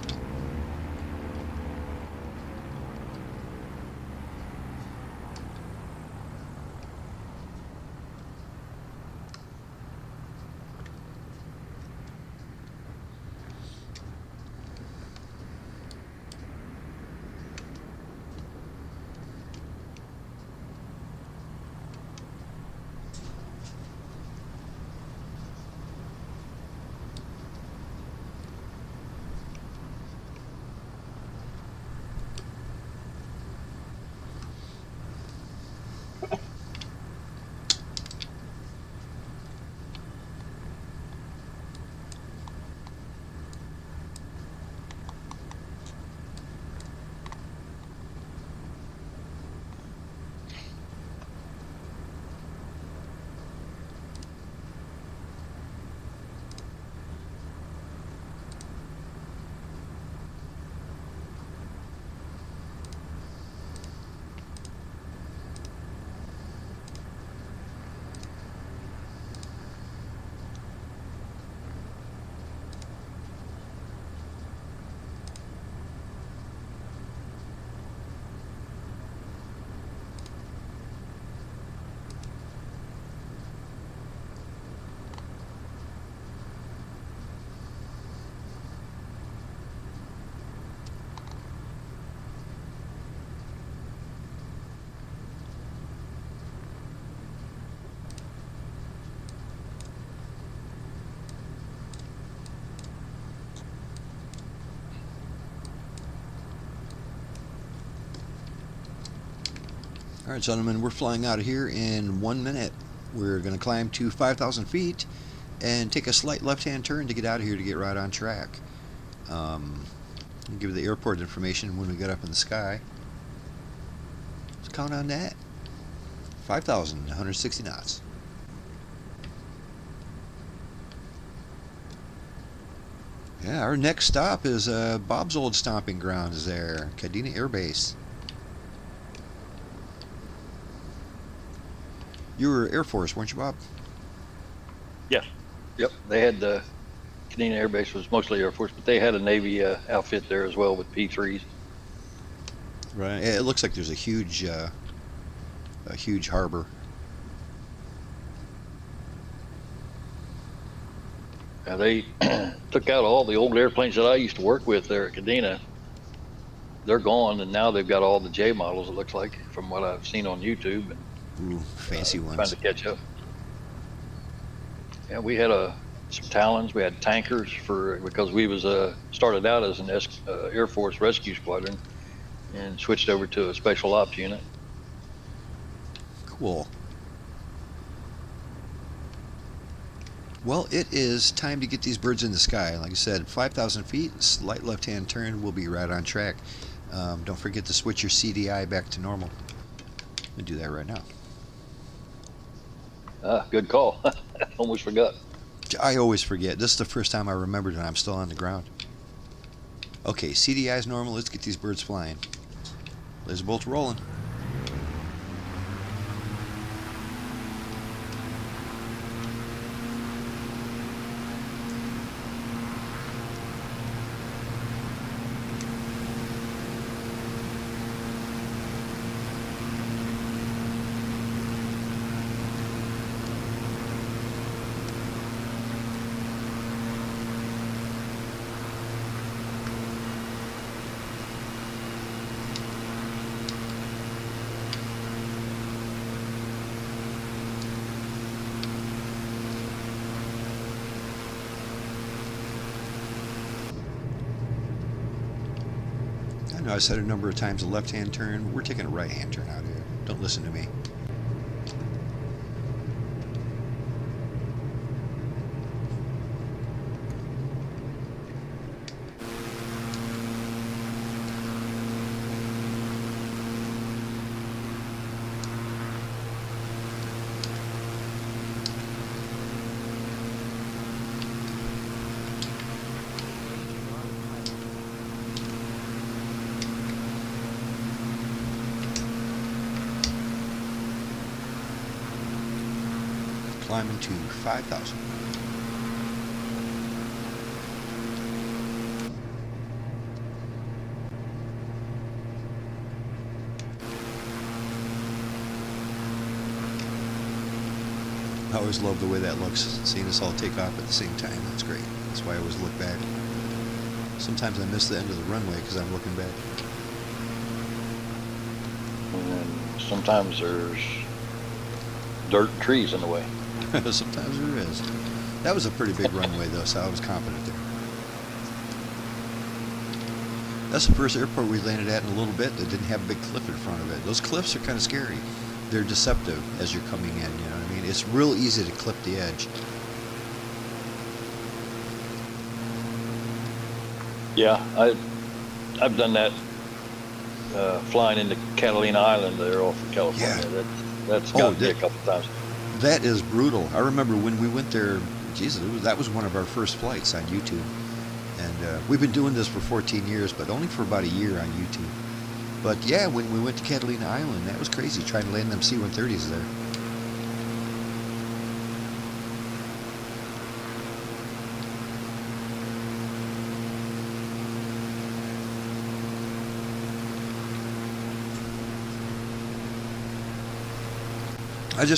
All right, gentlemen, we're flying out of here in 1 minute. We're going to climb to 5,000 feet and take a slight left-hand turn to get out of here to get right on track. I'll give you the airport information when we get up in the sky. Let's count on that. 5,160 knots. Yeah, our next stop is Bob's old stomping grounds there, Kadena Air Base. You were Air Force, weren't you, Bob? Yes. Yep, they had the Kadena Air Base was mostly Air Force, but they had a Navy outfit there as well with P3s. Right. It looks like there's a huge harbor. Now they took out all the old airplanes that I used to work with there at Kadena. They're gone, and now they've got all the J models, it looks like, from what I've seen on YouTube. And Ooh, fancy trying ones. to catch up. Yeah, we had some Talons. We had tankers because we was started out as an Air Force Rescue Squadron and switched over to a Special Ops unit. Cool. Well, it is time to get these birds in the sky. Like I said, 5,000 feet, slight left-hand turn, we'll be right on track. Don't forget to switch your CDI back to normal. I'm going to do that right now. Good call. Almost forgot. I always forget. This is the first time I remembered and I'm still on the ground. Okay, CDI is normal. Let's get these birds flying. Lazerbolt rolling. I know I said a number of times a left-hand turn. We're taking a right-hand turn out here. Don't listen to me. Climbing to 5,000. I always love the way that looks, seeing us all take off at the same time. That's great. That's why I always look back. Sometimes I miss the end of the runway because I'm looking back. And then sometimes there's dirt and trees in the way. Sometimes there is. That was a pretty big runway though, so I was confident there. That's the first airport we landed at in a little bit that didn't have a big cliff in front of it. Those cliffs are kind of scary. They're deceptive as you're coming in, you know what I mean? It's real easy to clip the edge. Yeah, I've done that flying into Catalina Island there off of California. Yeah. That's got me a couple times. That is brutal. I remember when we went there, Jesus, that was one of our first flights on YouTube. And we've been doing this for 14 years, but only for about a year on YouTube. But yeah, when we went to Catalina Island, that was crazy, trying to land them C-130s there.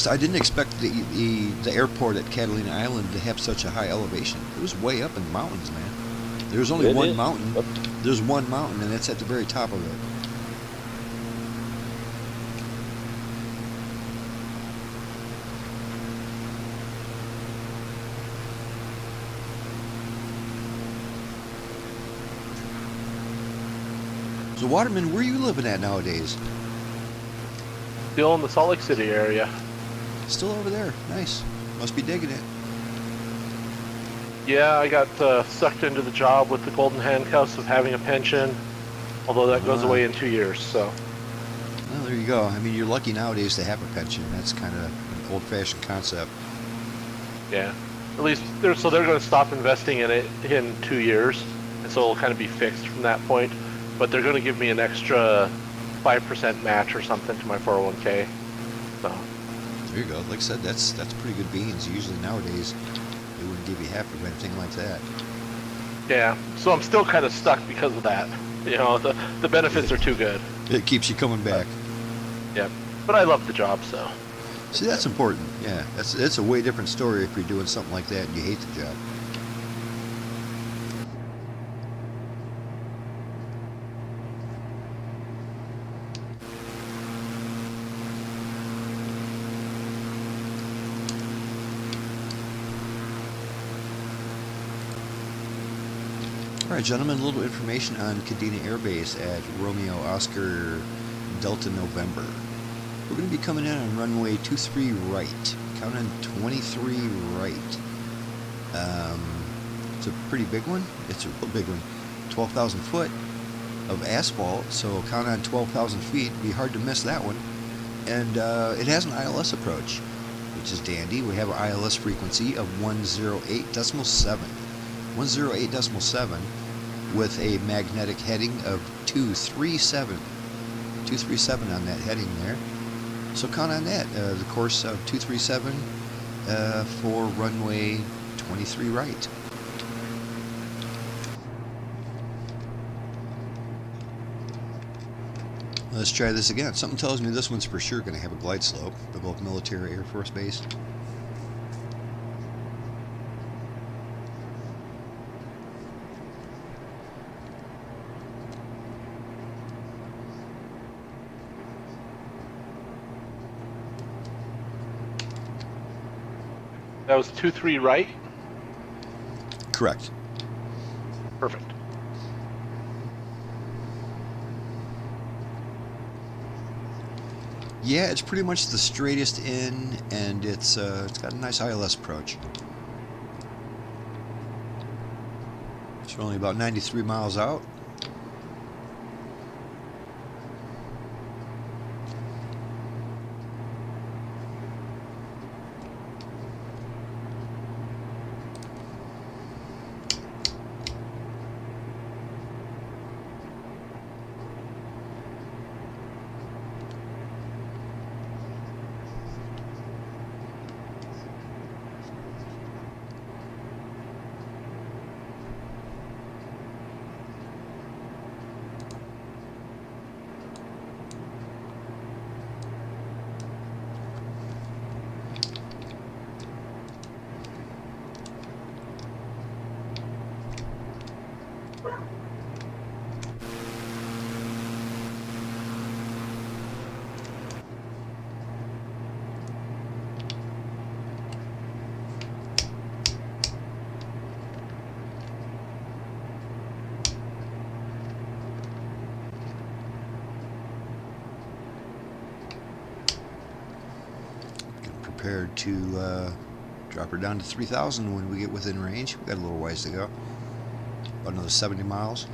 I didn't expect the airport at Catalina Island to have such a high elevation. It was way up in the mountains, man. There's only one mountain. There's one mountain, and it's at the very top of it. So, Waterman, where are you living at nowadays? Still in the Salt Lake City area. Still over there. Nice. Must be digging it. Yeah, I got sucked into the job with the golden handcuffs of having a pension, although that goes away in 2 years, so. Well, there you go. I mean, you're lucky nowadays to have a pension. That's kind of an old-fashioned concept. Yeah. At least, they're going to stop investing in it in 2 years, and so it'll kind of be fixed from that point. But they're going to give me an extra 5% match or something to my 401k. So. There you go. Like I said, that's pretty good beans. Usually nowadays, they wouldn't give you half of anything like that. Yeah. So I'm still kind of stuck because of that. You know, the benefits are too good. It keeps you coming back. Yeah. But I love the job, so. See, that's important. Yeah, it's a way different story if you're doing something like that and you hate the job. All right, gentlemen, a little information on Kadena Air Base at Romeo Oscar Delta November. We're going to be coming in on runway 23 right. Count on 23 right. It's a pretty big one. It's a real big one. 12,000 foot of asphalt, so count on 12,000 feet. It'd be hard to miss that one. And it has an ILS approach, which is dandy. We have an ILS frequency of 108.7. 108.7 with a magnetic heading of 237. 237 on that heading there. So count on that. The course of 237 for runway 23 right. Let's try this again. Something tells me this one's for sure going to have a glide slope. They're both military Air Force Base. That was 2-3 right? Correct. Perfect. Yeah, it's pretty much the straightest in, and it's got a nice ILS approach. It's only about 93 miles out. Prepared to drop her down to 3,000 when we get within range. We've got a little ways to go. About another 70 miles.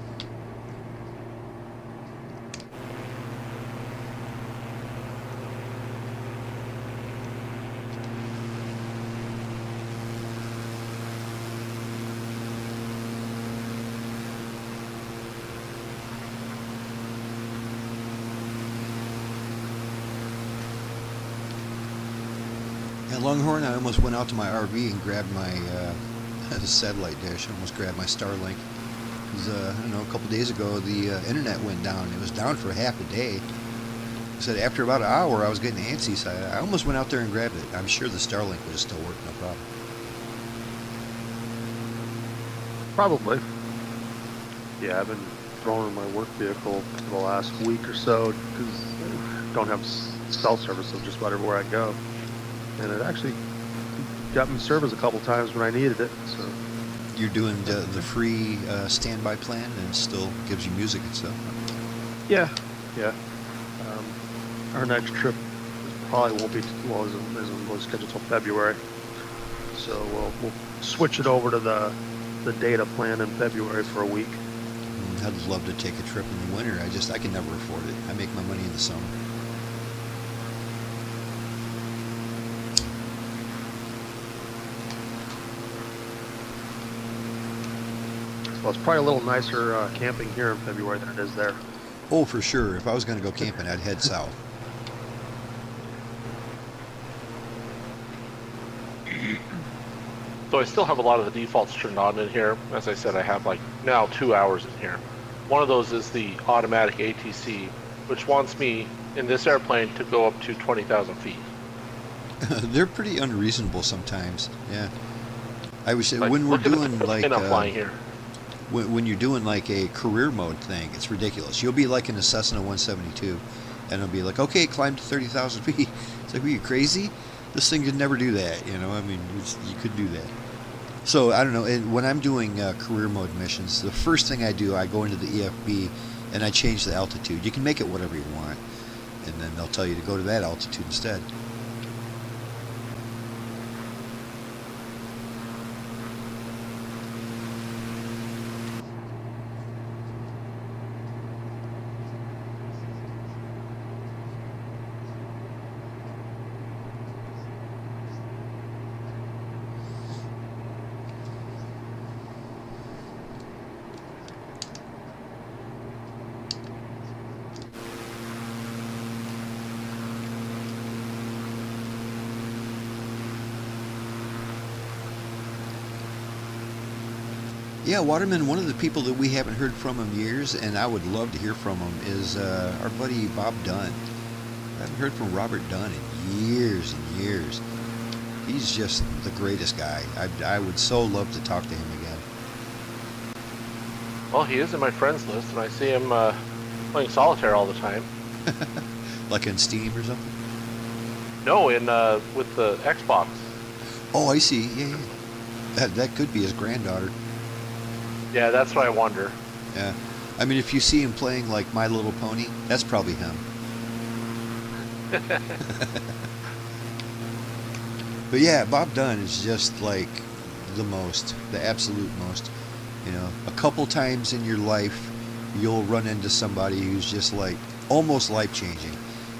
At Longhorn, I almost went out to my RV and grabbed my satellite dish. I almost grabbed my Starlink. Because, I don't know, a couple days ago, the internet went down. It was down for half a day. I said after about an hour, I was getting antsy, so I almost went out there and grabbed it. I'm sure the Starlink would still work, no problem. Probably. Yeah, I've been throwing in my work vehicle for the last week or so because I don't have cell service so just about everywhere I go. And it actually got me service a couple times when I needed it. So You're doing the free standby plan, and it still gives you music and stuff. yeah. Our next trip probably won't be isn't scheduled till February. So we'll switch it over to the data plan in February for a week. I'd love to take a trip in the winter. I can never afford it. I make my money in the summer. Well, it's probably a little nicer camping here in February than it is there. Oh, for sure. If I was going to go camping, I'd head south. So I still have a lot of the defaults turned on in here. As I said, I have like now 2 hours in here. One of those is the automatic ATC, which wants me in this airplane to go up to 20,000 feet. They're pretty unreasonable sometimes. Yeah. I would say Like, when we're look at the doing like plane I'm flying here. when you're doing like a career mode thing, it's ridiculous. You'll be like in a Cessna 172, and it'll be like, okay, climb to 30,000 feet. It's like, are you crazy? This thing could never do that. You know, I mean, you could do that. So I don't know. And when I'm doing career mode missions, the first thing I do, I go into the EFB and I change the altitude. You can make it whatever you want, and then they'll tell you to go to that altitude instead. Yeah, Waterman, one of the people that we haven't heard from in years, and I would love to hear from him, is our buddy Bob Dunn. I haven't heard from Robert Dunn in years and years. He's just the greatest guy. I would so love to talk to him again. Well, he is in my friends list, and I see him playing solitaire all the time. Like on Steam or something? No, in with the Xbox. Oh, I see. Yeah, yeah. That could be his granddaughter. Yeah, that's what I wonder. Yeah. I mean, if you see him playing like My Little Pony, that's probably him. But yeah, Bob Dunn is just like the absolute most. You know, a couple times in your life, you'll run into somebody who's just like almost life-changing.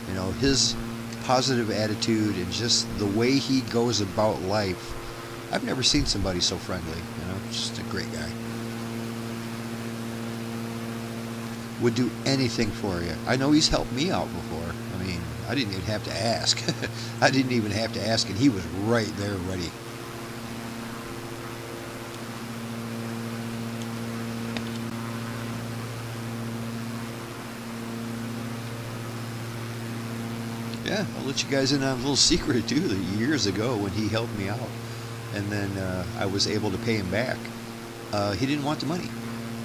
You know, his positive attitude and just the way he goes about life. I've never seen somebody so friendly. You know, just a great guy. Would do anything for you. I know he's helped me out before. I mean, I didn't even have to ask. I didn't even have to ask, and he was right there ready. Yeah, I'll let you guys in on a little secret too. That years ago when he helped me out, and then I was able to pay him back. He didn't want the money.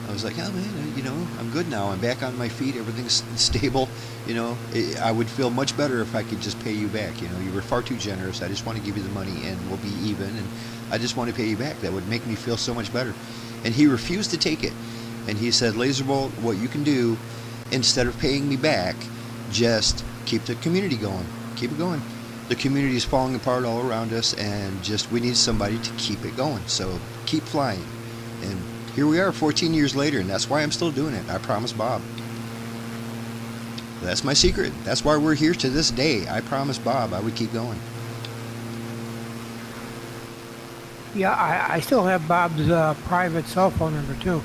I was like, oh man, you know, I'm good now. I'm back on my feet. Everything's stable. You know, I would feel much better if I could just pay you back. You know, you were far too generous. I just want to give you the money and we'll be even. And I just want to pay you back. That would make me feel so much better. And he refused to take it. And he said, Lazerbolt, what you can do, instead of paying me back, just keep the community going. Keep it going. The community is falling apart all around us, and just we need somebody to keep it going. So keep flying. And here we are 14 years later, and that's why I'm still doing it. I promised Bob. That's my secret. That's why we're here to this day. I promised Bob I would keep going. Yeah, I still have Bob's private cell phone number too.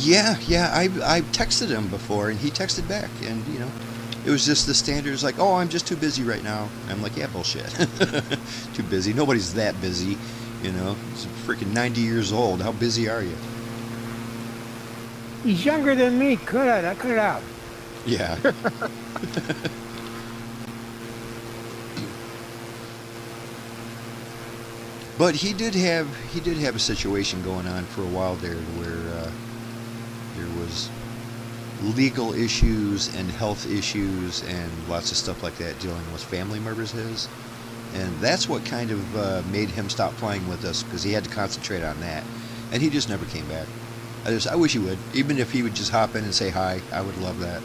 Yeah, I texted him before, and he texted back, and you know, it was just the standard. It's like, oh, I'm just too busy right now. I'm like, yeah, bullshit. Too busy. Nobody's that busy. You know, he's freaking 90 years old. How busy are you? He's younger than me. Cut it out. Yeah. But he did have a situation going on for a while there where there was legal issues and health issues and lots of stuff like that dealing with family members of his. And that's what kind of made him stop flying with us, because he had to concentrate on that. And he just never came back. I wish he would. Even if he would just hop in and say hi, I would love that.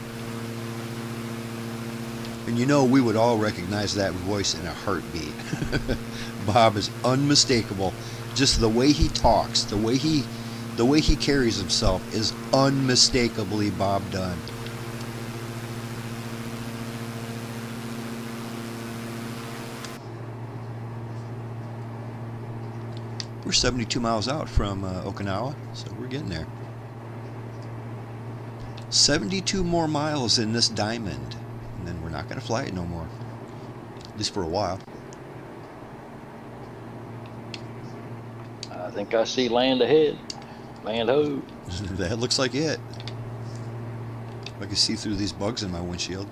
And you know, we would all recognize that voice in a heartbeat. Bob is unmistakable. Just the way he talks, the way he carries himself is unmistakably Bob Dunn. We're 72 miles out from Okinawa, so we're getting there. 72 more miles in this diamond, and then we're not going to fly it no more. At least for a while. I think I see land ahead. Land ho. That looks like it. I can see through these bugs in my windshield.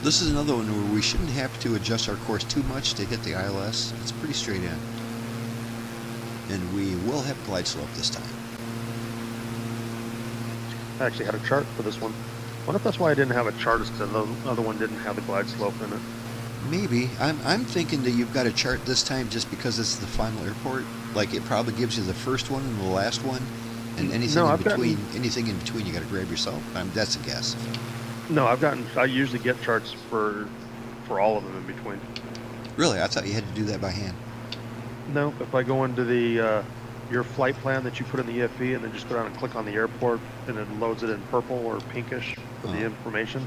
This is another one where we shouldn't have to adjust our course too much to hit the ILS. It's pretty straight in. And we will have glide slope this time. I actually had a chart for this one. I wonder if that's why I didn't have a chart, is because the other one didn't have the glide slope in it. Maybe. I'm thinking that you've got a chart this time just because it's the final airport. Like it probably gives you the first one and the last one, and anything in between. Anything in between, you got to grab yourself. That's a guess. No, I usually get charts for all of them in between. Really, I thought you had to do that by hand. No, if I go into the your flight plan that you put in the EFE and then just go down and click on the airport and it loads it in purple or pinkish for the information,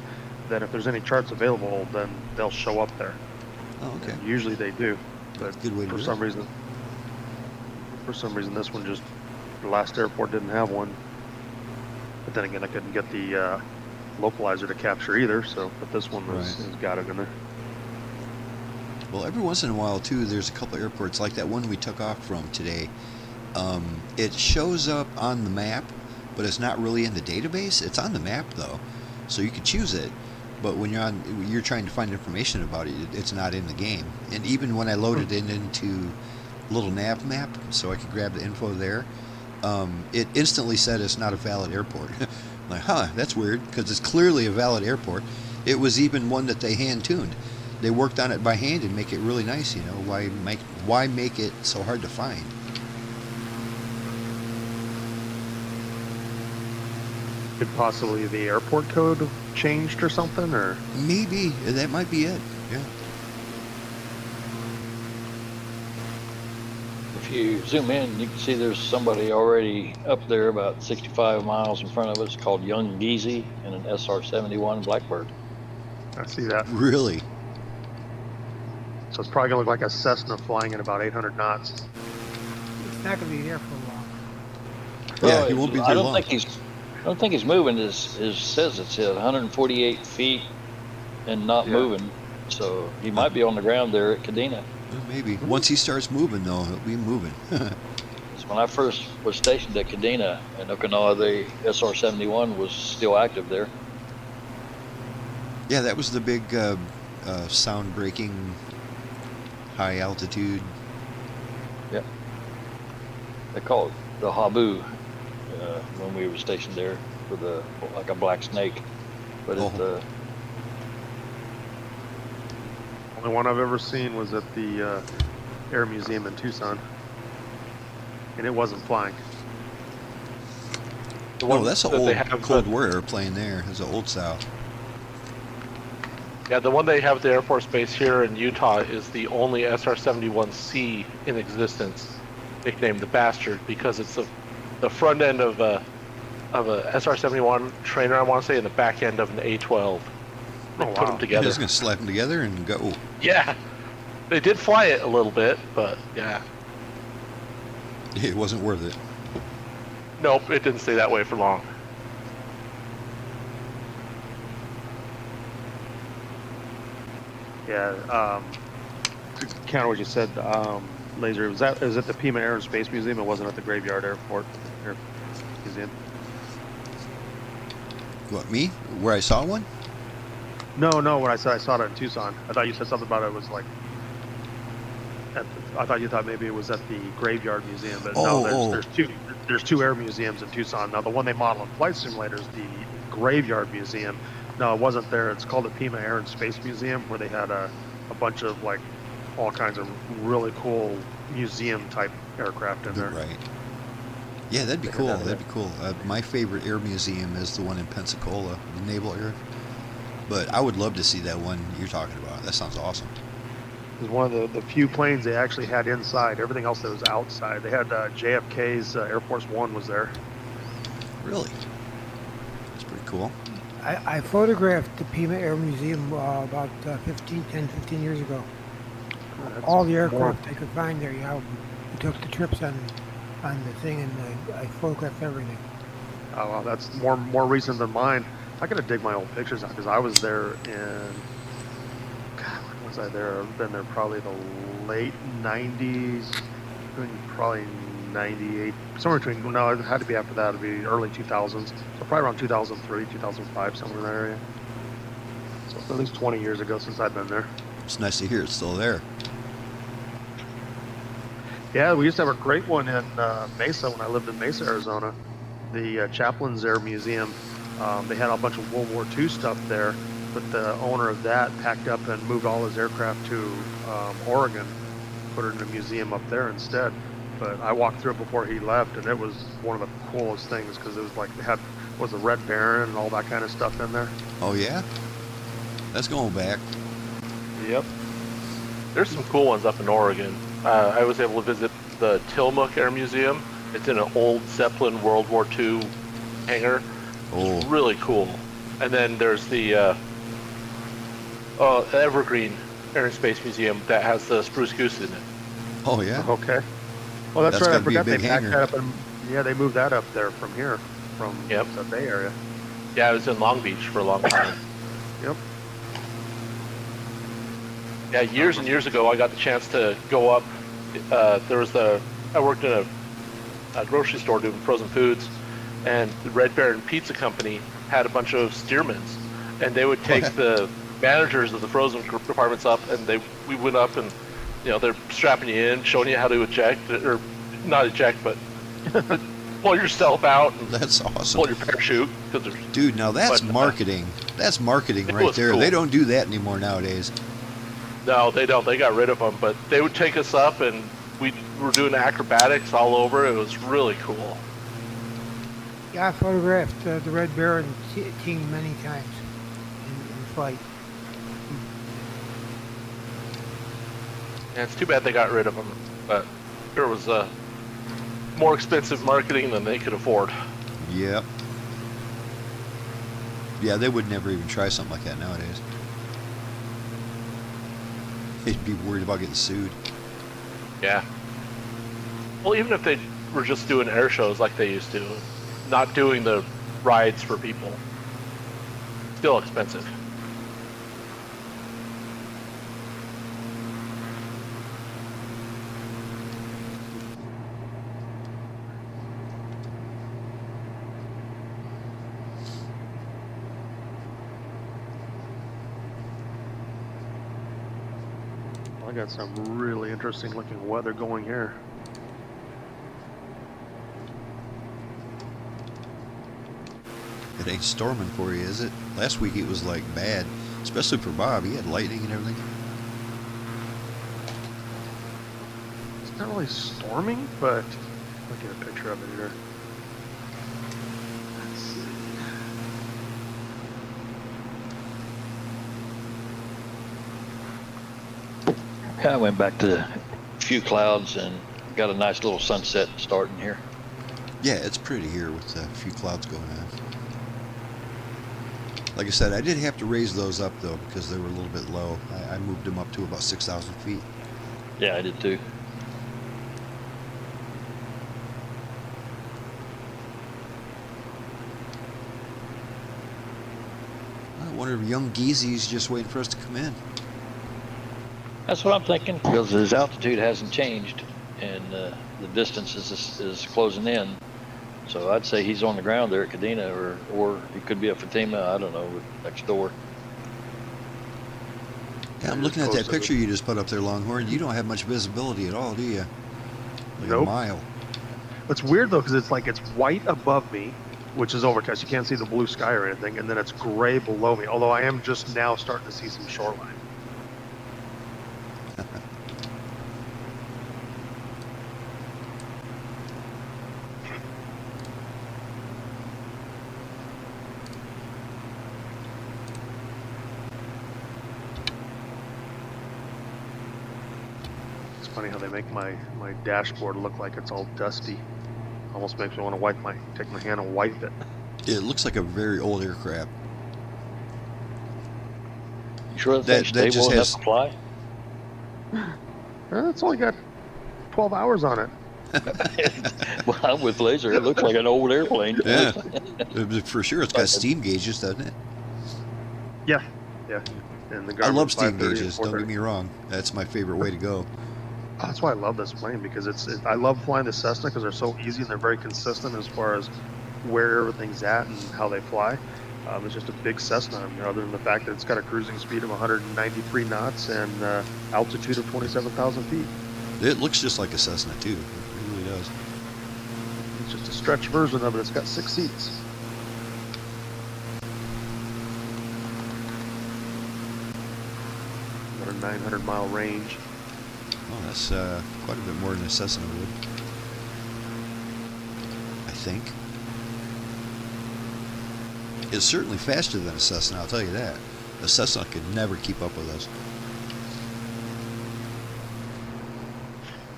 then if there's any charts available, then they'll show up there. Oh, okay. And usually they do, but Good way to for do some it. reason this one just, the last airport didn't have one. But then again, I couldn't get the localizer to capture either, so but this one has got it in there. Well, every once in a while too, there's a couple airports like that one we took off from today. It shows up on the map, but it's not really in the database. It's on the map though, so you can choose it. But when you're trying to find information about it, it's not in the game. And even when I loaded it into little nav map, so I could grab the info there, it instantly said it's not a valid airport. I'm like, huh, that's weird, because it's clearly a valid airport. It was even one that they hand-tuned. They worked on it by hand and make it really nice, you know. Why make it so hard to find? Could possibly the airport code have changed or something, or Maybe. That might be it, yeah. If you zoom in, you can see there's somebody already up there about 65 miles in front of us called Young Geezy in an SR-71 Blackbird. I see that. Really? So it's probably gonna look like a Cessna flying at about 800 knots. It's not going to be here for long. Yeah, he won't be there long. I don't think he's moving. It says it's at 148 feet and not moving. So he might be on the ground there at Kadena. Well, maybe. Once he starts moving, though, he'll be moving. So when I first was stationed at Kadena in Okinawa, the SR-71 was still active there. Yeah, that was the big sound-breaking, high-altitude. Yeah. They call it the Habu when we were stationed there for like a black snake. But Only one I've ever seen was at the Air Museum in Tucson, and it wasn't flying. Oh, that's an old Cold War airplane there. It's an old style. Yeah, the one they have at the Air Force Base here in Utah is the only SR-71C in existence, nicknamed the Bastard, because it's the front end of a SR-71 trainer, I want to say, and the back end of an A-12. They put them together. Just gonna slap them together and go. Yeah, they did fly it a little bit, but yeah. It wasn't worth it. Nope, it didn't stay that way for long. Yeah, counter what you said, Laser. Is it the Pima Air and Space Museum? It wasn't at the Graveyard Airport Air Museum. What, me? Where I saw one? No, when I said I saw it in Tucson, I thought you said something about it was like. I thought you thought maybe it was at the Graveyard Museum, but no. There's two air museums in Tucson. Now the one they model in Flight Simulator is the Graveyard Museum. No, it wasn't there. It's called the Pima Air and Space Museum, where they had a bunch of like all kinds of really cool museum type aircraft in there. Right. Yeah, that'd be cool. That'd be cool. My favorite air museum is the one in Pensacola, the Naval Air. But I would love to see that one you're talking about. That sounds awesome. It was one of the few planes they actually had inside. Everything else that was outside. They had JFK's Air Force One was there. Really? That's pretty cool. I photographed the Pima Air Museum about 10, 15 years ago. All the aircraft I could find there. Yeah, we took the trips on the thing, and I photographed everything. Oh, well, that's more recent than mine. I gotta dig my old pictures out because I was there in. God, when was I there? I've been there probably the late '90s, probably '98, somewhere between. No, it had to be after that. It'd be early 2000s, so probably around 2003, 2005, somewhere in that area. So at least 20 years ago since I've been there. It's nice to hear it's still there. Yeah, we used to have a great one in Mesa when I lived in Mesa, Arizona. The Chaplain's Air Museum. They had a bunch of World War II stuff there, but the owner of that packed up and moved all his aircraft to Oregon, put it in a museum up there instead. But I walked through it before he left, and it was one of the coolest things because it was like it was a Red Baron and all that kind of stuff in there. Oh yeah, that's going back. Yep. There's some cool ones up in Oregon. I was able to visit the Tillamook Air Museum. It's in an old Zeppelin World War II hangar. Oh. It's really cool. And then there's the Evergreen Air and Space Museum that has the spruce goose in it. Oh yeah. Okay. Well, that's right. I gotta be a forgot they big packed hangar. that up, and yeah, they moved that up there from here, from the Bay Area. Yeah, I was in Long Beach for a long time. Yep. Yeah, years and years ago, I got the chance to go up. I worked in a grocery store doing frozen foods, and the Red Baron Pizza Company had a bunch of steermans, and they would take the managers of the frozen departments up, and we went up and, they're strapping you in, showing you how to eject, or not eject, but pull yourself out and That's awesome. pull your parachute. Dude, now that's marketing. That's marketing right there. Cool. They don't do that anymore nowadays. No, they don't. They got rid of them, but they would take us up, and we were doing acrobatics all over. It was really cool. Yeah, I photographed the Red Baron team many times in flight. Yeah, it's too bad they got rid of them, but there was more expensive marketing than they could afford. Yep. Yeah, they would never even try something like that nowadays. They'd be worried about getting sued. Yeah. Well, even if they were just doing air shows like they used to, not doing the rides for people, still expensive. I got some really interesting looking weather going here. It ain't storming for you, is it? Last week it was like bad, especially for Bob. He had lightning and everything. It's not really storming, but I'll get a picture of it here. Let's see. I went back to a few clouds and got a nice little sunset starting here. Yeah, it's pretty here with a few clouds going on. Like I said, I did have to raise those up though because they were a little bit low. I moved them up to about 6,000 feet. Yeah, I did too. I wonder if young Geezy's just waiting for us to come in. That's what I'm thinking, because his altitude hasn't changed, and the distance is closing in. So I'd say he's on the ground there at Kadena, or he could be at Fatima, I don't know, next door. Yeah, I'm looking at that picture you just put up there, Longhorn. You don't have much visibility at all, do you? Like Nope. a mile. It's weird though, because it's like it's white above me, which is overcast. You can't see the blue sky or anything, and then it's gray below me. Although I am just now starting to see some shoreline. It's funny how they make my dashboard look like it's all dusty. Almost makes me want to take my hand and wipe it. It looks like a very old aircraft. You sure That that's stable just enough has- to fly? It's only got 12 hours on it. Well, I'm with Laser. It looks like an old airplane. Yeah. For sure, it's got steam gauges, doesn't it? Yeah, yeah. And the I Garmin love steam 530 and gauges, don't get 430. me wrong. That's my favorite way to go. That's why I love this plane, because I love flying the Cessna because they're so easy and they're very consistent as far as where everything's at and how they fly. It's just a big Cessna, other than the fact that it's got a cruising speed of 193 knots and altitude of 27,000 feet. It looks just like a Cessna, too. It really does. It's just a stretched version of it. It's got 6 seats. Got a 900-mile range. Oh, that's quite a bit more than a Cessna would. I think. It's certainly faster than a Cessna, I'll tell you that. A Cessna could never keep up with us.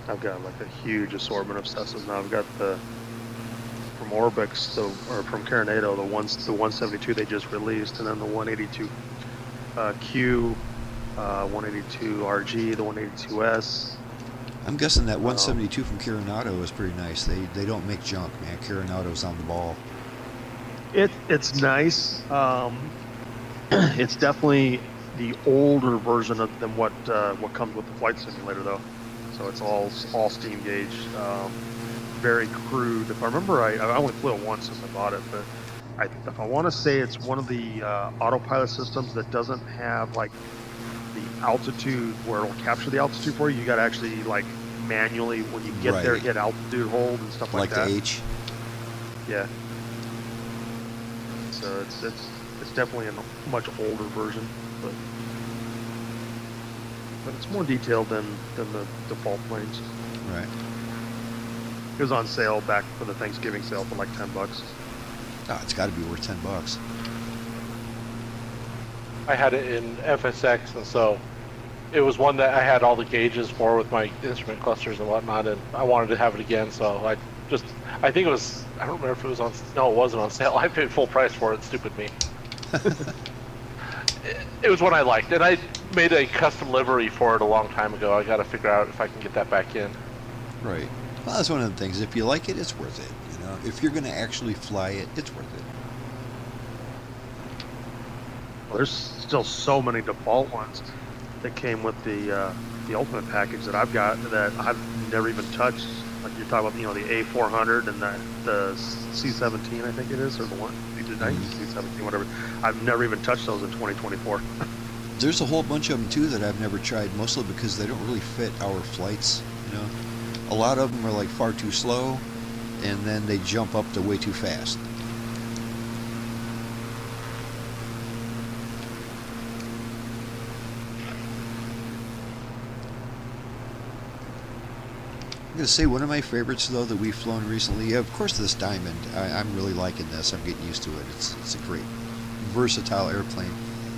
I've got like a huge assortment of Cessnas now. I've got from Orbix, or from Carenado, the 172 they just released, and then the 182 Q, 182 RG, the 182S. I'm guessing that 172 from Carenado is pretty nice. They don't make junk, man. Carenado's on the ball. It's nice. It's definitely the older version than what comes with the flight simulator, though. So it's all steam gauge, very crude. If I remember, I only flew it once since I bought it, but if I want to say it's one of the autopilot systems that doesn't have like the altitude where it'll capture the altitude for you. You got to actually like manually when you get there Right. hit altitude hold and stuff like Like that. the H. Yeah. So it's definitely a much older version, but it's more detailed than the default planes. Right. It was on sale back for the Thanksgiving sale for like $10. Oh, it's got to be worth $10. I had it in FSX, and so it was one that I had all the gauges for with my instrument clusters and whatnot, and I wanted to have it again, so I think it was, I don't remember if it was on, no, it wasn't on sale. I paid full price for it, stupid me. It was one I liked, and I made a custom livery for it a long time ago. I got to figure out if I can get that back in. Right. Well, that's one of the things. If you like it, it's worth it. You know, if you're going to actually fly it, it's worth it. Well, there's still so many default ones that came with the ultimate package that I've got that I've never even touched. Like you're talking about, the A400 and the C17, I think it is, or the one C17, whatever. I've never even touched those in 2024. There's a whole bunch of them too that I've never tried, mostly because they don't really fit our flights. You know, a lot of them are like far too slow, and then they jump up to way too fast. I'm gonna say one of my favorites though that we've flown recently, of course, this Diamond. I'm really liking this. I'm getting used to it. It's a great, versatile airplane.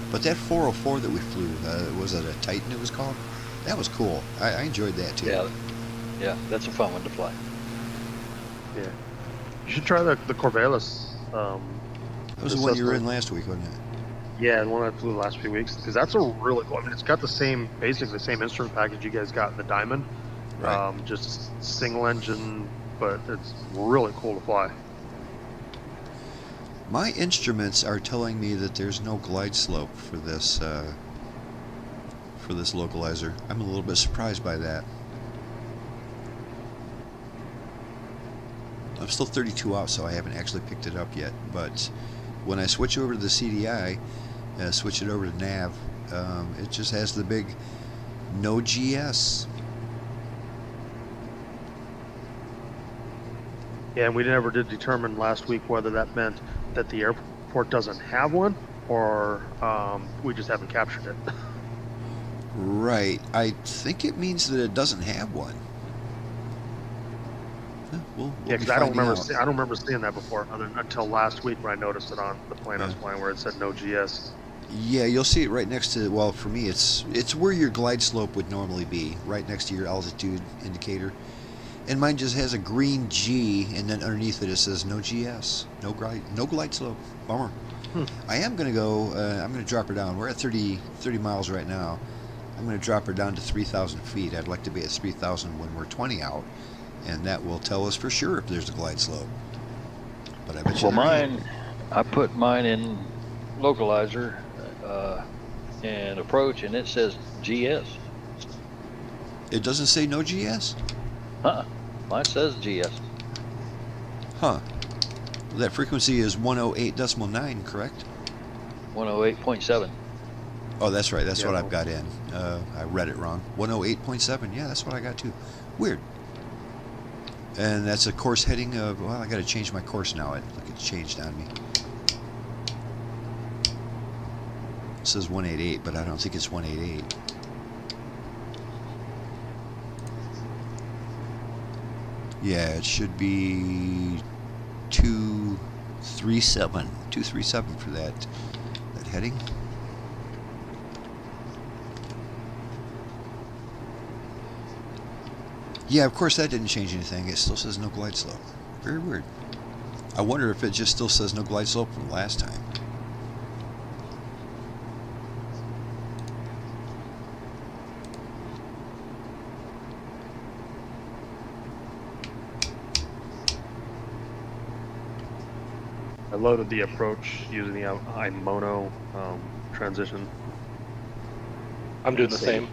But that 404 that we flew, was it a Titan? It was called. That was cool. I enjoyed that too. Yeah, that's a fun one to fly. Yeah. You should try the Corvallis. That was the one you were in last week, wasn't it? Yeah, the one I flew the last few weeks, because that's a really cool. I mean, it's got basically the same instrument package you guys got in the Diamond. Right. Just single engine, but it's really cool to fly. My instruments are telling me that there's no glide slope for this for this localizer. I'm a little bit surprised by that. I'm still 32 out, so I haven't actually picked it up yet. But when I switch over to the CDI, switch it over to nav, it just has the big no GS. Yeah, and we never did determine last week whether that meant that the airport doesn't have one, or we just haven't captured it. Right. I think it means that it doesn't have one. We'll Yeah, be because I don't finding remember. out. I don't remember seeing that before, until last week when I noticed it on the plane I was flying where it said no GS. Yeah, you'll see it right next to, well, for me, it's where your glide slope would normally be, right next to your altitude indicator. And mine just has a green G, and then underneath it says no GS, no glide slope. Bummer. I am going to go, I'm going to drop her down. We're at 30 miles right now. I'm going to drop her down to 3,000 feet. I'd like to be at 3,000 when we're 20 out, and that will tell us for sure if there's a glide slope. But I bet you Well, mine, I put mine in localizer and approach, and it says GS. It doesn't say no GS? Mine says GS. Huh. That frequency is 108.9, correct? 108.7. Oh, that's right. That's Yeah, what well- I've got in. I read it wrong. 108.7. Yeah, that's what I got too. Weird. And that's a course heading of, well, I got to change my course now. Look, it's changed on me. It says 188, but I don't think it's 188. Yeah, it should be 237. 237 for that heading. Yeah, of course that didn't change anything. It still says no glide slope. Very weird. I wonder if it just still says no glide slope from last time. I loaded the approach using the iMono transition. I'm doing the same.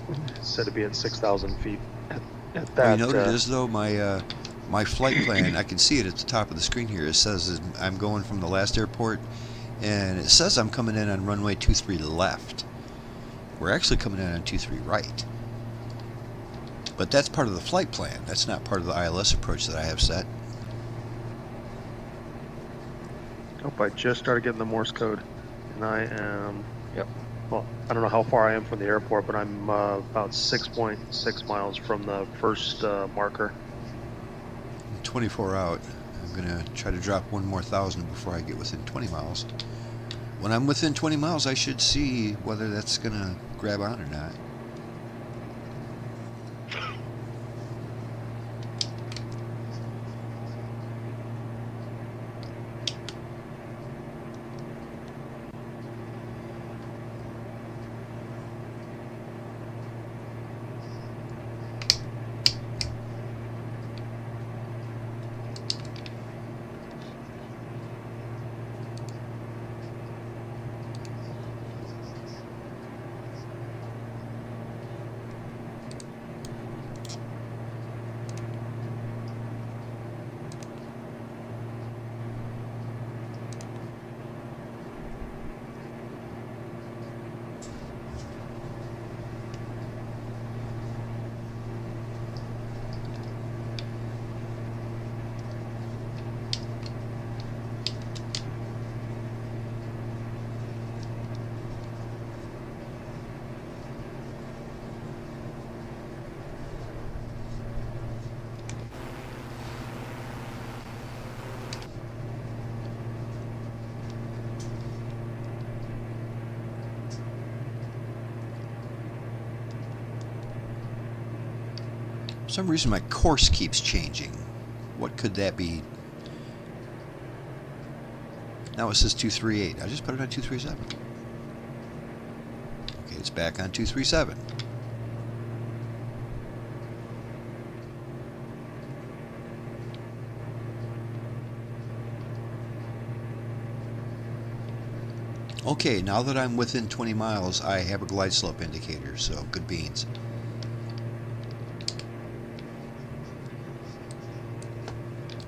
It said to be at 6,000 feet. At Well, that, you know what it is though? My flight plan, I can see it at the top of the screen here. It says I'm going from the last airport, and it says I'm coming in on runway 23 left. We're actually coming in on 23 right. But that's part of the flight plan. That's not part of the ILS approach that I have set. Nope, I just started getting the Morse code, and I am. Yep. Well, I don't know how far I am from the airport, but I'm about 6.6 miles from the first marker. 24 out. I'm gonna try to drop one more 1,000 before I get within 20 miles. When I'm within 20 miles, I should see whether that's gonna grab on or not. For some reason my course keeps changing. What could that be? Now it says 238. I just put it on 237. Okay, it's back on 237. Okay, now that I'm within 20 miles, I have a glide slope indicator, so good beans.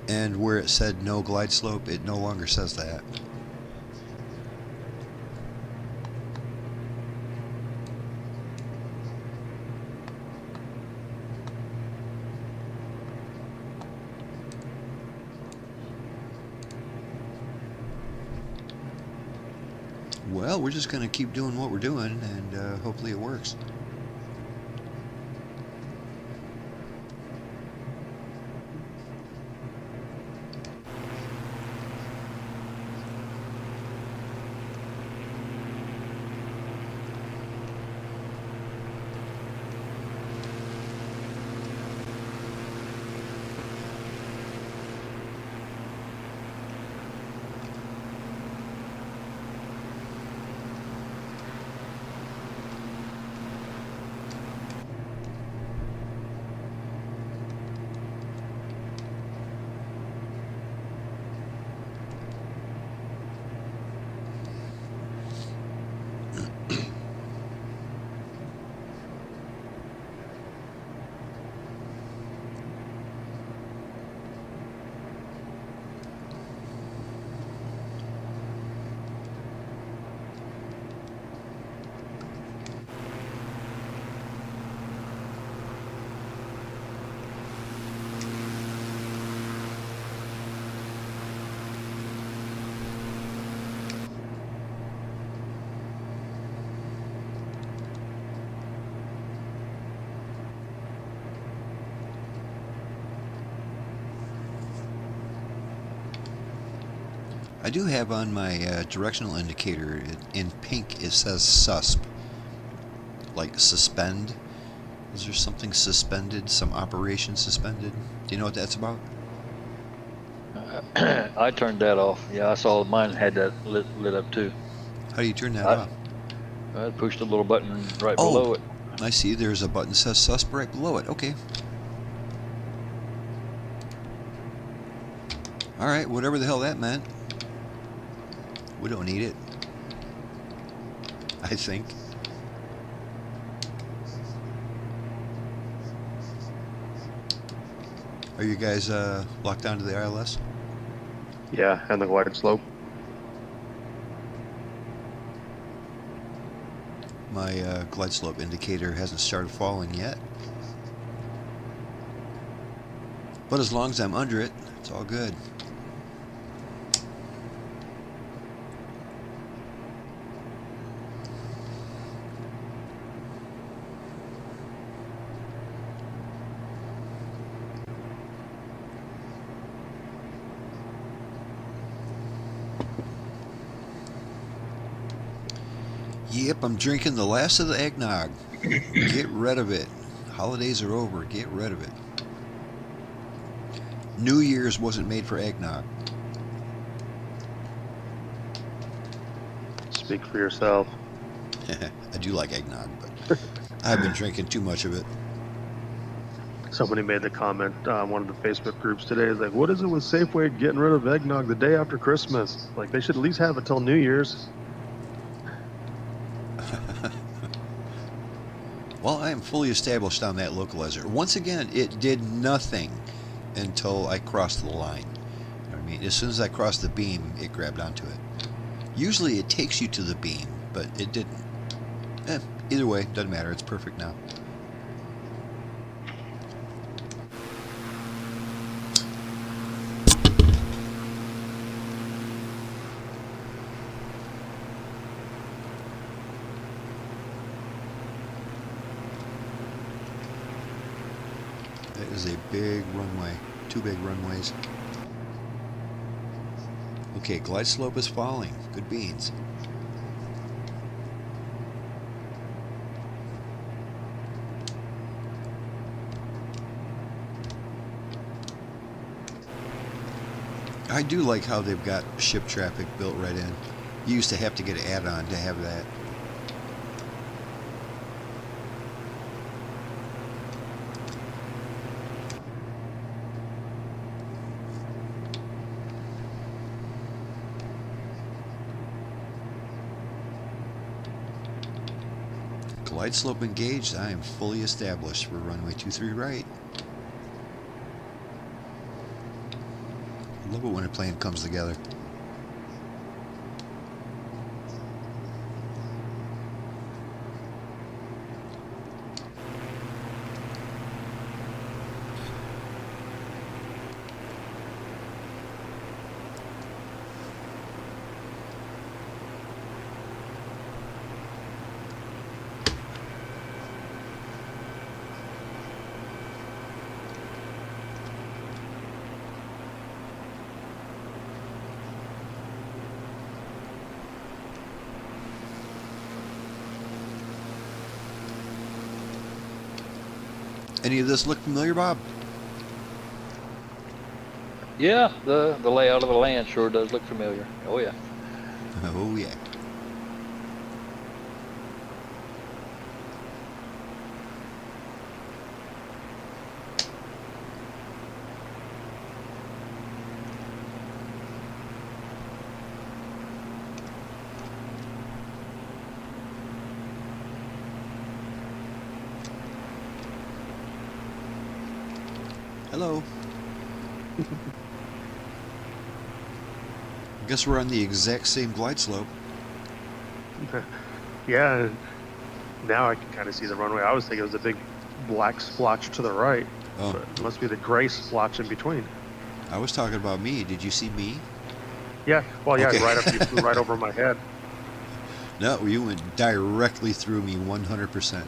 And where it said no glide slope, it no longer says that. Well, we're just going to keep doing what we're doing, and hopefully it works. I do have on my directional indicator, in pink it says susp, like suspend. Is there something suspended, some operation suspended? Do you know what that's about? I turned that off. Yeah, I saw mine had that lit up too. How do you turn that off? I pushed a little button right Oh. below it. I see there's a button that says susp right below it. Okay. Alright, whatever the hell that meant. We don't need it, I think. Are you guys locked onto the ILS? Yeah, and the glide slope. My glide slope indicator hasn't started falling yet. But as long as I'm under it, it's all good. Yep, I'm drinking the last of the eggnog. Get rid of it. Holidays are over. Get rid of it. New Year's wasn't made for eggnog. Speak for yourself. I do like eggnog, but I've been drinking too much of it. Somebody made the comment on one of the Facebook groups today. Is like, what is it with Safeway getting rid of eggnog the day after Christmas? Like, they should at least have it till New Year's. Well, I am fully established on that localizer. Once again, it did nothing until I crossed the line. You know what I mean? As soon as I crossed the beam, it grabbed onto it. Usually it takes you to the beam, but it didn't. Either way, doesn't matter. It's perfect now. That is a big runway. Two big runways. Okay, glide slope is falling. Good beans. I do like how they've got ship traffic built right in. You used to have to get an add-on to have that. Glide slope engaged. I am fully established for runway 23 right. I love it when a plane comes together. Any of this look familiar, Bob? Yeah, the layout of the land sure does look familiar. Oh yeah. Oh yeah. Hello. Guess we're on the exact same glide slope. Yeah, and now I can kind of see the runway. I was thinking it was a big black splotch to the right, Oh, but it must be the gray splotch in between. I was talking about me. Did you see me? Yeah, well, yeah, Okay. right up, you flew right over my head. No, you went directly through me 100%.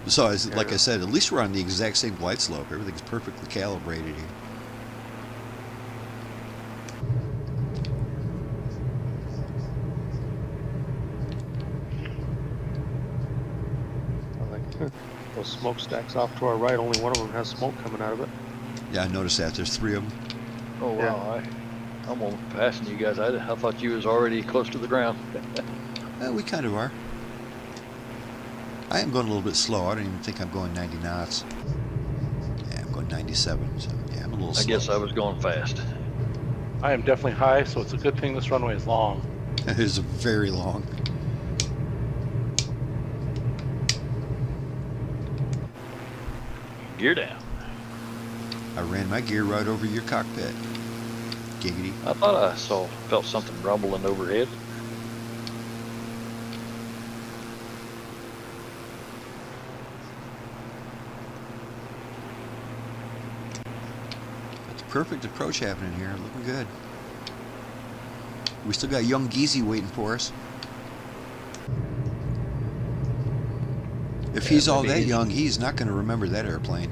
So, like I said, at least we're on the exact same glide slope. Everything's perfectly calibrated here. I like those smokestacks off to our right. Only one of them has smoke coming out of it. Yeah, I noticed that. There's 3 of them. Oh wow. I'm almost passing you guys. I thought you was already close to the ground. We kind of are. I am going a little bit slow. I don't even think I'm going 90 knots. Yeah, I'm going 97. So, yeah, I'm a little slow. I guess I was going fast. I am definitely high, so it's a good thing this runway is long. It is very long. Gear down. I ran my gear right over your cockpit. Giggity. I thought I felt something rumbling overhead. That's a perfect approach happening here. Looking good. We still got young Geezy waiting for us. If he's all that young, he's not going to remember that airplane.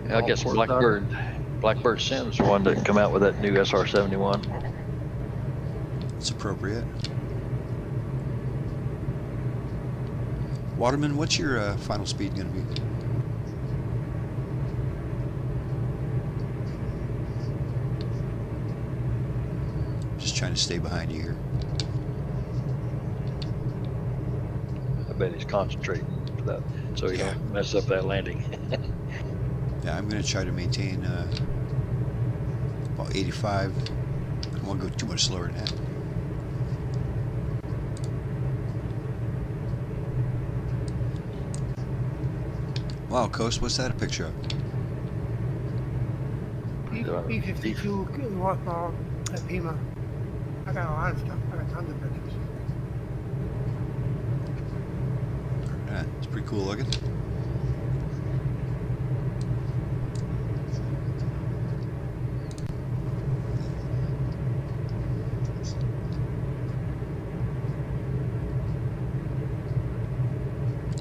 I guess Blackbird Sims wanted to come out with that new SR-71. It's appropriate. Waterman, what's your final speed going to be? Just trying to stay behind you here. I bet he's concentrating for that, so he don't mess up that landing. Yeah, I'm going to try to maintain about 85. I don't want to go too much slower than that. Wow, Coast, what's that a picture of? B-52 mothball at Pima. I got a lot of stuff. I got tons of pictures. Yeah, it's pretty cool looking.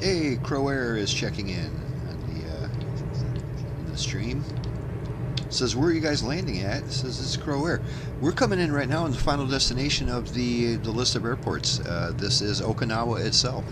Hey, Crow Air is checking in on the stream. Says, where are you guys landing at? Says, it's Crow Air. We're coming in right now in the final destination of the list of airports. This is Okinawa itself.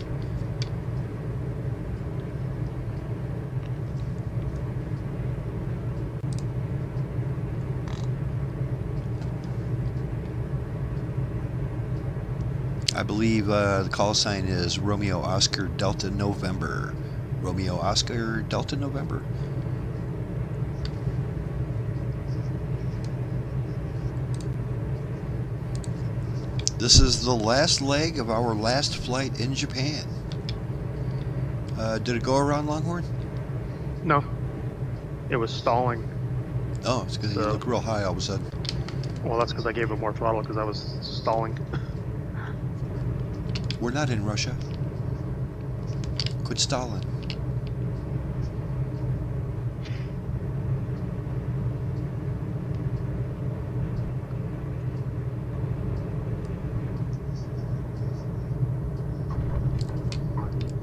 I believe the call sign is Romeo Oscar Delta November. Romeo Oscar Delta November. This is the last leg of our last flight in Japan. Did it go around Longhorn? No, it was stalling. Oh, it's because you So- look real high all of a sudden. Well, that's because I gave it more throttle because I was stalling. We're not in Russia. Quit stalling.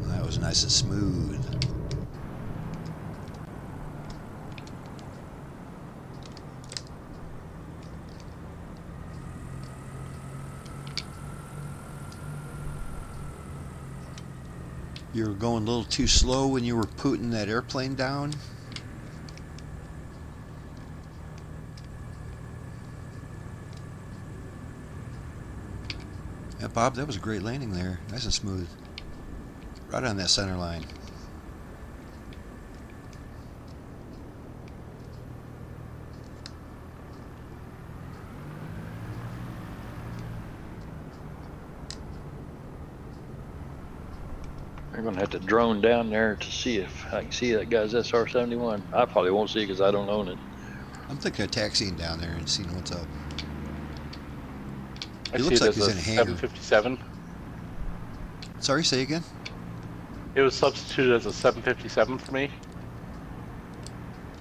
That was nice and smooth. You were going a little too slow when you were putting that airplane down. Yeah, Bob, that was a great landing there. Nice and smooth. Right on that center line. I'm gonna have to drone down there to see if I can see that guy's SR-71. I probably won't see because I don't own it. I'm thinking of taxiing down there and seeing what's up. I He see looks it like as he's a in a hangar. 757. Sorry, say again? It was substituted as a 757 for me.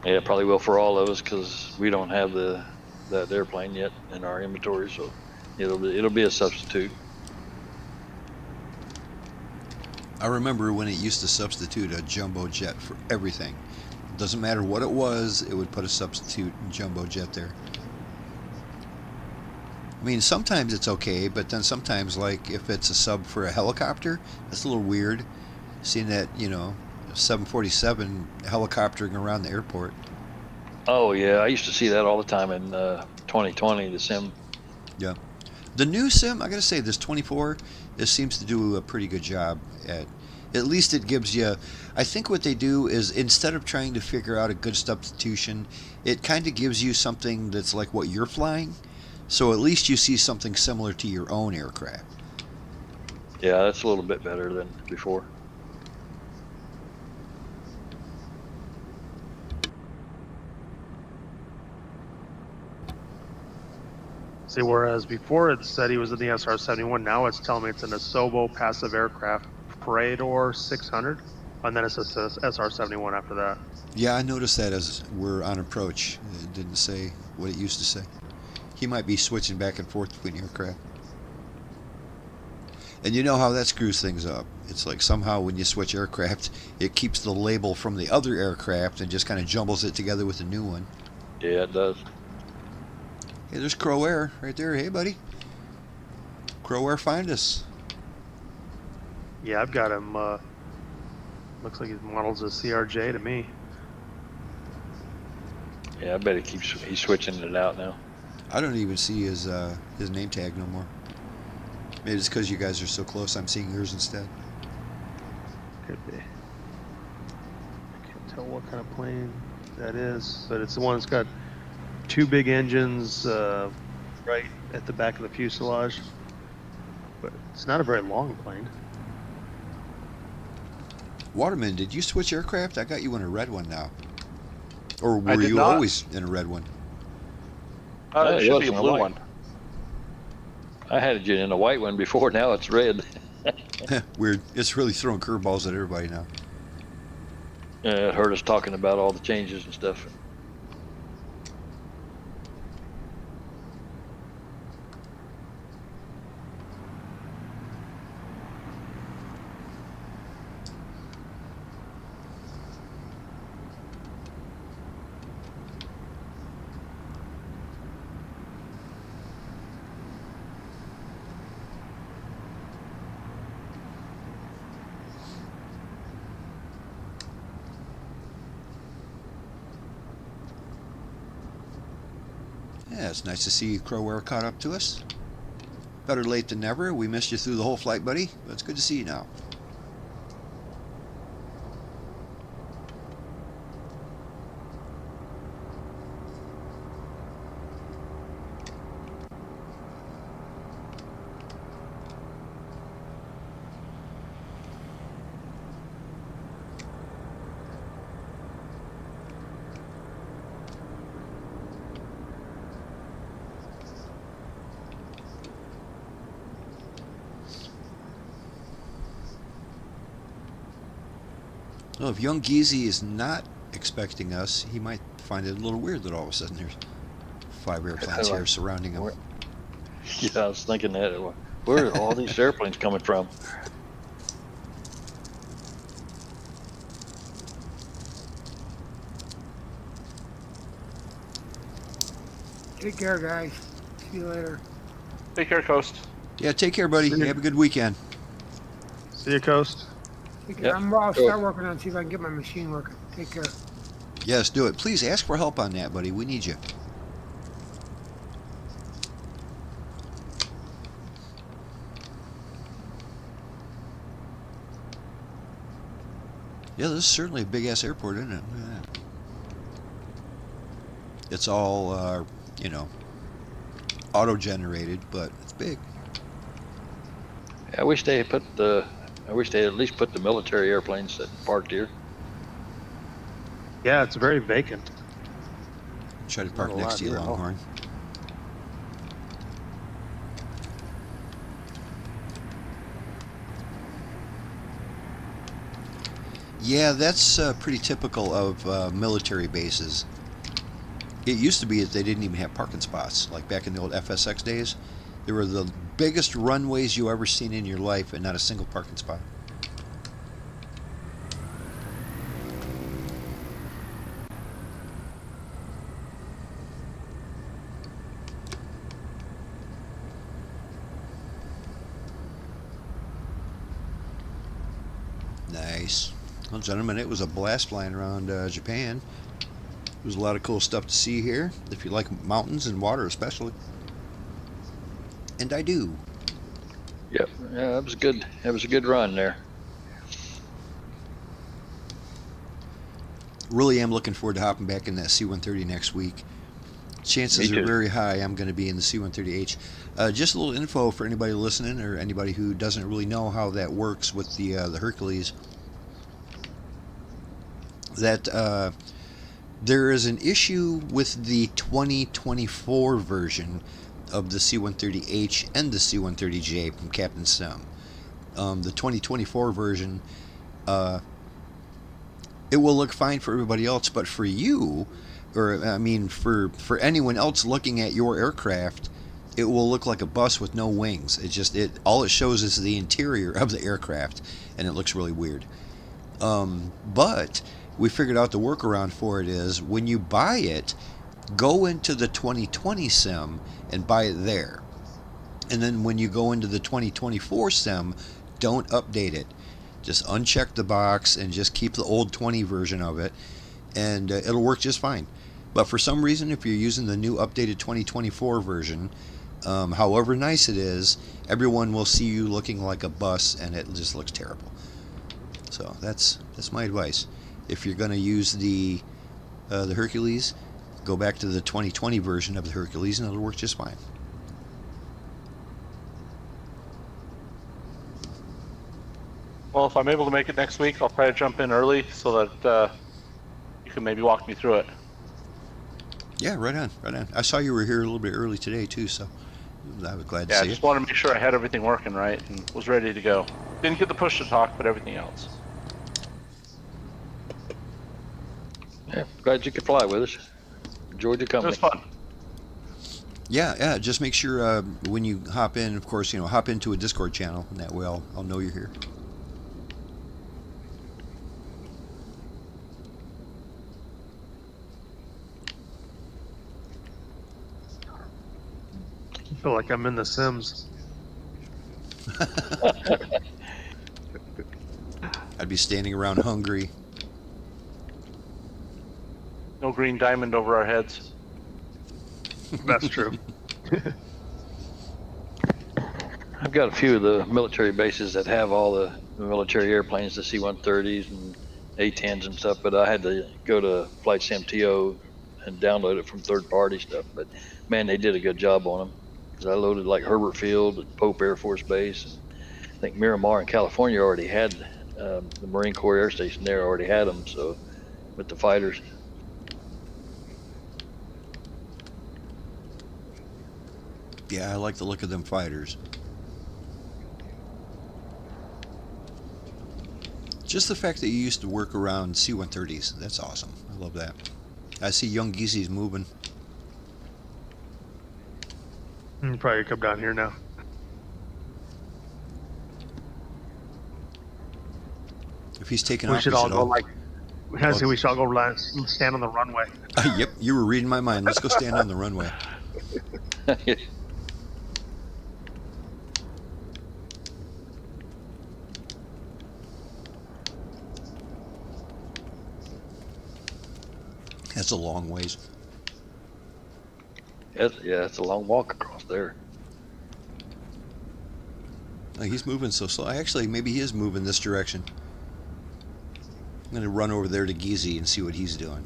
Yeah, it probably will for all of us because we don't have that airplane yet in our inventory, so it'll be a substitute. I remember when it used to substitute a jumbo jet for everything. Doesn't matter what it was, it would put a substitute jumbo jet there. I mean, sometimes it's okay, but then sometimes, like, if it's a sub for a helicopter, that's a little weird. Seeing that, you know, 747 helicoptering around the airport. Oh yeah, I used to see that all the time in 2020, the sim. Yeah. The new sim, I gotta say, this 24, it seems to do a pretty good job at least it gives you, I think what they do is instead of trying to figure out a good substitution, it kind of gives you something that's like what you're flying. So at least you see something similar to your own aircraft. Yeah, that's a little bit better than before. See, whereas before it said he was in the SR-71, now it's telling me it's an Asobo passive aircraft Praetor 600, and then it says SR-71 after that. Yeah, I noticed that as we're on approach. It didn't say what it used to say. He might be switching back and forth between aircraft. And you know how that screws things up. It's like somehow when you switch aircraft, it keeps the label from the other aircraft and just kind of jumbles it together with the new one. Yeah, it does. Hey, there's Crow Air right there. Hey, buddy. Crow Air, find us. Yeah, I've got him. Looks like his model's a CRJ to me. Yeah, I bet he's switching it out now. I don't even see his name tag no more. Maybe it's because you guys are so close. I'm seeing yours instead. Could be. I can't tell what kind of plane that is, but it's the one that's got two big engines right at the back of the fuselage. But it's not a very long plane. Waterman, did you switch aircraft? I got you in a red one now. Or I were did you not. always in a red one? It it should was be a in a blue white. one. I had it in a white one before, now it's red. Weird. It's really throwing curveballs at everybody now. Yeah, it heard us talking about all the changes and stuff. Yeah, it's nice to see Crow Air caught up to us. Better late than never. We missed you through the whole flight, buddy. But it's good to see you now. Well, if young Geezy is not expecting us, he might find it a little weird that all of a sudden there's 5 airplanes here surrounding him. Yeah, I was thinking that. Where are all these airplanes coming from? Take care, guys. See you later. Take care, Coast. Yeah, take care, buddy. See you. Have a good weekend. See you, Coast. Take Yep. care. I'll start working on see if I can get my machine working. Take care. Yes, do it. Please ask for help on that, buddy. We need you. Yeah, this is certainly a big-ass airport, isn't it? Look at that. It's all, you know, auto-generated, but it's big. I wish they had I wish they had at least put the military airplanes that parked here. Yeah, it's very vacant. Try to park Not a next lot to you, here, huh? Longhorn. Yeah, that's pretty typical of military bases. It used to be that they didn't even have parking spots. Like back in the old FSX days, they were the biggest runways you ever seen in your life and not a single parking spot. Nice. Well, gentlemen, it was a blast flying around Japan. There's a lot of cool stuff to see here, if you like mountains and water especially. And I do. Yep. Yeah, that was good. That was a good run there. Really am looking forward to hopping back in that C-130 next week. Chances Me are too. very high I'm going to be in the C-130H. Just a little info for anybody listening or anybody who doesn't really know how that works with the Hercules. That there is an issue with the 2024 version of the C-130H and the C-130J from Captain Sim. The 2024 version, it will look fine for everybody else, but for you, or I mean for anyone else looking at your aircraft, it will look like a bus with no wings. All it shows is the interior of the aircraft, and it looks really weird. But we figured out the workaround for it is when you buy it, go into the 2020 sim and buy it there. And then when you go into the 2024 sim, don't update it. Just uncheck the box and just keep the old 20 version of it, and it'll work just fine. But for some reason, if you're using the new updated 2024 version, however nice it is, everyone will see you looking like a bus, and it just looks terrible. So that's my advice. If you're going to use the Hercules, go back to the 2020 version of the Hercules, and it'll work just fine. Well, if I'm able to make it next week, I'll try to jump in early so that you can maybe walk me through it. Yeah, right on, right on. I saw you were here a little bit early today too, so I was glad to Yeah, I see just you. wanted to make sure I had everything working right and was ready to go. Didn't get the push to talk, but everything else. Yeah, glad you could fly with us. Enjoyed the It company. was fun. Yeah. Just make sure when you hop in, of course, hop into a Discord channel, and that way I'll know you're here. I feel like I'm in The Sims. I'd be standing around hungry. No green diamond over our heads. That's true. I've got a few of the military bases that have all the military airplanes, the C-130s and A-10s and stuff, but I had to go to Flight Sim TO and download it from third-party stuff. But man, they did a good job on them. Because I loaded like Herbert Field, and Pope Air Force Base, and I think Miramar in California already had the Marine Corps Air Station there already had them. So with the fighters. Yeah, I like the look of them fighters. Just the fact that you used to work around C-130s, that's awesome. I love that. I see young geezies moving. Probably come down here now. If he's taking We off, should we all should go all... like. I say we should all go stand on the runway. Yep, you were reading my mind. Let's go stand on the runway. That's a long ways. Yeah, it's a long walk across there. He's moving so slow. Actually, maybe he is moving this direction. I'm going to run over there to Geezy and see what he's doing.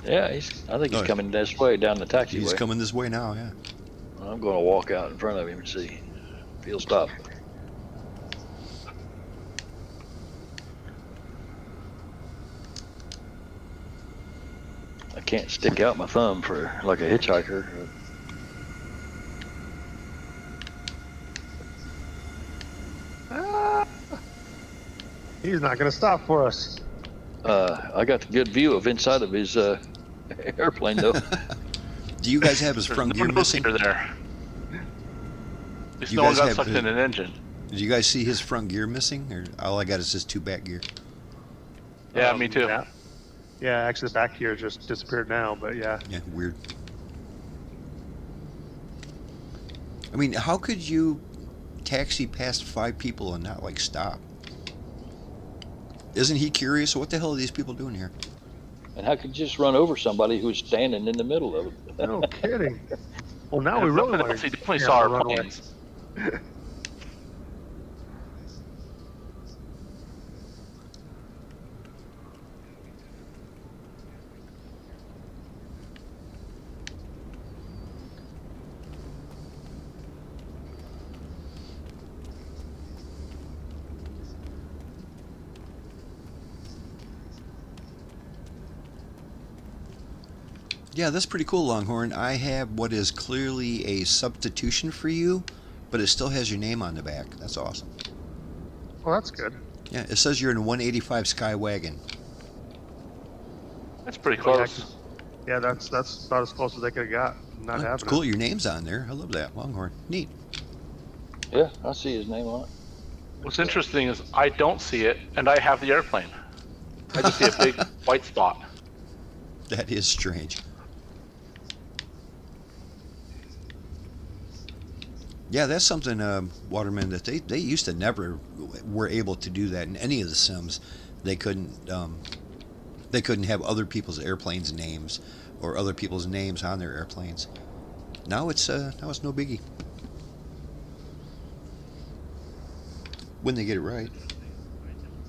Yeah, I think he's coming this way down the taxiway. He's coming this way now, yeah. I'm going to walk out in front of him and see if he'll stop. I can't stick out my thumb for like a hitchhiker. He's not going to stop for us. I got a good view of inside of his airplane though. Do you guys have his front gear missing? There. At least You no one guys got have sucked in an engine. Did you guys see his front gear missing? Or all I got is his two back gear. Yeah, me too. Yeah, actually the back here just disappeared now, but yeah. Yeah, weird. I mean, how could you taxi past 5 people and not, like, stop? Isn't he curious? What the hell are these people doing here? And how could you just run over somebody who's standing in the middle of it? No kidding. Well, now And we if really nothing want else, to. he definitely saw our planes. Yeah, that's pretty cool, Longhorn. I have what is clearly a substitution for you, but it still has your name on the back. That's awesome. Well, that's good. Yeah, it says you're in a 185 Skywagon. That's pretty close. Yeah, that's about as close as they could have got. Not Oh, having it's cool. Your name's on there. I love that, Longhorn. Neat. Yeah, I see his name on it. What's interesting is I don't see it, and I have the airplane. I just see a big white spot. That is strange. Yeah, that's something, Waterman, that they used to never were able to do that in any of the sims. They couldn't have other people's airplanes' names or other people's names on their airplanes. Now it's no biggie. When they get it right.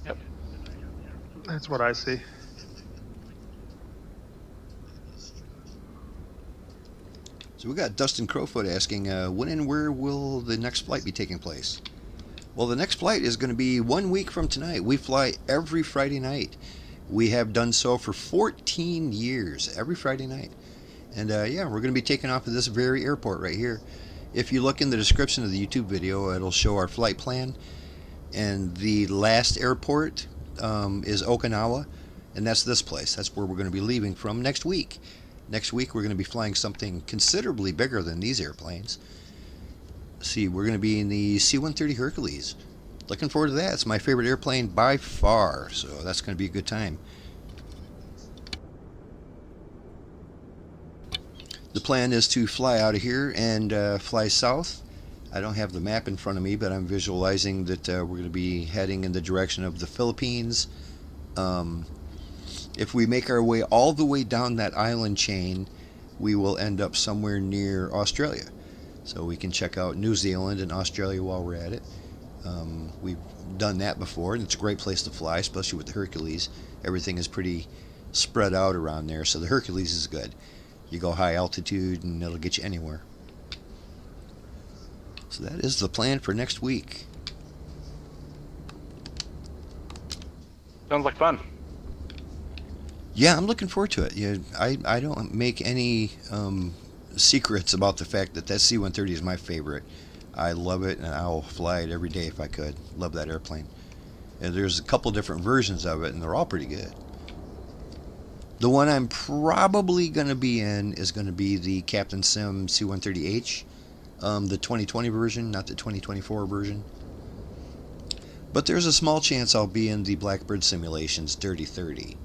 Yep. That's what I see. So we got Dustin Crowfoot asking, when and where will the next flight be taking place? Well, the next flight is going to be 1 week from tonight. We fly every Friday night. We have done so for 14 years, every Friday night. And yeah, we're going to be taking off of this very airport right here. If you look in the description of the YouTube video, it'll show our flight plan. And the last airport is Okinawa, and that's this place. That's where we're going to be leaving from next week. Next week, we're going to be flying something considerably bigger than these airplanes. See, we're going to be in the C-130 Hercules. Looking forward to that. It's my favorite airplane by far, so that's going to be a good time. The plan is to fly out of here and fly south. I don't have the map in front of me, but I'm visualizing that we're going to be heading in the direction of the Philippines. If we make our way all the way down that island chain, we will end up somewhere near Australia. So we can check out New Zealand and Australia while we're at it. We've done that before, and it's a great place to fly, especially with the Hercules. Everything is pretty spread out around there, so the Hercules is good. You go high altitude, and it'll get you anywhere. So that is the plan for next week. Sounds like fun. Yeah, I'm looking forward to it. Yeah, I don't make any secrets about the fact that C-130 is my favorite. I love it, and I'll fly it every day if I could. Love that airplane. And there's a couple different versions of it, and they're all pretty good. The one I'm probably going to be in is going to be the Captain Sim C-130H, the 2020 version, not the 2024 version. But there's a small chance I'll be in the Blackbird Simulations Dirty 30.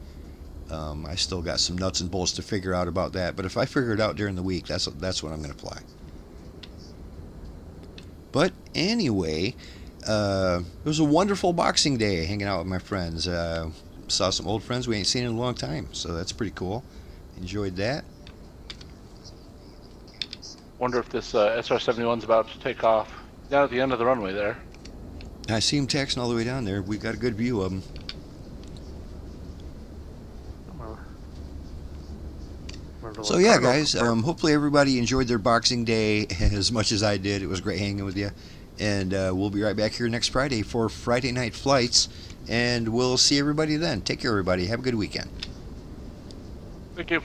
I still got some nuts and bolts to figure out about that, but if I figure it out during the week, that's when I'm going to fly. But anyway, it was a wonderful Boxing Day hanging out with my friends. Saw some old friends we ain't seen in a long time, so that's pretty cool. Enjoyed that. Wonder if this SR-71's about to take off. Down at the end of the runway there. I see him taxiing all the way down there. We got a good view of him. So yeah, guys, hopefully everybody enjoyed their Boxing Day as much as I did. It was great hanging with you. And we'll be right back here next Friday for Friday Night Flights. And we'll see everybody then. Take care, everybody. Have a good weekend. Thank you.